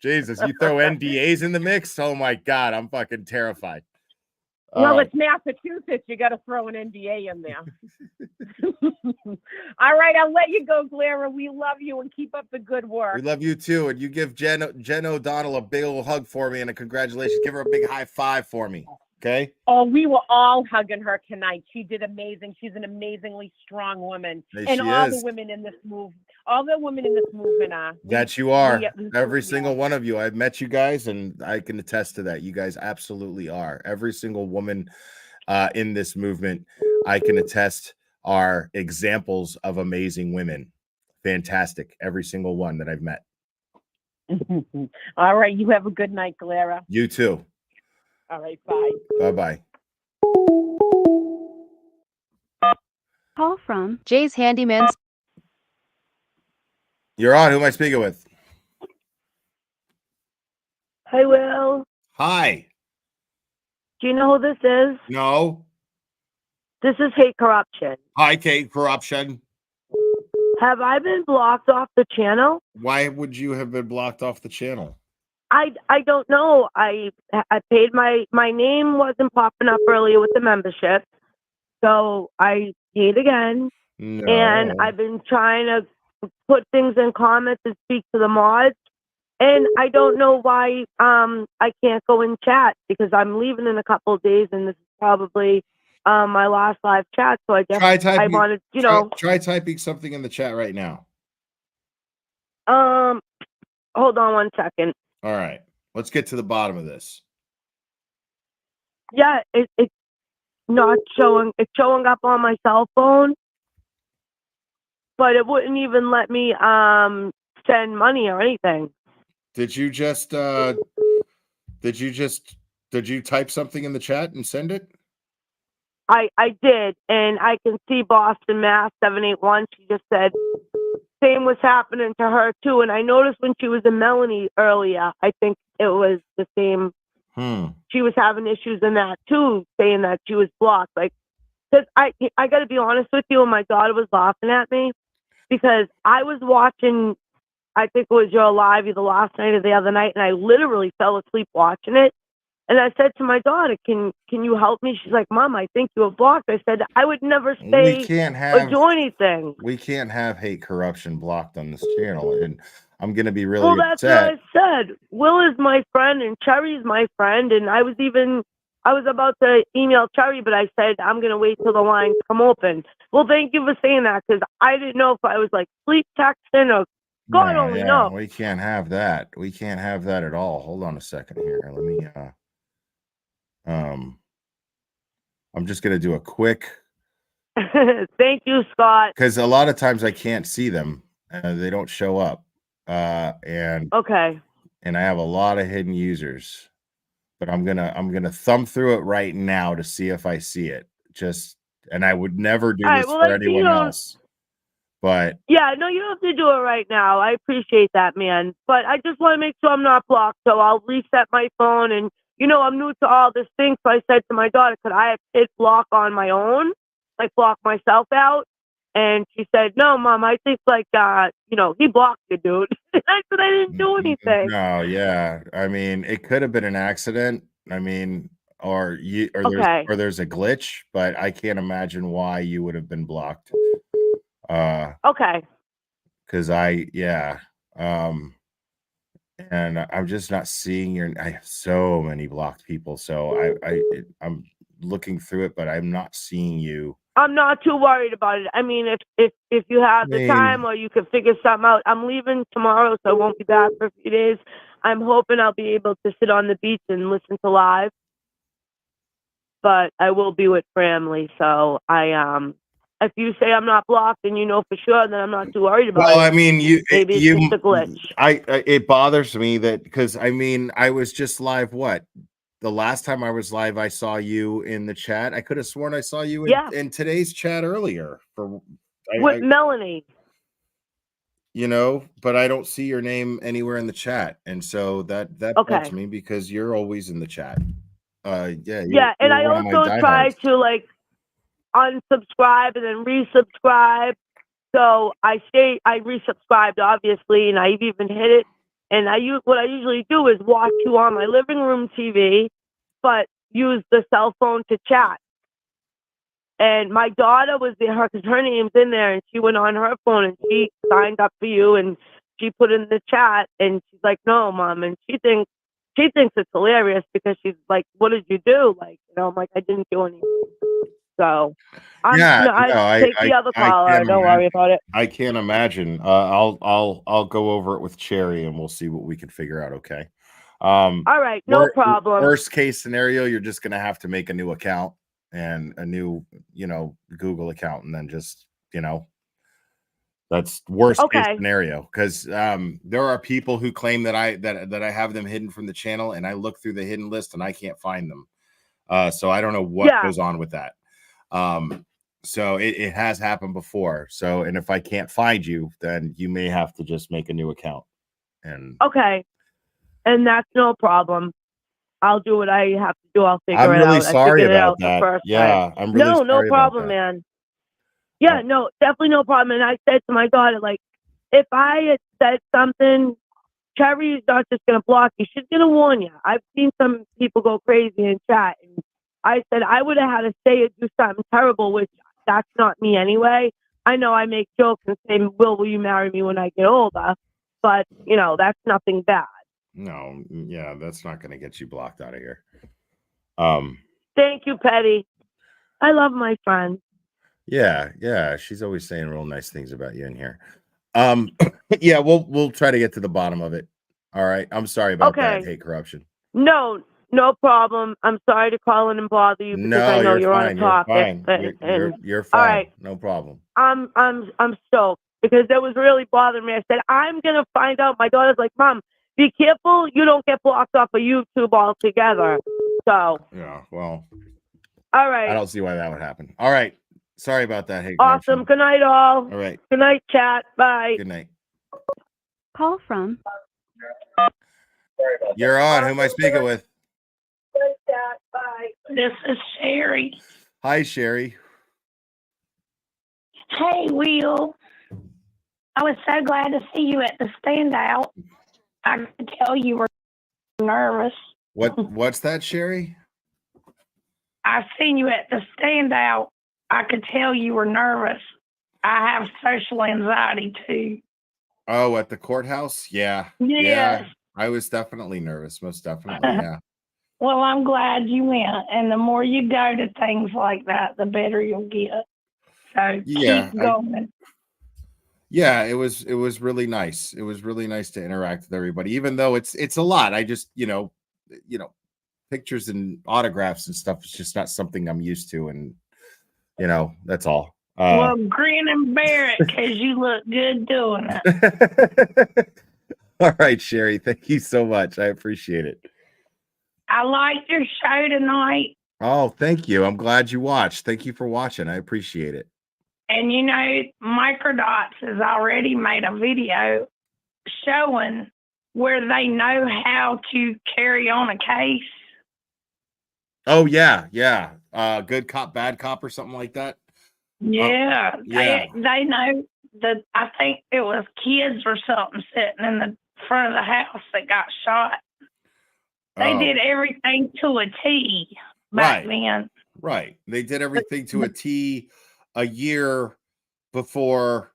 Jesus, you throw NDAs in the mix. Oh my God, I'm fucking terrified. Well, it's Massachusetts. You got to throw an NDA in there. All right, I'll let you go, Clara. We love you and keep up the good work. We love you too, and you give Jen O'Donnell a big old hug for me and a congratulations. Give her a big high five for me. Okay. Oh, we were all hugging her tonight. She did amazing. She's an amazingly strong woman. And all the women in this movement are. That you are. Every single one of you. I've met you guys, and I can attest to that. You guys absolutely are. Every single woman in this movement, I can attest, are examples of amazing women. Fantastic. Every single one that I've met. All right. You have a good night, Clara. You too. All right, bye. Bye-bye. Call from Jay's Handyman. You're on. Who am I speaking with? Hi, Will. Hi. Do you know who this is? No. This is Hate Corruption. Hi, Kate Corruption. Have I been blocked off the channel? Why would you have been blocked off the channel? I don't know. I paid my name wasn't popping up earlier with the membership, so I paid again. No. And I've been trying to put things in comments and speak to the mods, and I don't know why I can't go in chat because I'm leaving in a couple of days, and this is probably my last live chat. So I guess I wanted, try typing something in the chat right now. Hold on one second. All right, let's get to the bottom of this. Yeah, it's not showing. It's showing up on my cell phone, but it wouldn't even let me send money or anything. Did you type something in the chat and send it? I did, and I can see Boston Mass 781. She just said same was happening to her too. And I noticed when she was in Melanie earlier, I think it was the same. She was having issues in that too, saying that she was blocked. Like, because I got to be honest with you, and my daughter was laughing at me because I was watching. I think it was your live either last night or the other night, and I literally fell asleep watching it. And I said to my daughter, "Can you help me?" She's like, "Mom, I think you were blocked." I said, "I would never say or do anything." We can't have Hate Corruption blocked on this channel, and I'm gonna be really that's upset. what I said. Will is my friend, and Cherry's my friend, and I was about to email Cherry, but I said I'm gonna wait till the lines come open. Well, thank you for saying that because I didn't know if I was like sleep texting or God only knows. We can't have that. We can't have that at all. Hold on a second here. Let me I'm just gonna do a quick Thank you, Scott. because a lot of times I can't see them. They don't show up. And Okay. I have a lot of hidden users, but I'm gonna thumb through it right now to see if I see it. And I would never do All right. this Well, for I see you anyone don't. else. But Yeah, no, you don't have to do it right now. I appreciate that, man. But I just want to make sure I'm not blocked. So I'll reset my phone. And, I'm new to all this thing. So I said to my daughter, could I hit block on my own? Like block myself out? And she said, no, Mom, I think he blocked you, dude. I said, I didn't do anything. no, yeah. I mean, it could have been an accident. I mean, or Okay. there's a glitch, but I can't imagine why you would have been blocked. Okay. Because and I'm just not seeing I have so many blocked people, so I'm looking through it, but I'm not seeing you. I'm not too worried about it. I mean, if you have the time or you can figure something out, I'm leaving tomorrow, so I won't be back for a few days. I'm hoping I'll be able to sit on the beach and listen to live, but I will be with family. So if you say I'm not blocked and for sure, then I'm not too worried about it. I mean, Maybe it's just a glitch. It bothers me that because I mean, I was just live. What? The last time I was live, I saw you in the chat. I could have sworn I saw you in today's chat earlier With Melanie. But I don't see your name anywhere in the chat, and so that bugs me because you're always in the chat. Yeah, and I also tried to unsubscribe and then resubscribe. So I resubscribed obviously, and I've even hit it. And what I usually do is watch you on my living room TV, but use the cell phone to chat. And my daughter was there because her name's in there, and she went on her phone and she signed up for you, and she put in the chat, and she's like, "No, Mom," and she thinks it's hilarious because she's like, "What did you do?" I'm like, "I didn't do anything." So I take the other caller. Don't worry about it. I can't imagine. I'll go over it with Cherry and we'll see what we can figure out. Okay. All right, no problem. Worst case scenario, you're just gonna have to make a new account and a new, Google account, and then just, that's worst case scenario. Because there are people who claim that I have them hidden from the channel, and I look through the hidden list and I can't find them. So I don't know what goes on with that. So it has happened before. So, and if I can't find you, then you may have to just make a new account. And and that's no problem. I'll do what I have to do. I'll figure it out. I'm really sorry about that. I'm really sorry. No problem, man. Yeah, no, definitely no problem. And I said to my daughter, if I had said something, Cherry's not just gonna block you. She's gonna warn you. I've seen some people go crazy in chat, and I said I would have had to say or do something terrible, which that's not me anyway. I know I make jokes and say, will you marry me when I get older? But, that's nothing bad. No, yeah, that's not going to get you blocked out of here. Thank you, Petty. I love my friend. Yeah, she's always saying real nice things about you in here. Yeah, we'll try to get to the bottom of it. All right. I'm sorry about that hate corruption. No problem. I'm sorry to call in and bother you because I know you're on a topic. You're fine. All right. No problem. I'm stoked because that was really bothering me. I said, I'm gonna find out. My daughter's like, Mom, be careful you don't get blocked off of YouTube altogether. So yeah, well. All right. I don't see why that would happen. All right. Sorry about that. Hate awesome. Good night, all. All right. Good night, chat. Bye. Good night. Call from. You're on. Who am I speaking with? Bye. This is Sherry. Hi, Sherry. Hey, Will. I was so glad to see you at the standout. I could tell you were nervous. What's that, Sherry? I seen you at the standout. I could tell you were nervous. I have social anxiety too. Oh, at the courthouse? Yeah. Yes. Yeah. I was definitely nervous, most definitely. Yeah. Well, I'm glad you went. And the more you go to things like that, the better you'll get. So keep going. It was really nice. It was really nice to interact with everybody, even though it's a lot. I just, pictures and autographs and stuff is just not something I'm used to, and that's all. Well, grin and bear it, because you look good doing it. All right, Sherry, thank you so much. I appreciate it. I liked your show tonight. Oh, thank you. I'm glad you watched. Thank you for watching. I appreciate it. And Microdots has already made a video showing where they know how to carry on a case. Oh, yeah. Good cop, bad cop, or something like that. Yeah, yeah. They know that. I think it was kids or something sitting in the front of the house that got shot. They did everything to a T back then. Right. They did everything to a T a year before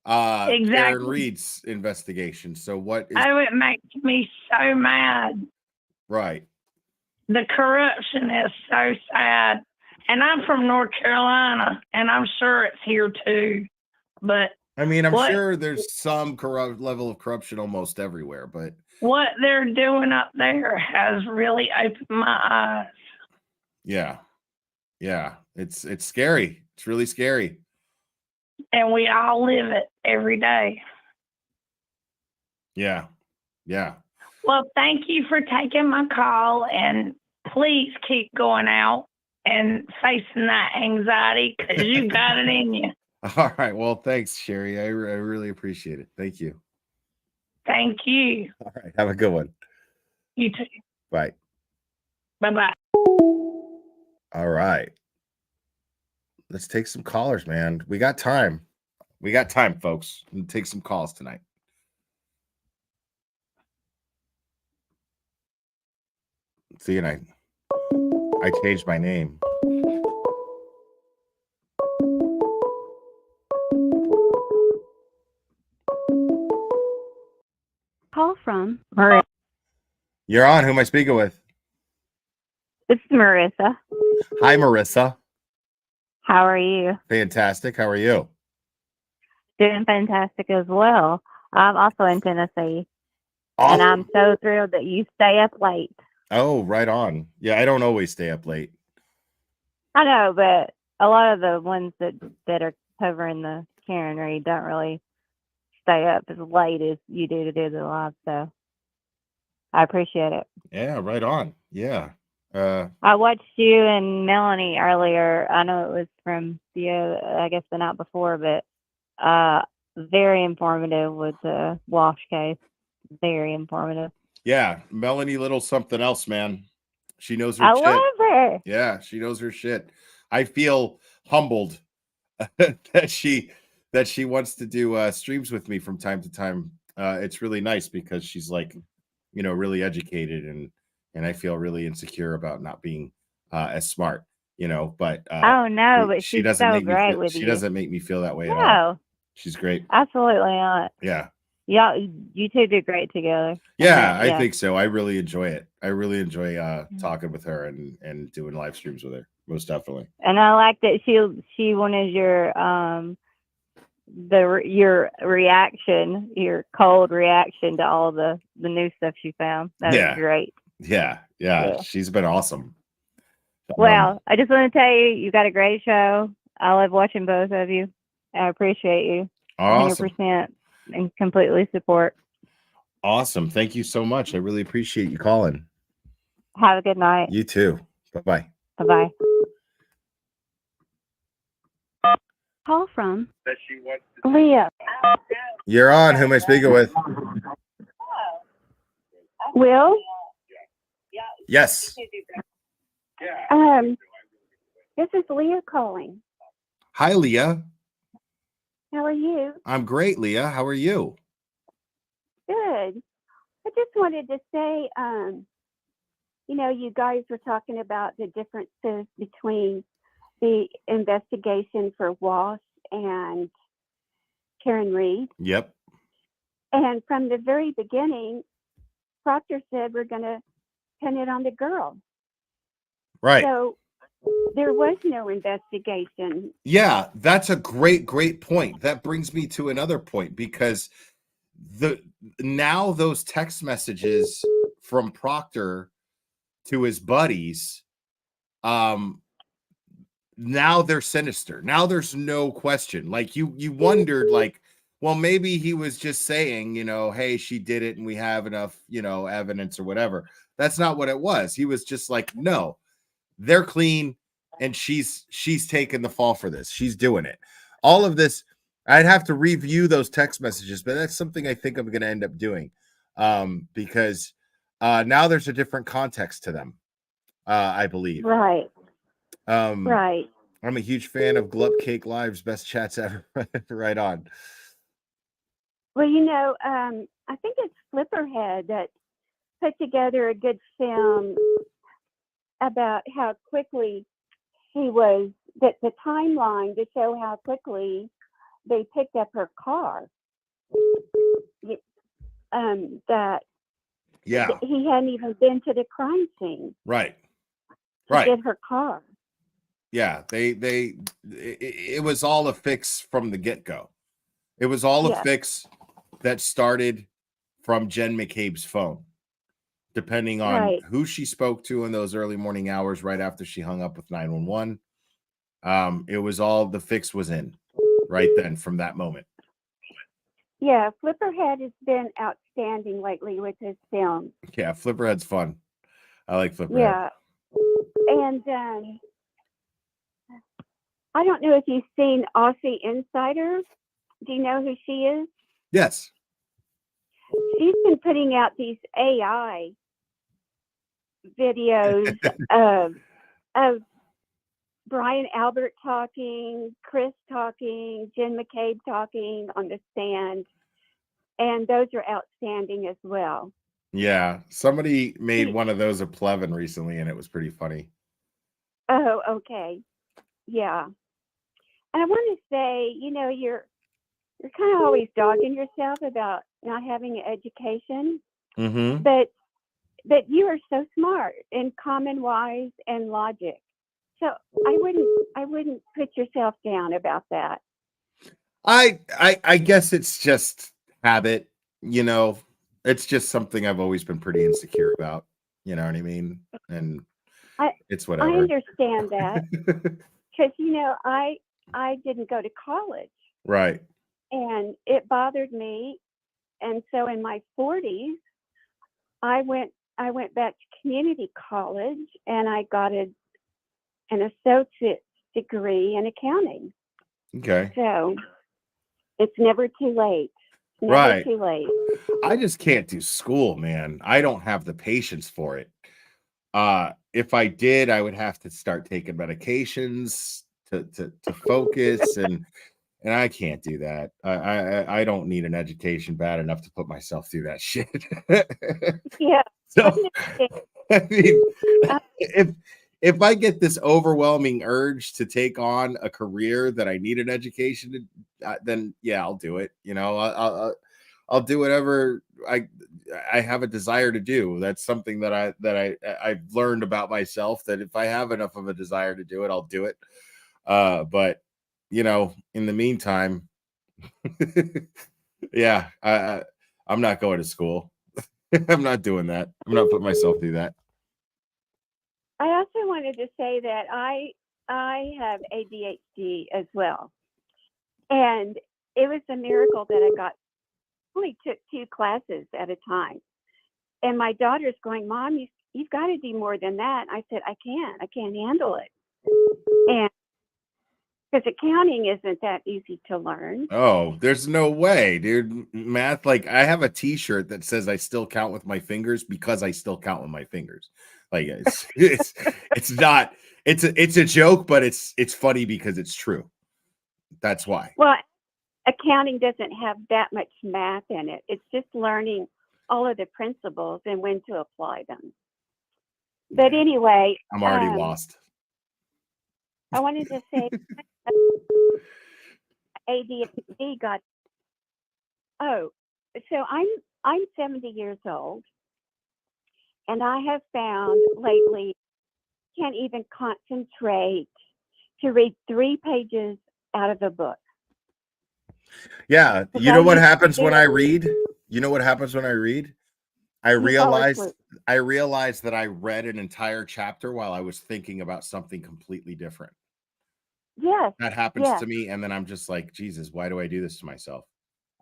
Karen Reed's investigation. So it makes me so mad. Right. The corruption is so sad. And I'm from North Carolina, and I'm sure it's here too. But I mean, I'm sure there's some level of corruption almost everywhere, but what they're doing up there has really opened my eyes. Yeah. It's scary. It's really scary. And we all live it every day. Yeah. Well, thank you for taking my call, and please keep going out and facing that anxiety, because you got it in you. All right. Well, thanks, Sherry. I really appreciate it. Thank you. Thank you. All right. Have a good one. You too. Bye. Bye-bye. All right. Let's take some callers, man. We got time. Folks. We'll take some calls tonight. See, and I changed my name. Call from Marissa. You're on. Who am I speaking with? It's Marissa. Hi, Marissa. How are you? Fantastic. How are you? Doing fantastic as well. I'm also in Tennessee. Awesome. And I'm so thrilled that you stay up late. Oh, right on. Yeah, I don't always stay up late. I know, but a lot of the ones that are covering the Karen Reed don't really stay up as late as you do to do the live, so I appreciate it. Yeah, right on. Yeah. I watched you and Melanie earlier. I know it was from I guess the night before, but very informative with the Walshe case. Very informative. Yeah, Melanie Little something else, man. She knows her shit. I love her. Yeah, she knows her shit. I feel humbled that she wants to do streams with me from time to time. It's really nice because she's like, really educated, and I feel really insecure about not being as smart, but oh no, but she she's doesn't so great with you. She doesn't make me feel that way at all. No, she's great. absolutely not. Yeah. Yeah, you two do great together. Yeah, I think so. I really enjoy it. I really enjoy talking with her and doing live streams with her. Most definitely. And I like that she wanted your your reaction, your cold reaction to all the new stuff she found. That was great. Yeah. She's been awesome. Well, I just want to tell you got a great show. I love watching both of you. I appreciate you. Awesome. 100% and completely support. Awesome. Thank you so much. I really appreciate you calling. Have a good night. You too. Bye-bye. Bye-bye. call from Leah. You're on. Who am I speaking with? Will? Yes. This is Leah calling. Hi, Leah. How are you? I'm great, Leah. How are you? Good. I just wanted to say, you guys were talking about the differences between the investigation for Walshe and Karen Reed. Yep. And from the very beginning, Proctor said we're going to pin it on the girl. Right. So there was no investigation. Yeah, that's a great point. That brings me to another point, because now those text messages from Proctor to his buddies, now they're sinister. Now there's no question. Like you wondered, like, well, maybe he was just saying, hey, she did it and we have enough, evidence or whatever. That's not what it was. He was just like, no, they're clean and she's taken the fall for this. She's doing it. All of this, I'd have to review those text messages, but that's something I think I'm going to end up doing, because now there's a different context to them, I believe. Right. Right. I'm a huge fan of Glup Cake Live's best chats ever. Right on. Well, I think it's Flipperhead that put together a good film about how quickly the timeline to show how quickly they picked up her car. That he hadn't even been to the crime scene. Right. To get her car. Yeah, it was all a fix from the get-go. It was all a fix that started from Jen McCabe's phone, depending on who she spoke to in those early morning hours right after she hung up with 911. It was all, the fix was in right then from that moment. Yeah, Flipperhead has been outstanding lately with his films. Yeah, Flipperhead's fun. I like Flipperhead. Yeah. And I don't know if you've seen Aussie Insider. Do you know who she is? Yes. She's been putting out these AI videos of Brian Albert talking, Chris talking, Jen McCabe talking on the stand. And those are outstanding as well. Yeah. Somebody made one of those of Plevin recently, and it was pretty funny. Oh, okay. Yeah. And I want to say, you're kind of always dogging yourself about not having an education, but you are so smart in common wise and logic. So I wouldn't put yourself down about that. I guess it's just habit, it's just something I've always been pretty insecure about. You know what I mean? And it's whatever. I understand that because, I didn't go to college. Right. And it bothered me. And so in my 40s, I went back to community college and I got an associate's degree in accounting. Okay. So it's never too late. Right. Too late. I just can't do school, man. I don't have the patience for it. If I did, I would have to start taking medications to focus, and I can't do that. I don't need an education bad enough to put myself through that shit. Yeah. So, I mean, if I get this overwhelming urge to take on a career that I need an education to, then yeah, I'll do it. I'll do whatever I have a desire to do. That's something that I've learned about myself, that if I have enough of a desire to do it, I'll do it. But in the meantime, yeah, I'm not going to school. I'm not doing that. I'm not putting myself through that. I also wanted to say that I have ADHD as well. And it was a miracle that I only took 2 classes at a time. And my daughter's going, Mom, you've got to do more than that. I said, I can't handle it. And because accounting isn't that easy to learn. Oh, there's no way, dude. Math, like I have a t-shirt that says I still count with my fingers because I still count with my fingers. Like it's not, it's a joke, but it's funny because it's true. That's why. Well, accounting doesn't have that much math in it. It's just learning all of the principles and when to apply them. But anyway, I'm already lost. I wanted to say ADHD got. Oh, so I'm 70 years old, and I have found lately can't even concentrate to read 3 pages out of a book. Yeah, you know what happens when I read? You know what happens when I read? I realize I realized that I read an entire chapter while I was thinking about something completely different. Yes. That happens Yes. to me, and then I'm just like, Jesus, why do I do this to myself?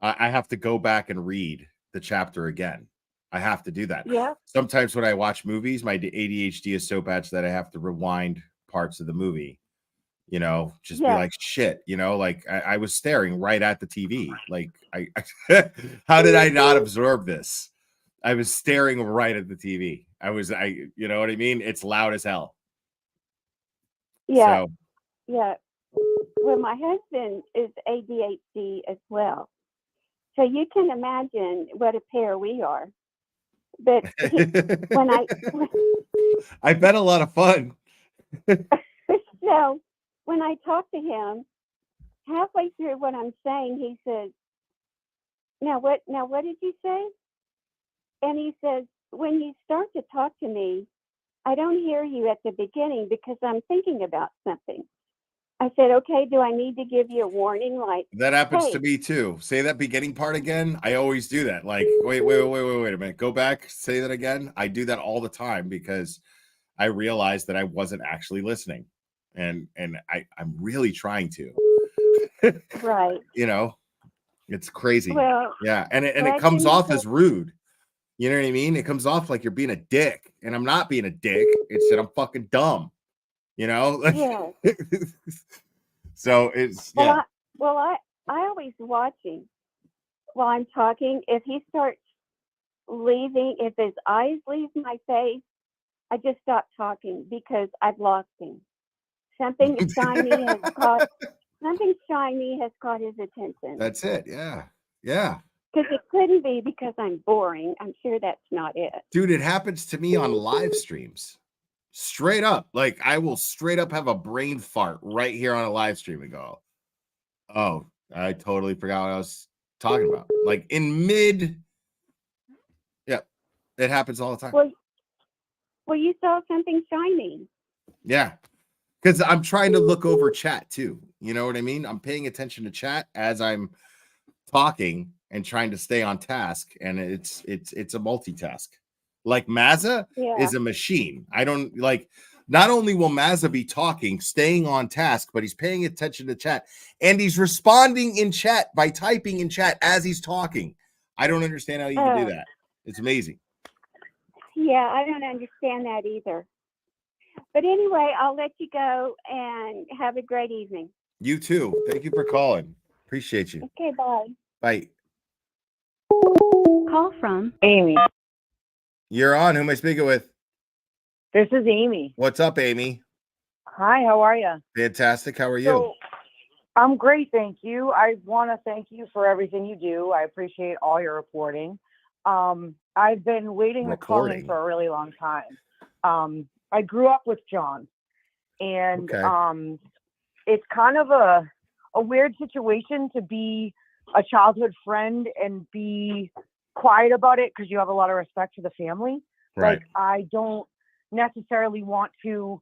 I have to go back and read the chapter again. I have to do that. Yeah. Sometimes when I watch movies, my ADHD is so bad that I have to rewind parts of the movie. You know, just be Yes. like, shit. You know, like I was staring right at the TV. Like, how did I not absorb this? I was staring right at the TV. You know what I mean? It's loud as hell. Yeah. So Yeah. Well, my husband is ADHD as well. So you can imagine what a pair we are. But when I bet a lot of fun. so when I talk to him, halfway through what I'm saying, he says, now what did you say? And he says, when you start to talk to me, I don't hear you at the beginning because I'm thinking about something. I said, okay, do I need to give you a warning? Like, That happens hey, to me too. Say that beginning part again. I always do that. Like, wait a minute. Go back, say that again. I do that all the time because I realized that I wasn't actually listening. And I'm really trying to. right. You know, it's crazy. Well, Yeah. And it glad comes you off know. as rude. You know what I mean? It comes off like you're being a dick. And I'm not being a dick. It's that I'm fucking dumb. You know? Yeah. So it's Well, I always watch him while I'm talking. If he starts leaving, if his eyes leave my face, I just stop talking because I've lost him. Something shiny has caught his attention. That's it. Yeah. Yeah. Because it couldn't be because I'm boring. I'm sure that's not it. Dude, it happens to me on live streams. Straight up. Like I will straight up have a brain fart right here on a live stream and go, oh, I totally forgot what I was talking about. Like in mid. Yeah. It happens all the time. Well, you saw something shiny. Yeah. Because I'm trying to look over chat too. You know what I mean? I'm paying attention to chat as I'm talking and trying to stay on task. And it's a multitask. Like Mazza is a machine. I don't like, not only will Mazza be talking, staying on task, but he's paying attention to chat and he's responding in chat by typing in chat as he's talking. I don't understand how you can do that. It's amazing. Yeah, I don't understand that either. But anyway, I'll let you go and have a great evening. You too. Thank you for calling. Appreciate you. Okay, bye. Bye. Call from Amy. You're on. Who am I speaking with? This is Amy. What's up, Amy? Hi, how are you? Fantastic. How are you? So, I'm great, thank you. I want to thank you for everything you do. I appreciate all your reporting. I've been waiting to call in for a really long time. I grew up with John, and it's kind of a weird situation to be a childhood friend and be quiet about it because you have a lot of respect for the family. Right. Like, I don't necessarily want to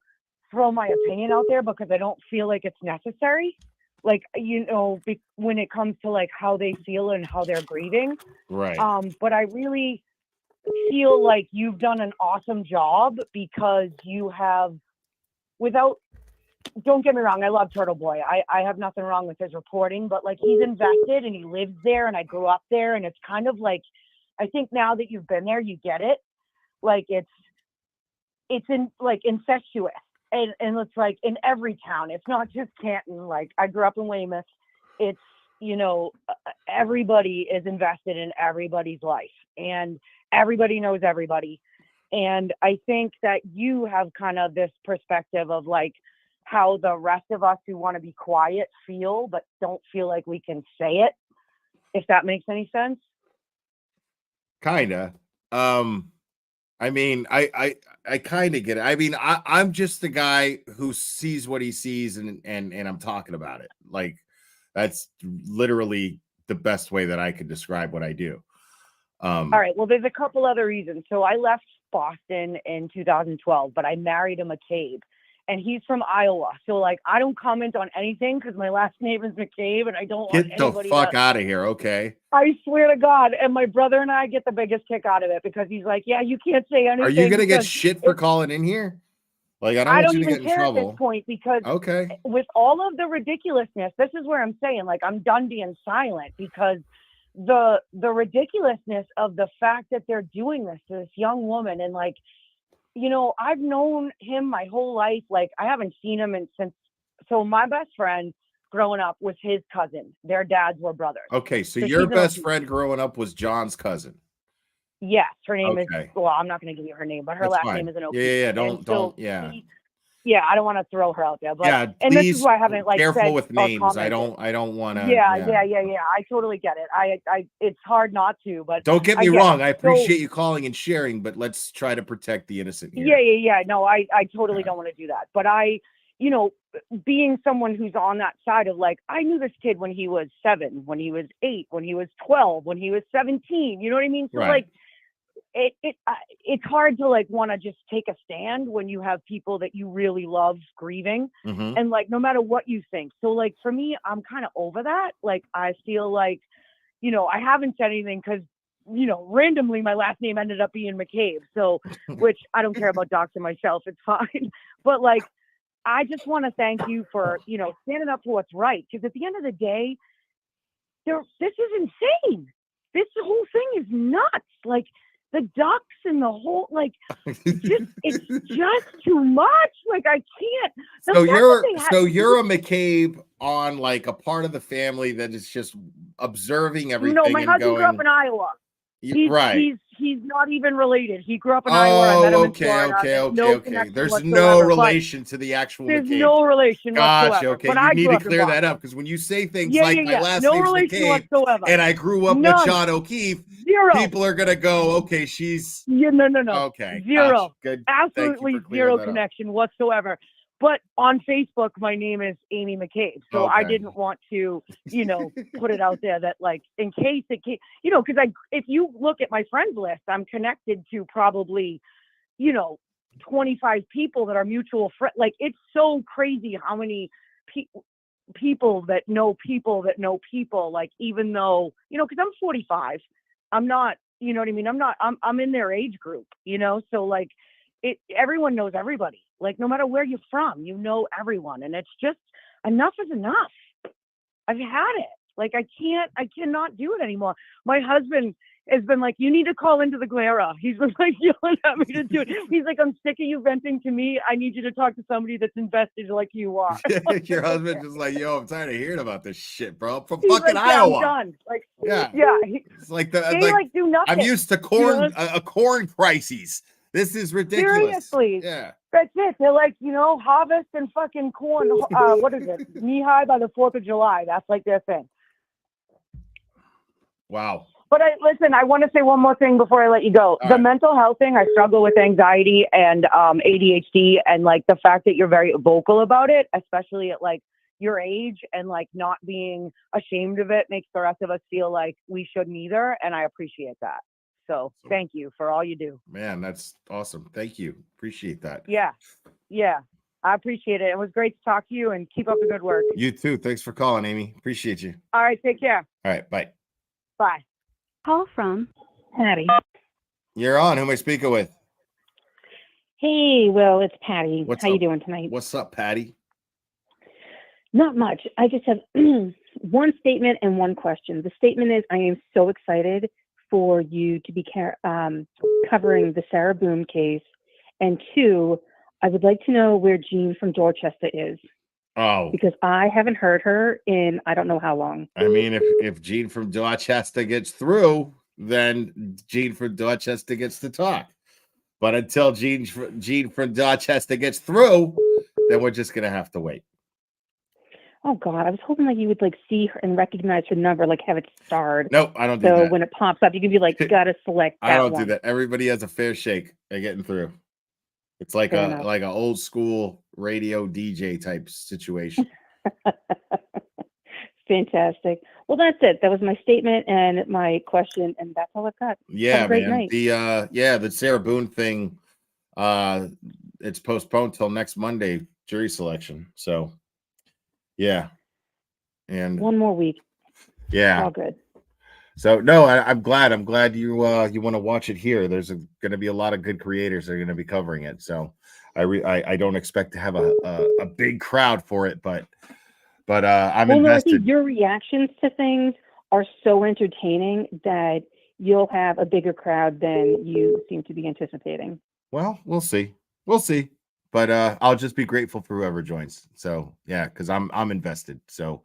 throw my opinion out there because I don't feel like it's necessary. Like, you know, when it comes to like how they feel and how they're grieving. Right. But I really feel like you've done an awesome job because you have, don't get me wrong, I love Turtleboy. I have nothing wrong with his reporting, but like he's invested and he lives there and I grew up there and it's kind of like, I think now that you've been there, you get it. Like it's in like incestuous and it's like in every town. It's not just Canton. Like I grew up in Weymouth. It's, you know, everybody is invested in everybody's life and everybody knows everybody. And I think that you have kind of this perspective of like how the rest of us who want to be quiet feel, but don't feel like we can say it, if that makes any sense. Kinda. I mean, I kind of get it. I mean, I'm just the guy who sees what he sees and I'm talking about it. Like that's literally the best way that I could describe what I do. All right. Well, there's a couple other reasons. So I left Boston in 2012, but I married a McCabe. and he's from Iowa. So like, I don't comment on anything because my last name is McCabe, and I don't want Get the anybody fuck to. out of here, okay? I swear to God, and my brother and I get the biggest kick out of it because he's like, "Yeah, you can't say anything." Are you gonna get because shit for calling in here? Like, I don't I want don't you to even get in care at this trouble. point because Okay. with all of the ridiculousness, this is where I'm saying, like, I'm done being silent because the ridiculousness of the fact that they're doing this to this young woman, and like, you know, I've known him my whole life. Like, I haven't seen him since. So my best friend growing up was his cousin. Their dads were brothers. Okay, so So your she's an best OG. friend growing up was John's cousin. Yes, her name is. Okay. Well, I'm not going to give you her name, but her That's last fine. name is an Yeah, O'Keefe. yeah, And don't, so yeah. yeah, I don't want to throw her out there, but Yeah, and this is please why I haven't like careful said with or names. I commented. don't want to. Yeah. I totally get it. I it's hard not to, but Don't get me I get wrong. it. I So appreciate you calling and sharing, but let's try to protect the innocent here. yeah. No, I totally Yeah. don't want to do that. But you know, being someone who's on that side of like, I knew this kid when he was 7, when he was 8, when he was 12, when he was 17. You know what I mean? So Right. like, it's hard to like want to just take a stand when you have people that you really love grieving, Mhm. and like no matter what you think. So like for me, I'm kind of over that. Like I feel like, you know, I haven't said anything because, you know, randomly my last name ended up being McCabe. So which I don't care about doxing myself. It's fine. But like I just want to thank you for, you know, standing up for what's right, because at the end of the day, this is insane. This whole thing is nuts. Like the ducks and the whole, like, it's just too much. Like I can't. The So fact that you're they had- so you're a McCabe on like a part of the family that is just observing everything No, my and husband grew up going. in Iowa. Right. He's not even related. He grew up in Iowa. I met him in Florida. There's no connection There's whatsoever, no but relation to the actual there's McCabe. no relation Gotcha. whatsoever. Okay, But you I need grew to up in clear that Boston. up, because when you say things Yeah, like my last no name's relation McCabe whatsoever. and I grew up with None. John O'Keefe, Zero. people are gonna go, okay, she's Yeah, no. okay. Zero. Gotcha. Good. Absolutely zero connection whatsoever. But on Facebook, my name is Amy McCabe. So I Okay. didn't want to, you know, put it out there that like, in case it came, you know, because if you look at my friends list, I'm connected to probably, you know, 25 people that are mutual friends. Like it's so crazy how many people that know people that know people. Like even though, you know, because I'm 45, I'm not, you know what I mean? I'm in their age group, you know? So like everyone knows everybody. Like no matter where you're from, you know everyone. And it's just, enough is enough. I've had it. Like I cannot do it anymore. My husband has been like, you need to call into the Glera. He's been like yelling at me to do it. He's like, I'm sick of you venting to me. I need you to talk to somebody that's invested like you are. Your husband's just like, yo, I'm tired of hearing about this shit, bro. I'm from He's fucking like, Iowa. I'm done. Like, yeah. It's like they like do nothing. I'm used to corn, You know? corn crises. This is ridiculous. Seriously. Yeah. That's it. They're like, you know, harvest and fucking corn. What is it? Knee high by the 4th of July. That's like their thing. Wow. But listen, I want to say one more thing before I let you go. All the right. mental health thing, I struggle with anxiety and ADHD, and like the fact that you're very vocal about it, especially at like your age, and like not being ashamed of it makes the rest of us feel like we shouldn't either. And I appreciate that. So thank you for all you do. Man, that's awesome. Thank you. Appreciate that. Yeah. I appreciate it. It was great to talk to you, and keep up the good work. You too. Thanks for calling, Amy. Appreciate you. All right. Take care. All right. Bye. Bye. Call from Patty. You're on. Who am I speaking with? Hey, Will, it's Patty. What's How up? you doing tonight? What's up, Patty? Not much. I just have one statement and one question. The statement is, I am so excited for you to be covering the Sarah Boom case. And 2, I would like to know where Jean from Dorchester is. Oh, because I haven't heard her in I don't know how long. I mean, if Jean from Dorchester gets through, then Jean from Dorchester gets to talk. But until Jean from Dorchester gets through, then we're just gonna have to wait. Oh God, I was hoping like you would like see her and recognize her number, like have it starred. Nope, I don't do so that. when it pops up, you can be like, gotta select that I don't one. do that. Everybody has a fair shake at getting through. It's like Fair a enough. like an old school radio DJ type situation. Fantastic. Well, that's it. That was my statement and my question, and that's all I've got. Yeah, Have a great man. night. The Sarah Boone thing, it's postponed till next Monday jury selection. So, yeah, and One more week. yeah, All good. so no, I'm glad. I'm glad you you want to watch it here. There's going to be a lot of good creators that are going to be covering it. So I don't expect to have a big crowd for it, but I'm Well, no, I invested. think your reactions to things are so entertaining that you'll have a bigger crowd than you seem to be anticipating. Well, we'll see. We'll see. But I'll just be grateful for whoever joins. So yeah, because I'm invested. So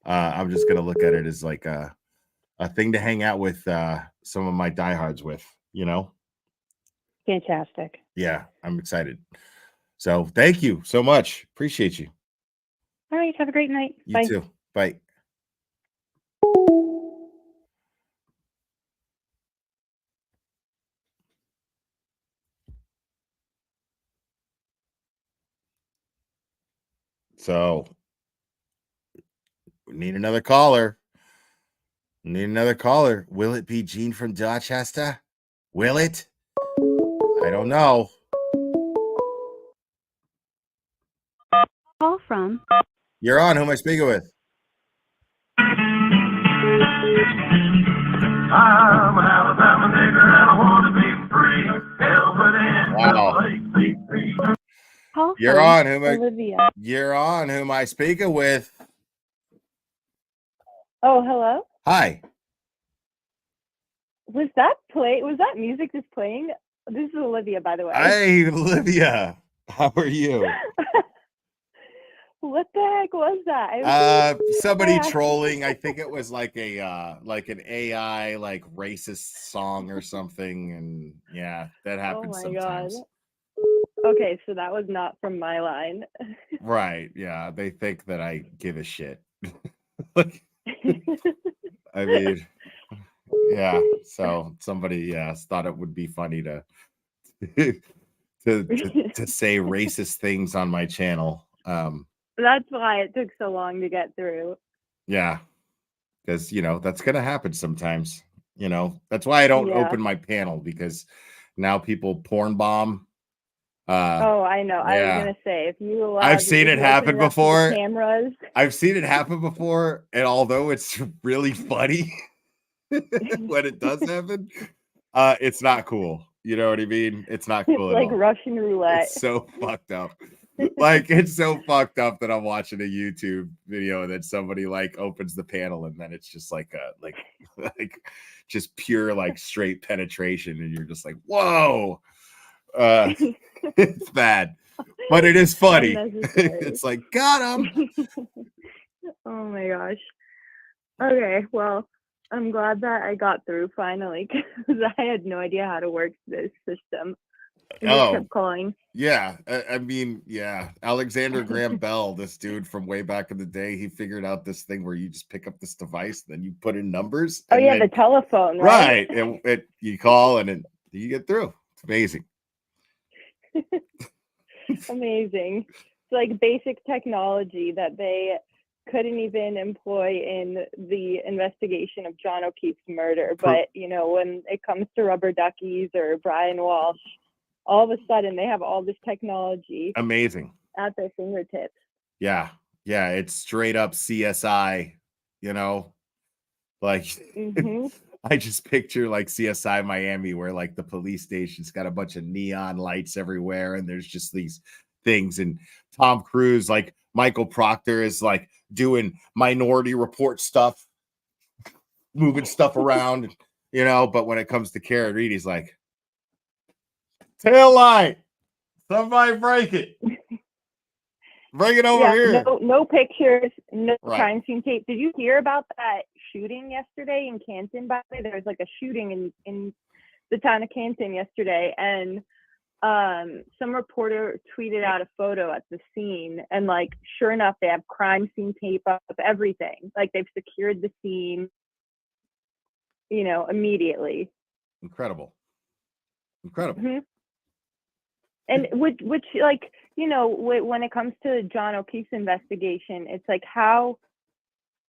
I'm just gonna look at it as like a thing to hang out with some of my diehards with, you know. Fantastic. Yeah, I'm excited. So thank you so much. Appreciate you. All right. Have a great night. You Bye. too. Bye. So we need another caller. Need another caller. Will it be Gene from Dorchester? Will it? I don't know. Call from. You're on. Who am I speaking with? I'm an Alabama nigger and I want to be free. Hell, but Wow. Call You're from on. Who am I? Olivia. You're on. Who am I speaking with? Oh, hello. Hi. Was that music just playing? This is Olivia, by the way. Hey, Olivia. How are you? What the heck was that? Somebody trolling. I think it was like like an AI like racist song or something, and yeah, that happens Oh my sometimes. God. Okay, so that was not from my line. Right? Yeah, they think that I give a shit. Like, I mean, yeah. So somebody thought it would be funny to to say racist things on my channel. That's why it took so long to get through. Yeah, because that's gonna happen sometimes. That's why I don't Yeah. open my panel, because now people porn bomb. Oh, I know. I was Yeah, gonna say if you allow, I've seen if it you open happen it up to the before. cameras. I've seen it happen before, and although it's really funny when it does happen, it's not cool. You know what I mean? It's not It's cool at like all. Russian roulette. It's so fucked up. Like, it's so fucked up that I'm watching a YouTube video and then somebody like opens the panel and then it's just like like just pure like straight penetration, and you're just like, whoa. It's bad, but it is funny. It's like, got him. Oh my gosh. Okay, well, I'm glad that I got through finally, because I had no idea how to work this system. I just kept calling. Yeah. I mean, yeah. Alexander Graham Bell, this dude from way back in the day, he figured out this thing where you just pick up this device, then you put in numbers. Oh yeah, the telephone, right? And you call and you get through. It's amazing. Amazing. It's like basic technology that they couldn't even employ in the investigation of John O'Keefe's murder. But when it comes to rubber duckies or Brian Walshe, all of a sudden they have all this technology Amazing at their fingertips. Yeah, it's straight up CSI, like I just picture like CSI Miami, where like the police station's got a bunch of neon lights everywhere and there's just these things, and Tom Cruise, like Michael Proctor, is like doing Minority Report stuff, moving stuff around, but when it comes to Kara Reed, he's like, tail light, somebody break it. Bring it over here. No pictures, no crime scene tape. Did you hear about that shooting yesterday in Canton? By the way, there was like a shooting in the town of Canton yesterday, and some reporter tweeted out a photo at the scene, and like sure enough, they have crime scene tape up, everything. Like they've secured the scene, immediately. Incredible. Mm-hmm. And which like, when it comes to John O'Keefe's investigation, it's like, how,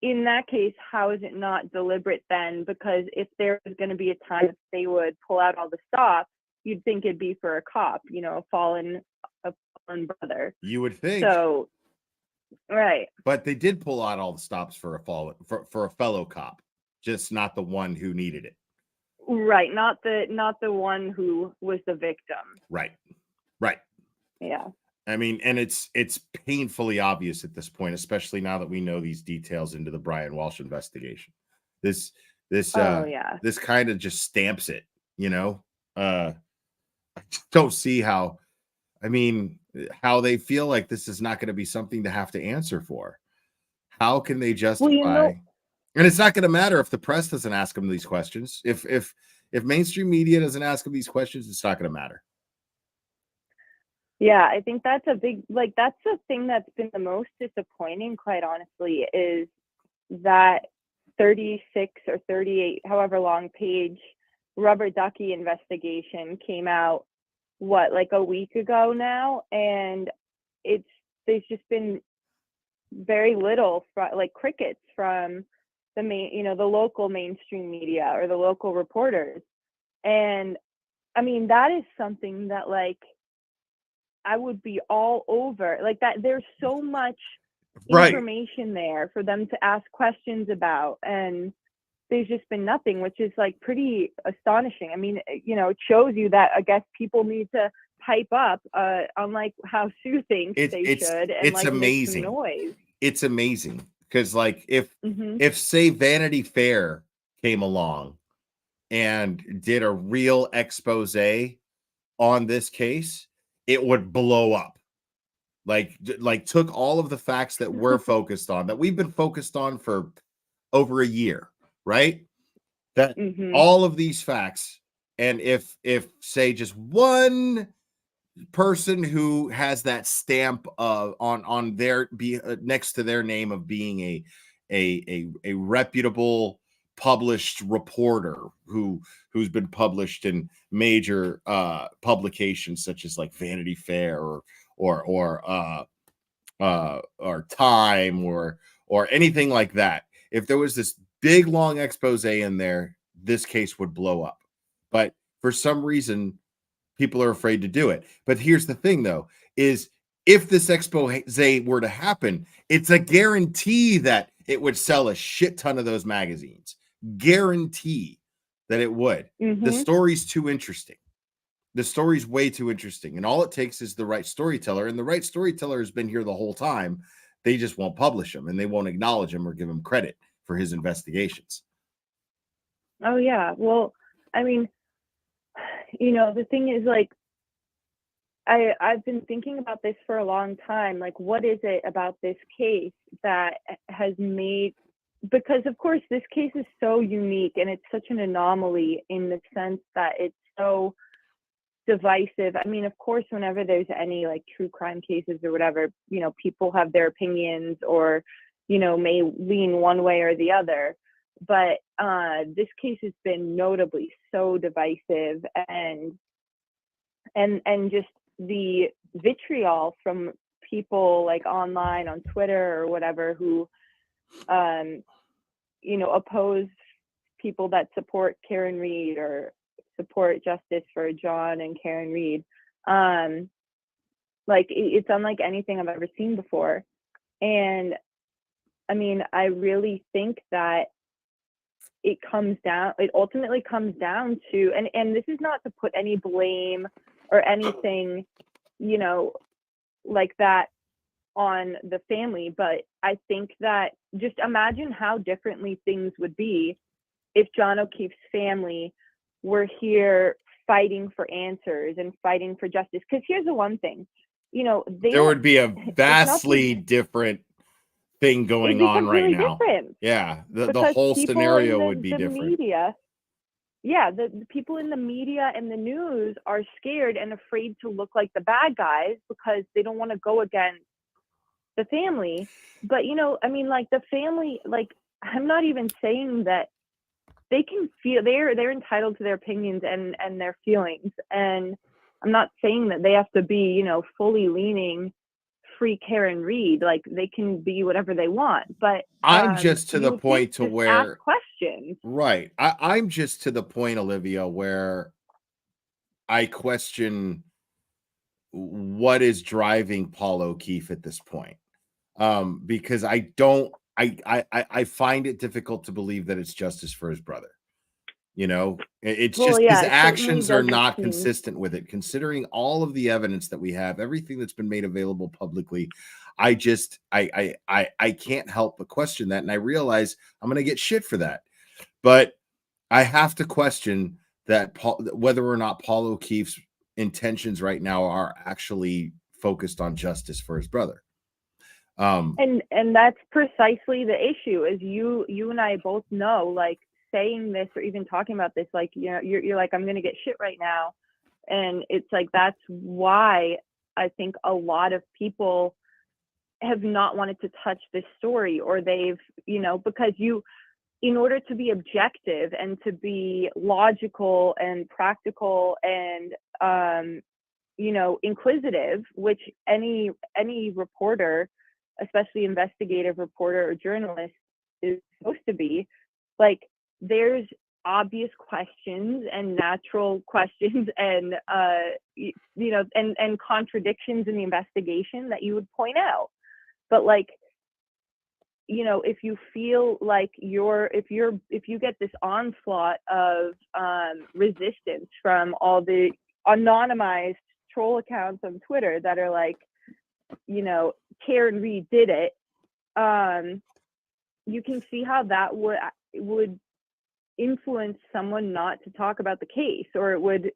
in that case, how is it not deliberate then? Because if there was going to be a time that they would pull out all the stops, you'd think it'd be for a cop, a fallen own brother. You would think. So, right. But they did pull out all the stops for a fellow cop, just not the one who needed it. Right. Not the one who was the victim. Right. Yeah. I mean, and it's painfully obvious at this point, especially now that we know these details into the Brian Walshe investigation. This kind of just stamps it, you know. I don't see how they feel like this is not going to be something to have to answer for. How can they justify? And it's not going to matter if the press doesn't ask them these questions. If mainstream media doesn't ask them these questions, it's not going to matter. Yeah, I think that's a big, that's the thing that's been the most disappointing, quite honestly, is that 36 or 38, however long page rubber ducky investigation came out, a week ago now, and there's just been very little, crickets from the the local mainstream media or the local reporters. And I mean, that is something that I would be all over that. There's so much information there for them to ask questions about, and there's just been nothing, which is pretty astonishing. I mean, it shows you that I guess people need to pipe up, unlike how Sue thinks they should, and it's amazing. Make some noise. It's amazing because if say Vanity Fair came along and did a real expose on this case, it would blow up. Took all of the facts that we're focused on, that we've been focused on for over a year, right? That all of these facts, and if say just one person who has that stamp on their next to their name of being a reputable published reporter who's been published in major publications such as Vanity Fair or Time or anything like that. If there was this big long expose in there, this case would blow up. But for some reason, people are afraid to do it. But here's the thing, though, is if this expose were to happen, it's a guarantee that it would sell a shit ton of those magazines. Guarantee that it would. The story's too interesting. The story's way too interesting. And all it takes is the right storyteller. And the right storyteller has been here the whole time. They just won't publish him, and they won't acknowledge him or give him credit for his investigations. Oh, yeah. Well, I mean, the thing is, I've been thinking about this for a long time. What is it about this case that has made, because of course this case is so unique and it's such an anomaly in the sense that it's so divisive. I mean, of course, whenever there's any true crime cases or whatever, people have their opinions or, may lean one way or the other. But this case has been notably so divisive, and just the vitriol from people online on Twitter or whatever who oppose people that support Karen Reed or support justice for John and Karen Reed. It's unlike anything I've ever seen before. And I mean, I really think that it ultimately comes down to, and this is not to put any blame or anything, like that on the family, but I think that just imagine how differently things would be if John O'Keefe's family were here fighting for answers and fighting for justice. Because here's the one thing, there would be a vastly different thing going on right really now. Different. Yeah, the whole scenario would be different. Media, the people in the media and the news are scared and afraid to look like the bad guys because they don't want to go against the family. But I mean, the family, I'm not even saying that they can feel they're entitled to their opinions and their feelings, and I'm not saying that they have to be fully leaning free Karen Reed. They can be whatever they want, but I'm just to the point to where ask questions. Right. I'm just to the point, Olivia, where I question what is driving Paul O'Keefe at this point. Because I find it difficult to believe that it's justice for his brother. It's Well, just yeah, his it certainly actions are doesn't not seem. consistent with it, considering all of the evidence that we have, everything that's been made available publicly. I can't help but question that, and I realize I'm going to get shit for that, but I have to question that whether or not Paul O'Keefe's intentions right now are actually focused on justice for his brother. And that's precisely the issue. Is you and I both know, like, saying this or even talking about this, like, you're like, I'm gonna get shit right now, and it's like, that's why I think a lot of people have not wanted to touch this story, or they've, because in order to be objective and to be logical and practical and inquisitive, which any reporter, especially investigative reporter or journalist, is supposed to be, like, there's obvious questions and natural questions and and contradictions in the investigation that you would point out. But, like, if you feel like if you get this onslaught of resistance from all the anonymized troll accounts on Twitter that are like, Karen Reed did it, you can see how that would influence someone not to talk about the case, or it would,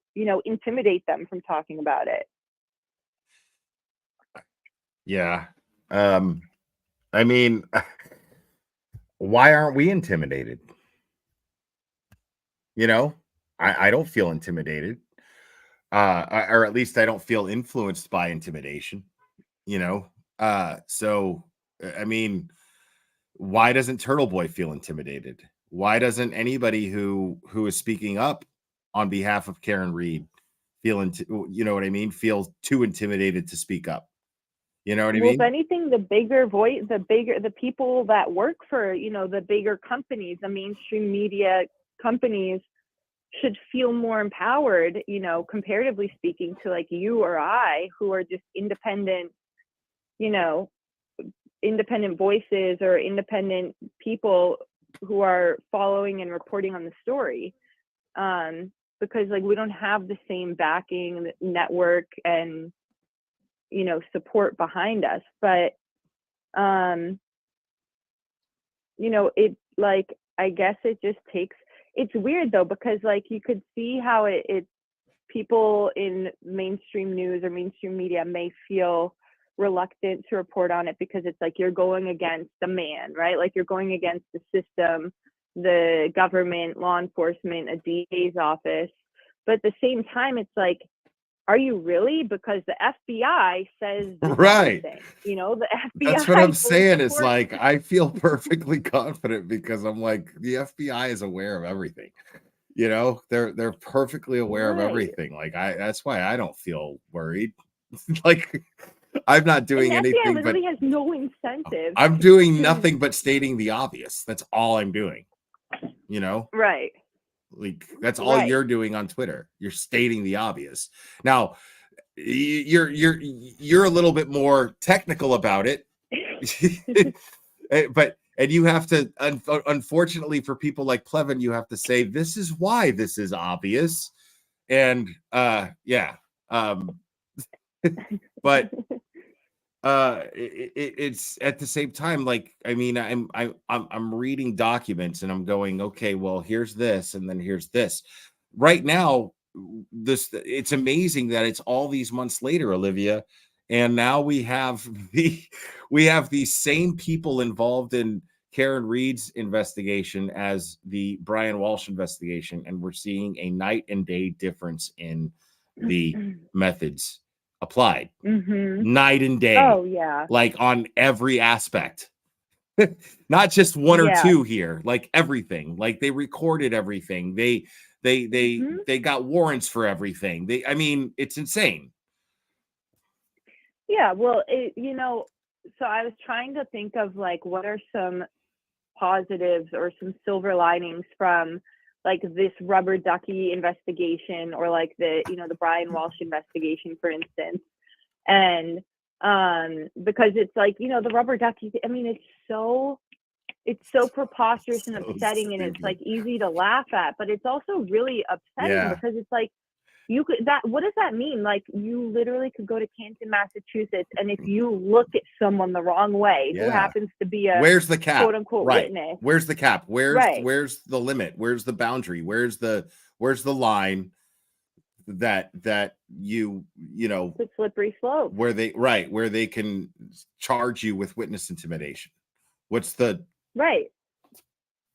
intimidate them from talking about it. Yeah. I mean, why aren't we intimidated? I don't feel intimidated, or at least I don't feel influenced by intimidation. So I mean, why doesn't Turtleboy feel intimidated? Why doesn't anybody who is speaking up on behalf of Karen Reed feel feel too intimidated to speak up? You know what I mean? If anything, the people that work for, the bigger companies, the mainstream media companies, should feel more empowered, comparatively speaking, to, like, you or I, who are just independent voices or independent people who are following and reporting on the story. Because, like, we don't have the same backing network and support behind us. But it, like, I guess it just takes, it's weird though, because, like, you could see how it people in mainstream news or mainstream media may feel reluctant to report on it, because it's like, you're going against the man, right? Like, you're going against the system, the government, law enforcement, a DA's office. But at the same time, it's like, are you really? Because the FBI says right. Thing. The FBI. That's what I'm saying. It's like, I feel perfectly confident because I'm like, the FBI is aware of everything. They're perfectly aware of everything. Like, that's why I don't feel worried. Like, I'm not doing anything. FBI literally has no incentive. I'm doing nothing but stating the obvious. That's all I'm doing. Right. Like, that's all you're doing on Twitter. You're stating the obvious. Now, you're a little bit more technical about it, and you have to, unfortunately for people like Plevin, you have to say, this is why this is obvious. And but it's at the same time, like, I mean, I'm reading documents and I'm going, okay, well, here's this, and then here's this. Right now, it's amazing that it's all these months later, Olivia, and now we have these same people involved in Karen Reed's investigation as the Brian Walshe investigation, and we're seeing a night and day difference in the methods applied. Night and day. Oh yeah. Like, on every aspect. Not just one or two here, like everything. Like, they recorded everything. They got warrants for everything. I mean, it's insane. Yeah, well, so I was trying to think of, like, what are some positives or some silver linings from, like, this rubber ducky investigation, or, like, the Brian Walshe investigation, for instance. And because it's like, you know, the rubber ducky, I mean, it's so preposterous and So upsetting, and it's stupid. like easy to laugh at, but it's also really upsetting Yeah. because it's like, what does that mean? Like, you literally could go to Canton, Massachusetts, and if you look at someone the wrong way, who Yeah. happens to be a Where's the cap? quote unquote Right. witness, Where's the cap? Right. Where's the limit? Where's the boundary? Where's the line that you know, the slippery slope. where they can charge you with witness intimidation? What's the Right.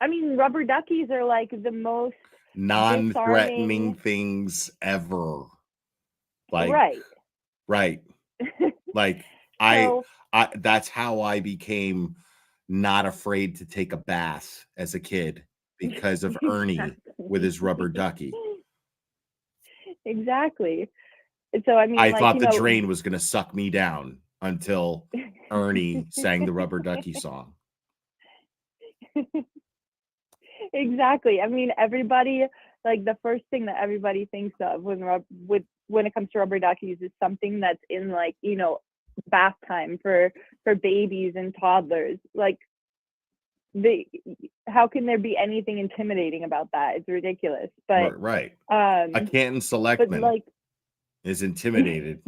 I mean, rubber duckies are like the most non-threatening disarming. things ever? Like, Right. right. Like, So, I that's how I became not afraid to take a bath as a kid, because of Ernie with his rubber ducky. Exactly. And so, I mean, I like, thought you the know, drain was going to suck me down until Ernie sang the rubber ducky song. Exactly. I mean, everybody, like, the first thing that everybody thinks of when it comes to rubber duckies is something that's in, like, you know, bath time for babies and toddlers. Like, how can there be anything intimidating about that? It's ridiculous. But Right. A Canton but selectman like, is intimidated.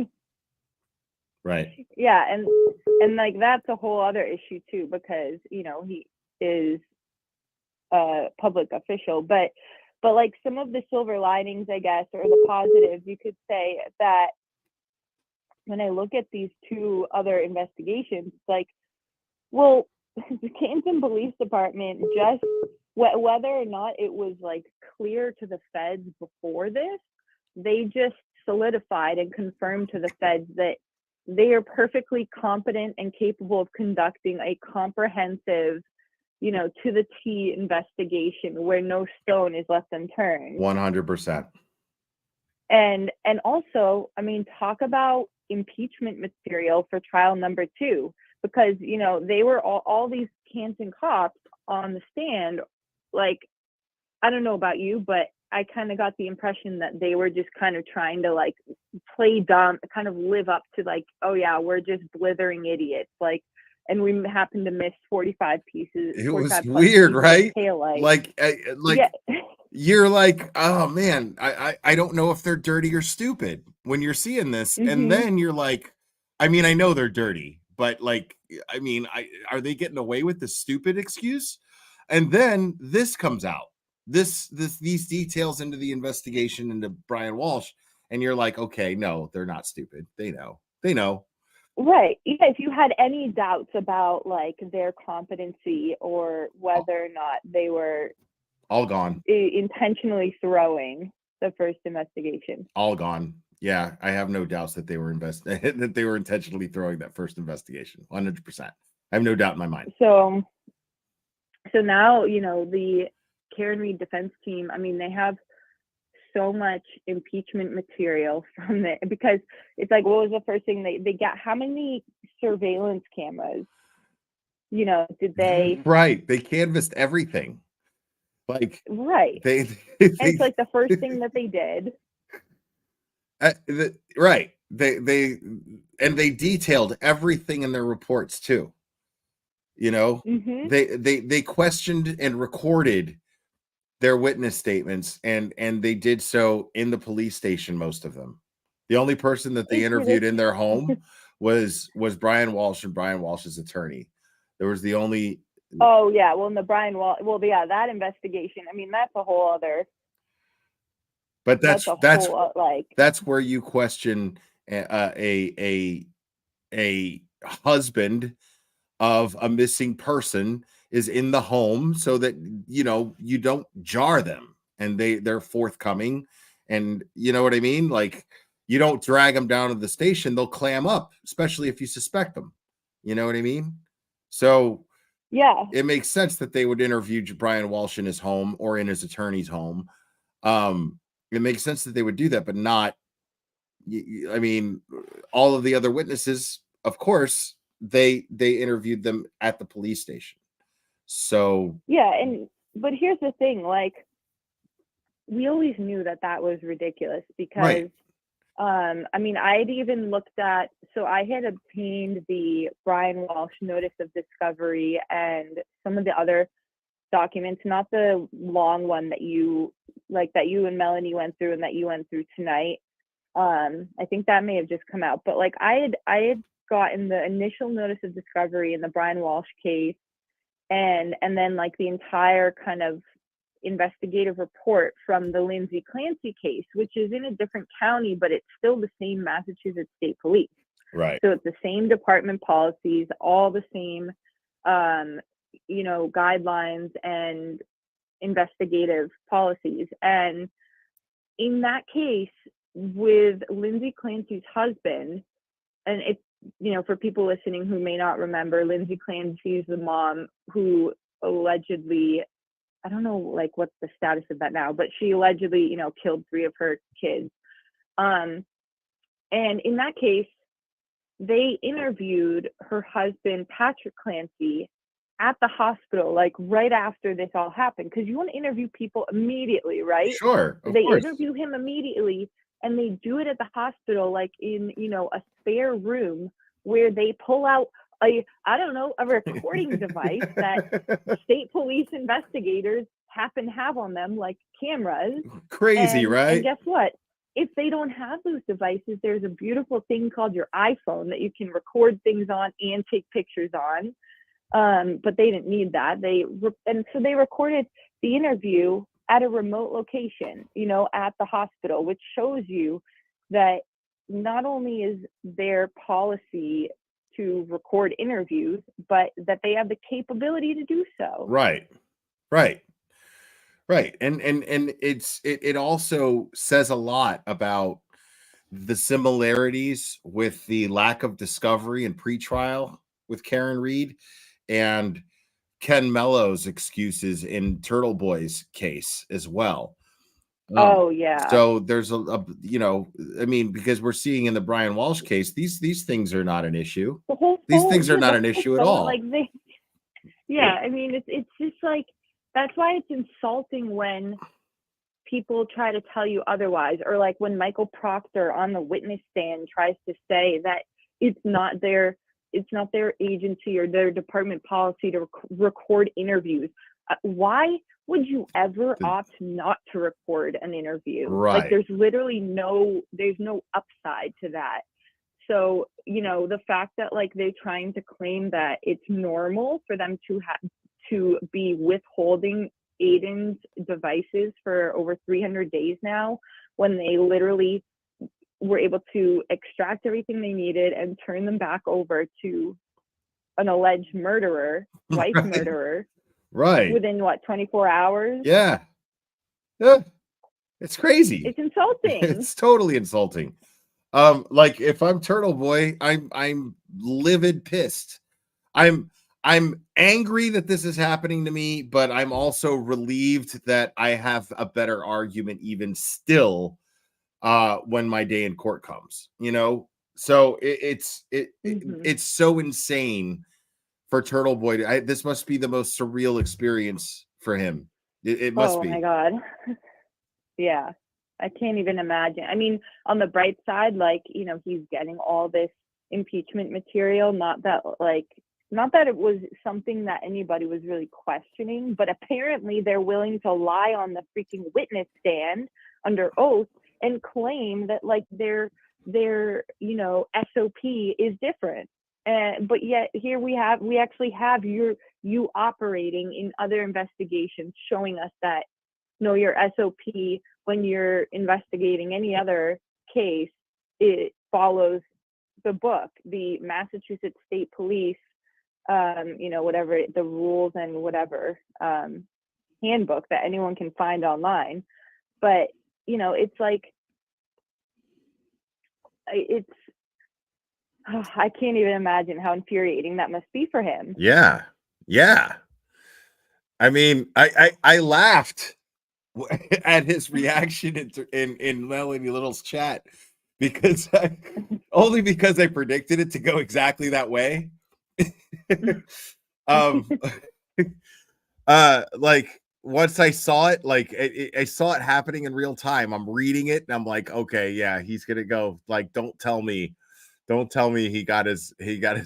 Right. yeah, and like that's a whole other issue too, because, you know, he is a public official, but like some of the silver linings, I guess, or the positives, you could say that when I look at these two other investigations, it's like, well, the Canton Police Department just, whether or not it was like clear to the feds before this, they just solidified and confirmed to the feds that they are perfectly competent and capable of conducting a comprehensive, you know, to the T investigation where no stone is left unturned. 100%. And also, I mean, talk about impeachment material for trial number 2, because, you know, they were all these Canton cops on the stand. Like, I don't know about you, but I kind of got the impression that they were just kind of trying to, like, play dumb, kind of live up to, like, oh yeah, we're just blithering idiots, like, and we happened to miss 45 pieces. It was 45 plus weird, pieces of right? taillight. Like, Yeah. you're like, oh man, I don't know if they're dirty or stupid when you're seeing this, and then you're like, I mean, I know they're dirty, but like, I mean, are they getting away with the stupid excuse? And then this comes out, these details into the investigation into Brian Walshe, and you're like, okay, no, they're not stupid. They know. Right. Yeah, if you had any doubts about, like, their competency or whether or not they were all gone, intentionally throwing the first investigation, all gone. Yeah, I have no doubts that they were that they were intentionally throwing that first investigation. 100%. I have no doubt in my mind. So now, you know, the Karen Reed defense team, I mean, they have so much impeachment material from it, because it's like, what was the first thing they got? How many surveillance cameras, you know, did they? Right. They canvassed everything. Like, right. And it's like the first thing that they did. Right. They detailed everything in their reports too. You know, they questioned and recorded their witness statements, and they did so in the police station, most of them. The only person that they interviewed in their home was Brian Walshe and Brian Walsh's attorney. There was the only. Oh yeah, well, in the Brian Walshe, well, yeah, that investigation, I mean, that's a whole other. But that's where you question a husband of a missing person is in the home, so that, you know, you don't jar them, and they're forthcoming, and you know what I mean? Like, you don't drag them down to the station, they'll clam up, especially if you suspect them. You know what I mean? So yeah, it makes sense that they would interview Brian Walshe in his home or in his attorney's home. It makes sense that they would do that, but not, I mean, all of the other witnesses, of course, they interviewed them at the police station. So yeah, but here's the thing, like, we always knew that was ridiculous, because I mean, I had even looked at, so I had obtained the Brian Walshe notice of discovery and some of the other documents, not the long one that you and Melanie went through and that you went through tonight. I think that may have just come out, but like I had gotten the initial notice of discovery in the Brian Walshe case, and then like the entire kind of investigative report from the Lindsay Clancy case, which is in a different county, but it's still the same Massachusetts State Police. Right. So it's the same department policies, all the same, guidelines and investigative policies. And in that case, with Lindsay Clancy's husband, and it's, for people listening who may not remember, Lindsay Clancy is the mom who allegedly, I don't know like what's the status of that now, but she allegedly, killed 3 of her kids. And in that case, they interviewed her husband, Patrick Clancy, at the hospital, like right after this all happened, because you want to interview people immediately, right? Sure. They interview him immediately, and they do it at the hospital, like in, a spare room where they pull out a recording device that state police investigators happen to have on them, like cameras. Crazy, right? And guess what? If they don't have those devices, there's a beautiful thing called your iPhone that you can record things on and take pictures on. But they didn't need that. So they recorded the interview at a remote location, at the hospital, which shows you that not only is their policy to record interviews, but that they have the capability to do so. Right. And it also says a lot about the similarities with the lack of discovery and pretrial with Karen Reed and Ken Mello's excuses in Turtleboy's case as well. Oh yeah. So there's because we're seeing in the Brian Walshe case, these things are not an issue. These things are not an issue at all. It's just like, that's why it's insulting when people try to tell you otherwise, or like when Michael Proctor on the witness stand tries to say that it's not their agency or their department policy to record interviews. Why would you ever opt not to record an interview? Right. Like there's literally no upside to that. So, the fact that like they're trying to claim that it's normal for them to be withholding Aiden's devices for over 300 days now, when they literally were able to extract everything they needed and turn them back over to an alleged murderer, wife murderer, right, within 24 hours? Yeah. It's crazy. It's insulting. It's totally insulting. Like if I'm Turtleboy, I'm livid pissed. I'm angry that this is happening to me, but I'm also relieved that I have a better argument even still when my day in court comes, so it's so insane for Turtleboy. This must be the most surreal experience for him. It must be. Oh my God. Yeah. I can't even imagine. I mean, on the bright side, like, he's getting all this impeachment material, not that it was something that anybody was really questioning, but apparently they're willing to lie on the freaking witness stand under oath and claim that like their SOP is different. But yet here we actually have you operating in other investigations showing us that no, your SOP when you're investigating any other case, it follows the book, the Massachusetts State Police, whatever the rules and whatever handbook that anyone can find online. But it's like, I can't even imagine how infuriating that must be for him. Yeah. I mean, I laughed at his reaction in Melanie Little's chat because only because I predicted it to go exactly that way. Like once I saw it, like I saw it happening in real time. I'm reading it and I'm like, okay, yeah, he's gonna go. Like, don't tell me he got his he got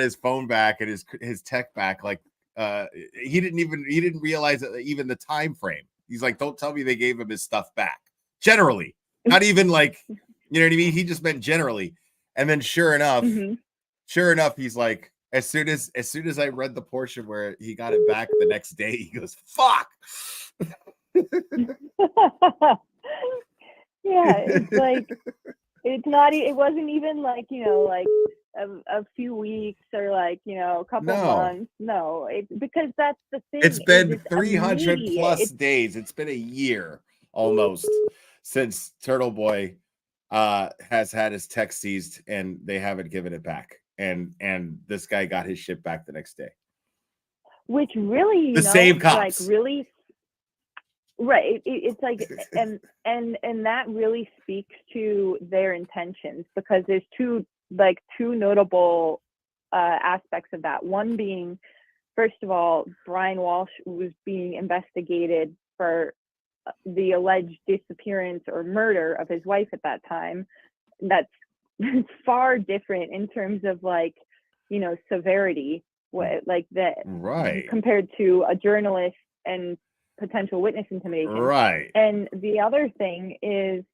his phone back and his tech back. Like, he didn't realize even the time frame. He's like, don't tell me they gave him his stuff back. Generally, not even like, you know what I mean. He just meant generally. And then sure enough, he's like, as soon as I read the portion where he got it back the next day, he goes, fuck. Yeah, it's like it wasn't even like, like a few weeks or like, a couple months. No, because that's the thing. It's been 300 immediate. plus days. It's been a year almost since Turtleboy has had his tech seized and they haven't given it back. And this guy got his shit back the next day. Which really, the same cops. Like really, right? It's like, and that really speaks to their intentions, because there's two notable aspects of that. One being, first of all, Brian Walshe was being investigated for the alleged disappearance or murder of his wife at that time. That's far different in terms of like, severity, like that, right, compared to a journalist and potential witness intimidation. Right. And the other thing is,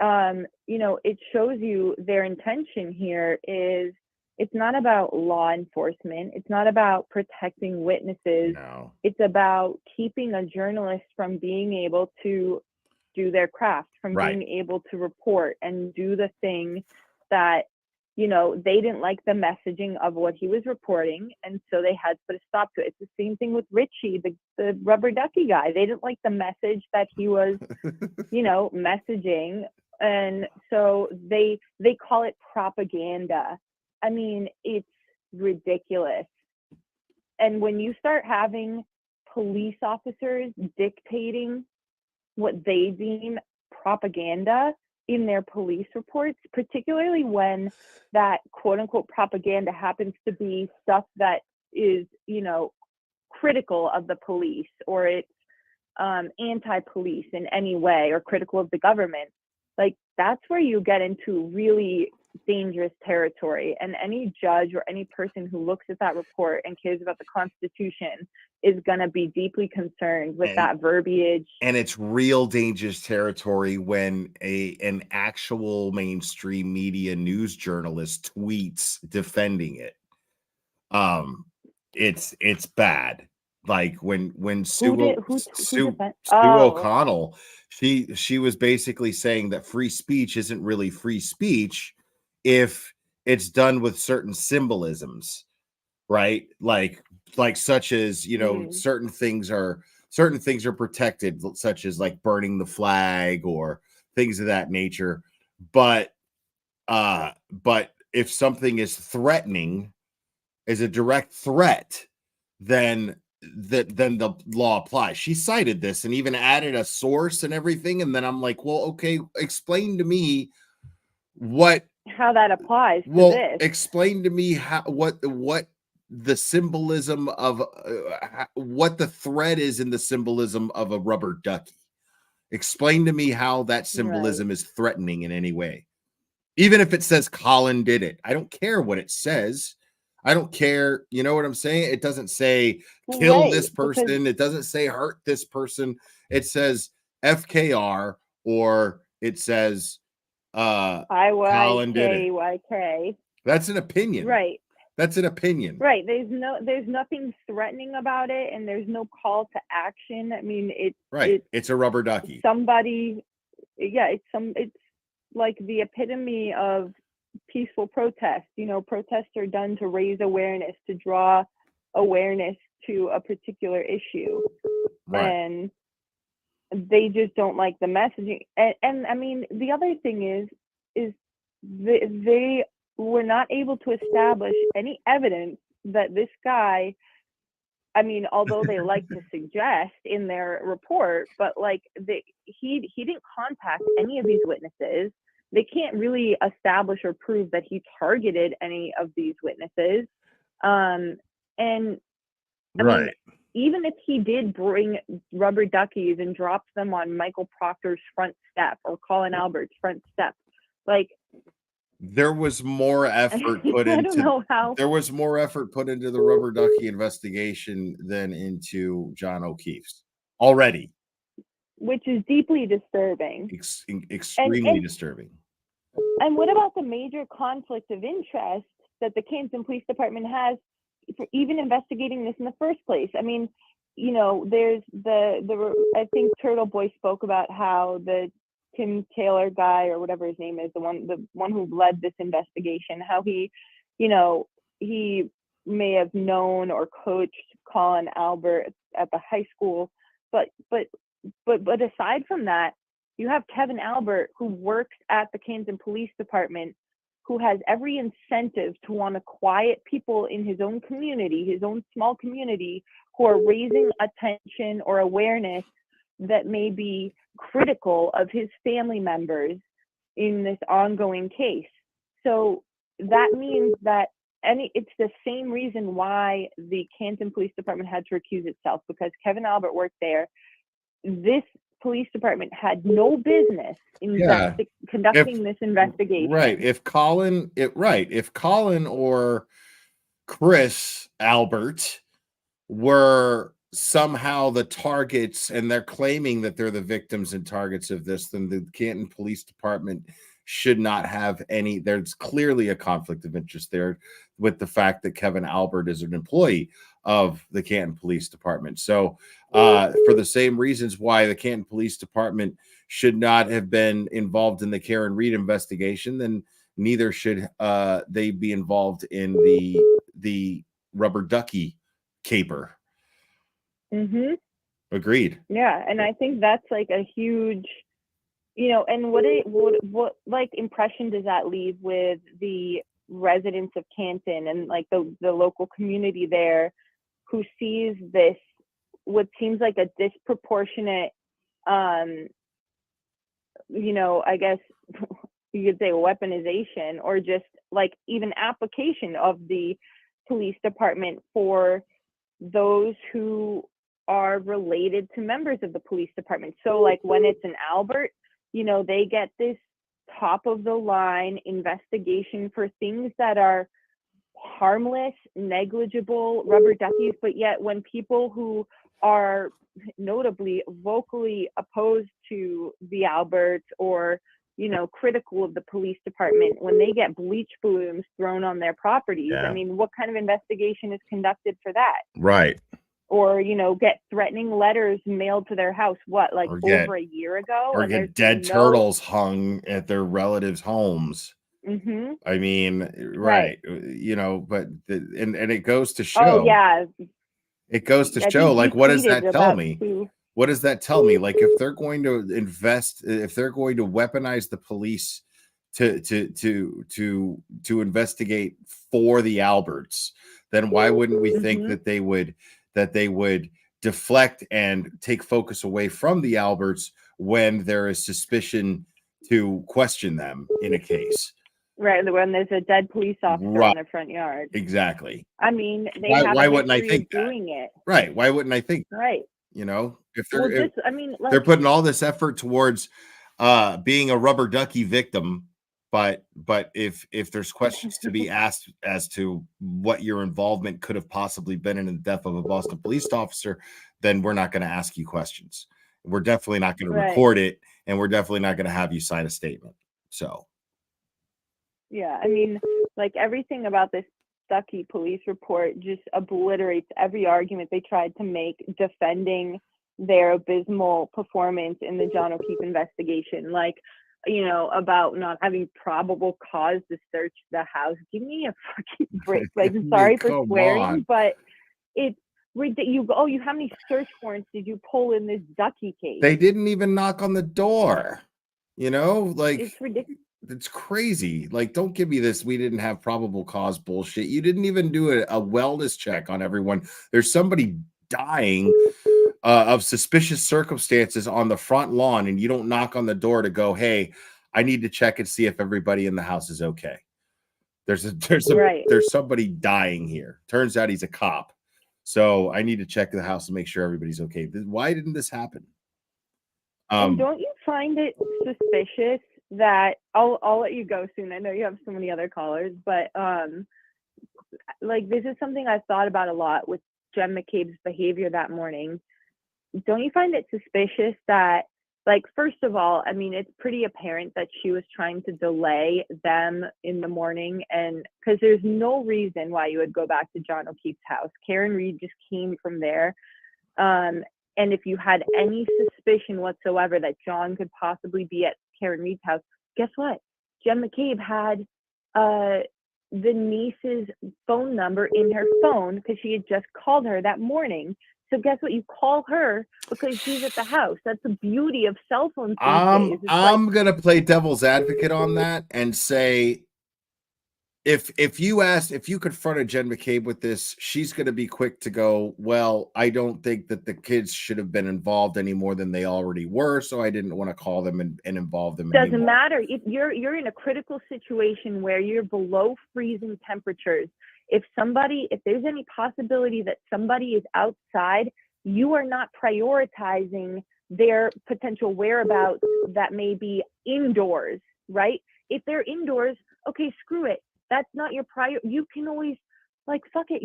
it shows you their intention here is, it's not about law enforcement. It's not about protecting witnesses. No. It's about keeping a journalist from being able to do their craft, from being able to report and do the thing that, they didn't like the messaging of what he was reporting. And so they had to put a stop to it. It's the same thing with Richie, the rubber ducky guy. They didn't like the message that he was, messaging. And so they call it propaganda. I mean, it's ridiculous. And when you start having police officers dictating what they deem propaganda in their police reports, particularly when that quote unquote propaganda happens to be stuff that is, critical of the police, or it's anti-police in any way, or critical of the government, like that's where you get into really dangerous territory. And any judge or any person who looks at that report and cares about the Constitution is going to be deeply concerned with that verbiage. And it's real dangerous territory when an actual mainstream media news journalist tweets defending it. It's bad. Like when Sue O'Connell, she was basically saying that free speech isn't really free speech if it's done with certain symbolisms, right? Like such as, certain things are protected, such as like burning the flag or things of that nature. But if something is threatening, is a direct threat, then the law applies. She cited this and even added a source and everything. And then I'm like, well, okay, explain to me how that applies to this. Explain to me what the symbolism of what the thread is in the symbolism of a rubber ducky. Explain to me how that symbolism is threatening in any way. Even if it says Colin did it, I don't care what it says. I don't care. You know what I'm saying? It doesn't say kill this person. It doesn't say hurt this person. It says FKR, or it says Colin did it. That's an opinion. Right. That's an opinion. Right. There's nothing threatening about it, and there's no call to action. I mean, it's a rubber ducky. It's like the epitome of peaceful protest. Protests are done to raise awareness, to draw awareness to a particular issue. Right. And they just don't like the messaging. And I mean, the other thing is they were not able to establish any evidence that this guy, I mean, although they like to suggest in their report, but like he didn't contact any of these witnesses. They can't really establish or prove that he targeted any of these witnesses. And I mean, even if he did bring rubber duckies and drops them on Michael Proctor's front step or Colin Albert's front step, like, there was more effort put I don't know how. there was more effort put into the rubber ducky investigation than into John O'Keefe's already. Which is deeply disturbing. Extremely disturbing. And what about the major conflict of interest that the Canton Police Department has for even investigating this in the first place? I mean, you know, there's I think Turtleboy spoke about how the Tim Taylor guy or whatever his name is, the one who led this investigation, how he, you know, he may have known or coached Colin Albert at the high school, but aside from that, you have Kevin Albert, who works at the Canton Police Department, who has every incentive to want to quiet people in his own community, his own small community, who are raising attention or awareness that may be critical of his family members in this ongoing case. So that means that it's the same reason why the Canton Police Department had to recuse itself, because Kevin Albert worked there. This police department had no business conducting this investigation. Right. If Colin or Chris Albert were somehow the targets and they're claiming that they're the victims and targets of this, then the Canton Police Department should not have any. There's clearly a conflict of interest there with the fact that Kevin Albert is an employee of the Canton Police Department. So for the same reasons why the Canton Police Department should not have been involved in the Karen Reed investigation, then neither should they be involved in the rubber ducky caper. Mm-hmm. Agreed. Yeah, and I think that's like a huge, you know, and what like impression does that leave with the residents of Canton and like the local community there, who sees this, what seems like a disproportionate, you know, I guess you could say weaponization or just like even application of the police department for those who are related to members of the police department. So like when it's an Albert, you know, they get this top of the line investigation for things that are harmless, negligible, rubber duckies, but yet when people who are notably vocally opposed to the Alberts or, you know, critical of the police department, when they get bleach balloons thrown on their properties, I mean, what kind of investigation is conducted for that? Right. Or, you know, get threatening letters mailed to their house, over a year ago? Or get dead turtles hung at their relatives' homes. Mm-hmm. I mean, right. You know, but and it goes to show. Oh, yeah. It goes to show, like, what does that tell me? What does that tell me? Like, if they're going to if they're going to weaponize the police to investigate for the Alberts, then why wouldn't we think that they would deflect and take focus away from the Alberts when there is suspicion to question them in a case? Right, when there's a dead police officer in their front yard. Exactly. I mean, why wouldn't I think doing it? Right. Why wouldn't I think that? Right. You know, if they're they're putting all this effort towards being a rubber ducky victim, but if there's questions to be asked as to what your involvement could have possibly been in the death of a Boston police officer, then we're not going to ask you questions. We're definitely not going to record it, and we're definitely not going to have you sign a statement. So. Yeah, I mean, like everything about this Stuckey police report just obliterates every argument they tried to make defending their abysmal performance in the John O'Keefe investigation. Like, you know, about not having probable cause to search the house. Give me a fucking break. Like, I'm sorry for swearing, but it's you how many search warrants did you pull in this Ducky case? They didn't even knock on the door. You know, like it's ridiculous. It's crazy. Like, don't give me this. We didn't have probable cause bullshit. You didn't even do a wellness check on everyone. There's somebody dying of suspicious circumstances on the front lawn, and you don't knock on the door to go, hey, I need to check and see if everybody in the house is okay. There's somebody dying here. Turns out he's a cop. So I need to check the house and make sure everybody's okay. Why didn't this happen? And don't you find it suspicious that I'll let you go soon. I know you have so many other callers, but like this is something I've thought about a lot with Jen McCabe's behavior that morning. Don't you find it suspicious that, like, first of all, I mean, it's pretty apparent that she was trying to delay them in the morning, and because there's no reason why you would go back to John O'Keefe's house. Karen Reed just came from there. And if you had any suspicion whatsoever that John could possibly be at Karen Reed's house, guess what? Jen McCabe had the niece's phone number in her phone because she had just called her that morning. So guess what? You call her because she's at the house. That's the beauty of cell phones these days. I'm gonna play devil's advocate on that and say, if you confronted Jen McCabe with this, she's gonna be quick to go, well, I don't think that the kids should have been involved any more than they already were, so I didn't want to call them and involve them Doesn't anymore. matter. If you're in a critical situation where you're below freezing temperatures, if there's any possibility that somebody is outside, you are not prioritizing their potential whereabouts that may be indoors, right? If they're indoors, okay, screw it. That's not your prior. You can always, like, fuck it.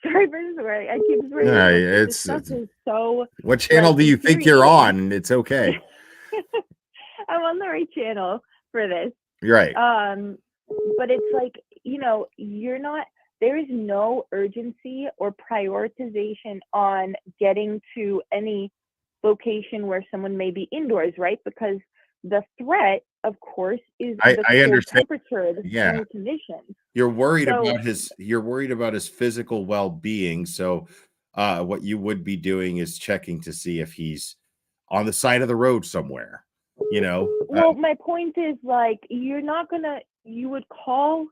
Sorry for swearing. I keep swearing. Yeah, This stuff is so. What channel do you think you're on? It's okay. I'm on the right channel for this. You're right. But it's like, there is no urgency or prioritization on getting to any location where someone may be indoors, right? Because the threat, of course, is the I understand. temperature, the snowy conditions. You're worried about his physical well-being. So what you would be doing is checking to see if he's on the side of the road somewhere, Well, my point is, like, you would call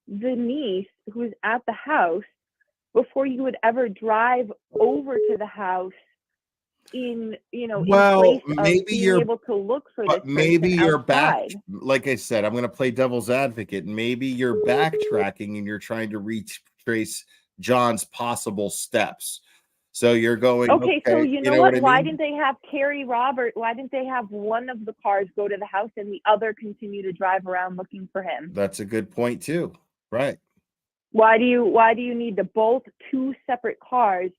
the niece who's at the house before you would ever drive over to the house in place of being able to look for this person maybe you're back. outside. Like I said, I'm going to play devil's advocate. Maybe you're backtracking and you're trying to retrace John's possible steps. So you're going, okay, so you know what? Why mean? didn't they have Carrie Robert? Why didn't they have one of the cars go to the house and the other continue to drive around looking for him? That's a good point too. Right. Why do you need to bolt two separate cars?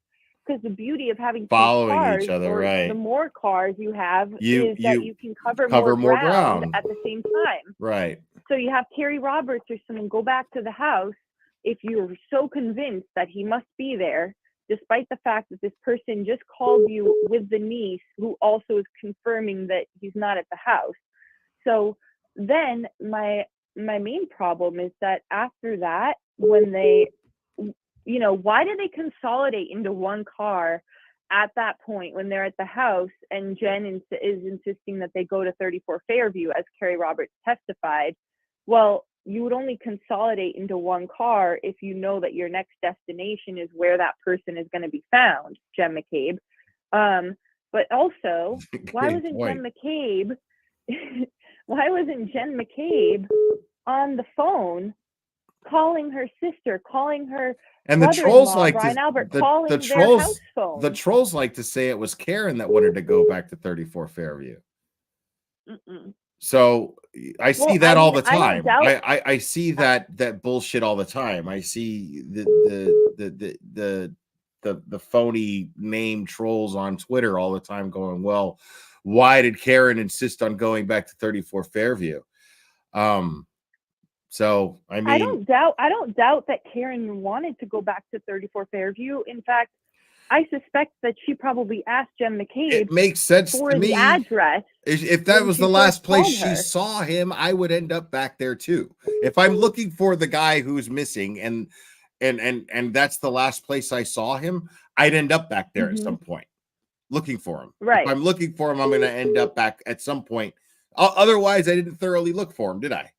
Because the beauty of having following cars, each other, or right? the more cars you have, is that you can cover more ground at the same time. Right. So you have Carrie Roberts or someone go back to the house if you're so convinced that he must be there, despite the fact that this person just called you with the niece who also is confirming that he's not at the house. So then my main problem is that after that, when they, why do they consolidate into one car at that point when they're at the house, and Jen is insisting that they go to 34 Fairview, as Carrie Roberts testified? Well, you would only consolidate into one car if you know that your next destination is where that person is going to be found, Jen McCabe. But also, why wasn't Jen McCabe on the phone calling her sister, calling her and the trolls like Brian Albert, the calling trolls, their house phone? The trolls like to say it was Karen that wanted to go back to 34 Fairview. So I see that all the time. I see that bullshit all the time. I see the phony name trolls on Twitter all the time going, well, why did Karen insist on going back to 34 Fairview? So I mean, I don't doubt that Karen wanted to go back to 34 Fairview. In fact, I suspect that she probably asked Jen McCabe. It makes sense for to me. The address. If that was the last place she saw him, I would end up back there too. If I'm looking for the guy who's missing and that's the last place I saw him, I'd end up back there at some point looking for him. Right. If I'm looking for him, I'm going to end up back at some point. Otherwise, I didn't thoroughly look for him, did I?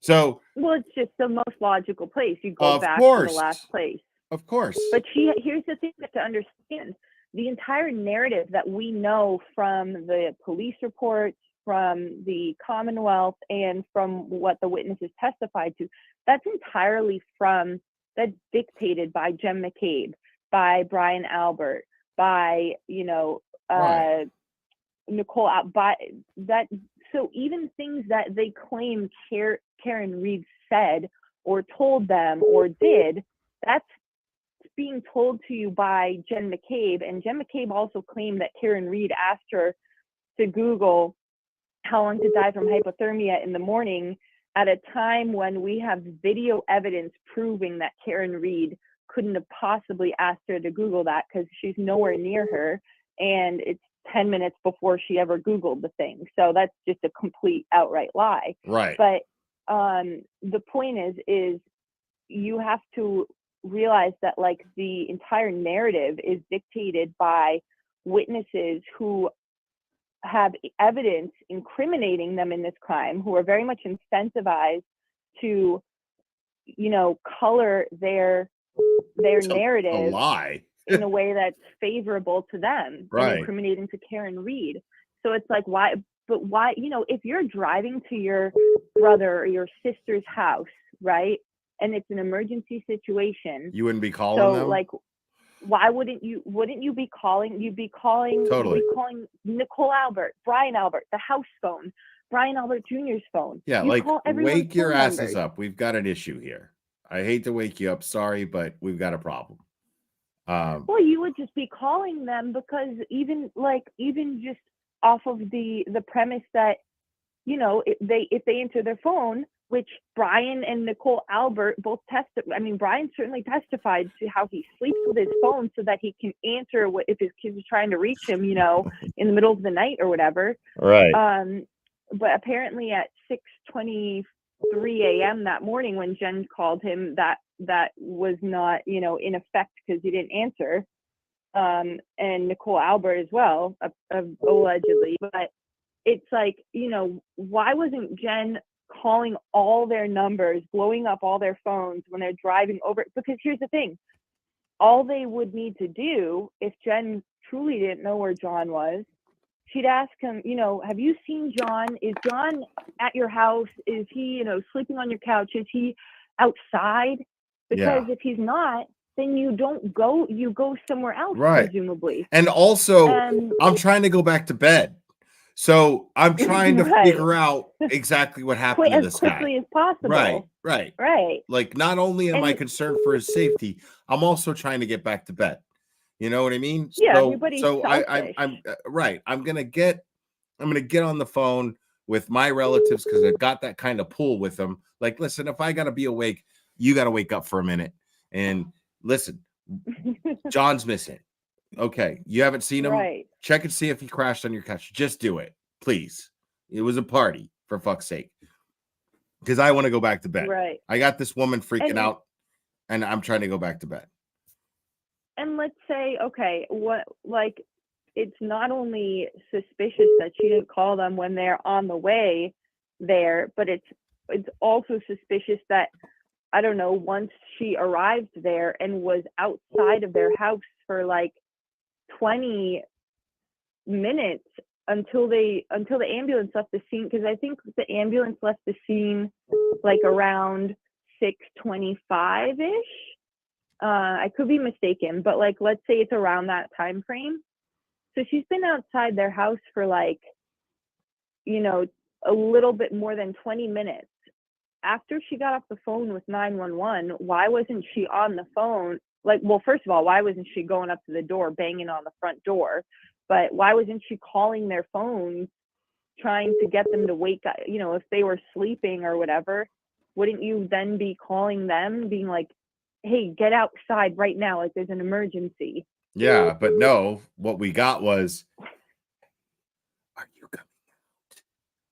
So, well, it's just the most logical place. You go back to the last place. Of course. But here's the thing to understand. The entire narrative that we know from the police reports, from the Commonwealth, and from what the witnesses testified to, that's dictated by Jen McCabe. by Brian Albert, by, you know, Right. Nicole, by that. So even things that they claim Karen Reed said or told them or did, that's being told to you by Jen McCabe. And Jen McCabe also claimed that Karen Reed asked her to Google how long to die from hypothermia in the morning at a time when we have video evidence proving that Karen Reed couldn't have possibly asked her to Google that, because she's nowhere near her, and it's 10 minutes before she ever Googled the thing. So that's just a complete outright lie. Right. But the point is you have to realize that, like, the entire narrative is dictated by witnesses who have evidence incriminating them in this crime, who are very much incentivized to, you know, color their A narrative lie. in a way that's favorable to them Right. and incriminating to Karen Reed. So it's like, why, you know, if you're driving to your brother or your sister's house, right, and it's an emergency situation, You wouldn't be calling so them? like, why wouldn't you be calling? You'd be calling Nicole Albert, Brian Albert, the house phone, Brian Albert Jr.'s phone. Yeah, You like, call everyone's wake your phone asses numbers. up. We've got an issue here. I hate to wake you up. Sorry, but we've got a problem. Well, you would just be calling them because even just off of the premise that, you know, if they answer their phone, which Brian and Nicole Albert both Brian certainly testified to how he sleeps with his phone so that he can answer if his kids are trying to reach him, you know, in the middle of the night or whatever. Right. But apparently at 6:23 a.m. that morning when Jen called him, that was not, you know, in effect because he didn't answer. And Nicole Albert as well, allegedly. But it's like, you know, why wasn't Jen calling all their numbers, blowing up all their phones when they're driving over? Because here's the thing, all they would need to do, if Jen truly didn't know where John was, she'd ask him, you know, have you seen John? Is John at your house? Is he, you know, sleeping on your couch? Is he outside? Because if he's not, then you go somewhere else, Right. presumably. And also, I'm trying to go back to bed. So I'm trying to figure out exactly what happened to this guy. As quickly as possible. Right. Like, not only am I concerned for his safety, I'm also trying to get back to bed. You know what I mean? Yeah, everybody's selfish. I'm right. I'm gonna get on the phone with my relatives because I've got that kind of pull with them. Like, listen, if I gotta be awake, you gotta wake up for a minute. And listen, John's missing. Okay, you haven't seen him. Right. Check and see if he crashed on your couch. Just do it, please. It was a party, for fuck's sake. Because I want to go back to bed. Right. I got this woman freaking out, and I'm trying to go back to bed. And let's say, okay, it's not only suspicious that she didn't call them when they're on the way there, but it's also suspicious that, I don't know, once she arrived there and was outside of their house for like 20 minutes until the ambulance left the scene, because I think the ambulance left the scene like around 6:25-ish. I could be mistaken, but like, let's say it's around that time frame. So she's been outside their house for like, you know, a little bit more than 20 minutes. After she got off the phone with 911, why wasn't she on the phone? Like, well, first of all, why wasn't she going up to the door, banging on the front door? But why wasn't she calling their phones, trying to get them to wake up? You know, if they were sleeping or whatever, wouldn't you then be calling them, being like, hey, get outside right now, like there's an emergency? Yeah, but no, what we got was, are you coming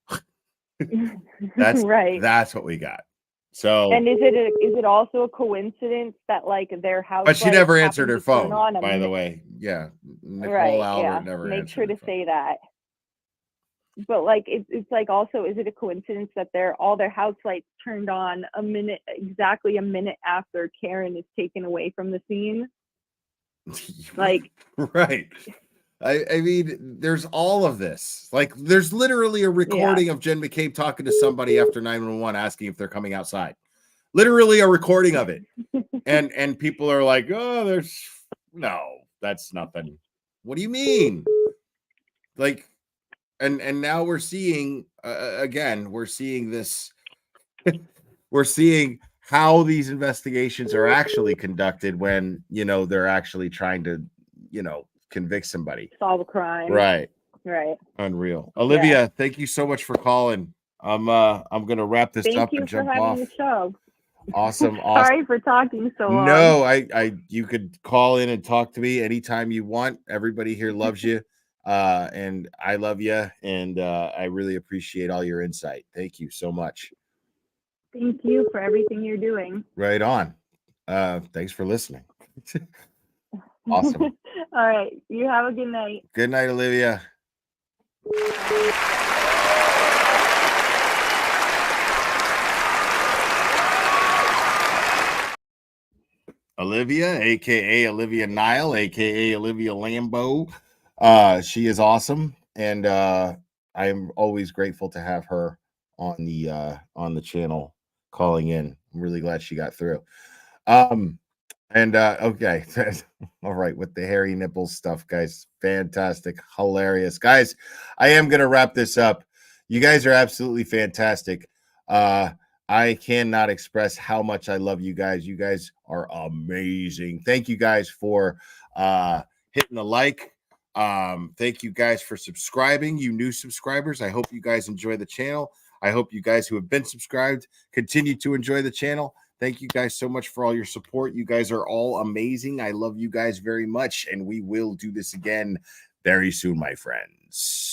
out? That's right. That's what we got. So, and is it also a coincidence that like their house? But she never answered her phone, by the way. Yeah, Nicole Albert never Make answered sure to say that. But like, it's like, also, is it a coincidence that all their house lights turned on exactly a minute after Karen is taken away from the scene? Like, right. I mean, there's all of this. Like, there's literally a recording of Jen McCabe talking to somebody after 911 asking if they're coming outside. Literally a recording of it. And people are like, oh, there's No, that's nothing. What do you mean? Like, and now we're seeing again, we're seeing this. We're seeing how these investigations are actually conducted when they're actually trying to convict somebody. Solve a crime. Right. Right. Unreal. Olivia, thank you so much for calling. I'm gonna wrap this Thank up you and for jump having off. the show. Awesome. Sorry for talking so long. No, I you could call in and talk to me anytime you want. Everybody here loves you. And I love you, and I really appreciate all your insight. Thank you so much. Thank you for everything you're doing. Right on. Thanks for listening. Awesome. All right. You have a good night. Good night, Olivia. Olivia, aka Olivia Nile, aka Olivia Lambo. She is awesome, and I am always grateful to have her on the channel calling in. I'm really glad she got through. Okay. All right, with the hairy nipples stuff, guys. Fantastic, hilarious. Guys, I am gonna wrap this up. You guys are absolutely fantastic. I cannot express how much I love you guys. You guys are amazing. Thank you guys for hitting the like. Thank you guys for subscribing, you new subscribers. I hope you guys enjoy the channel. I hope you guys who have been subscribed continue to enjoy the channel. Thank you guys so much for all your support. You guys are all amazing. I love you guys very much, and we will do this again very soon, my friends.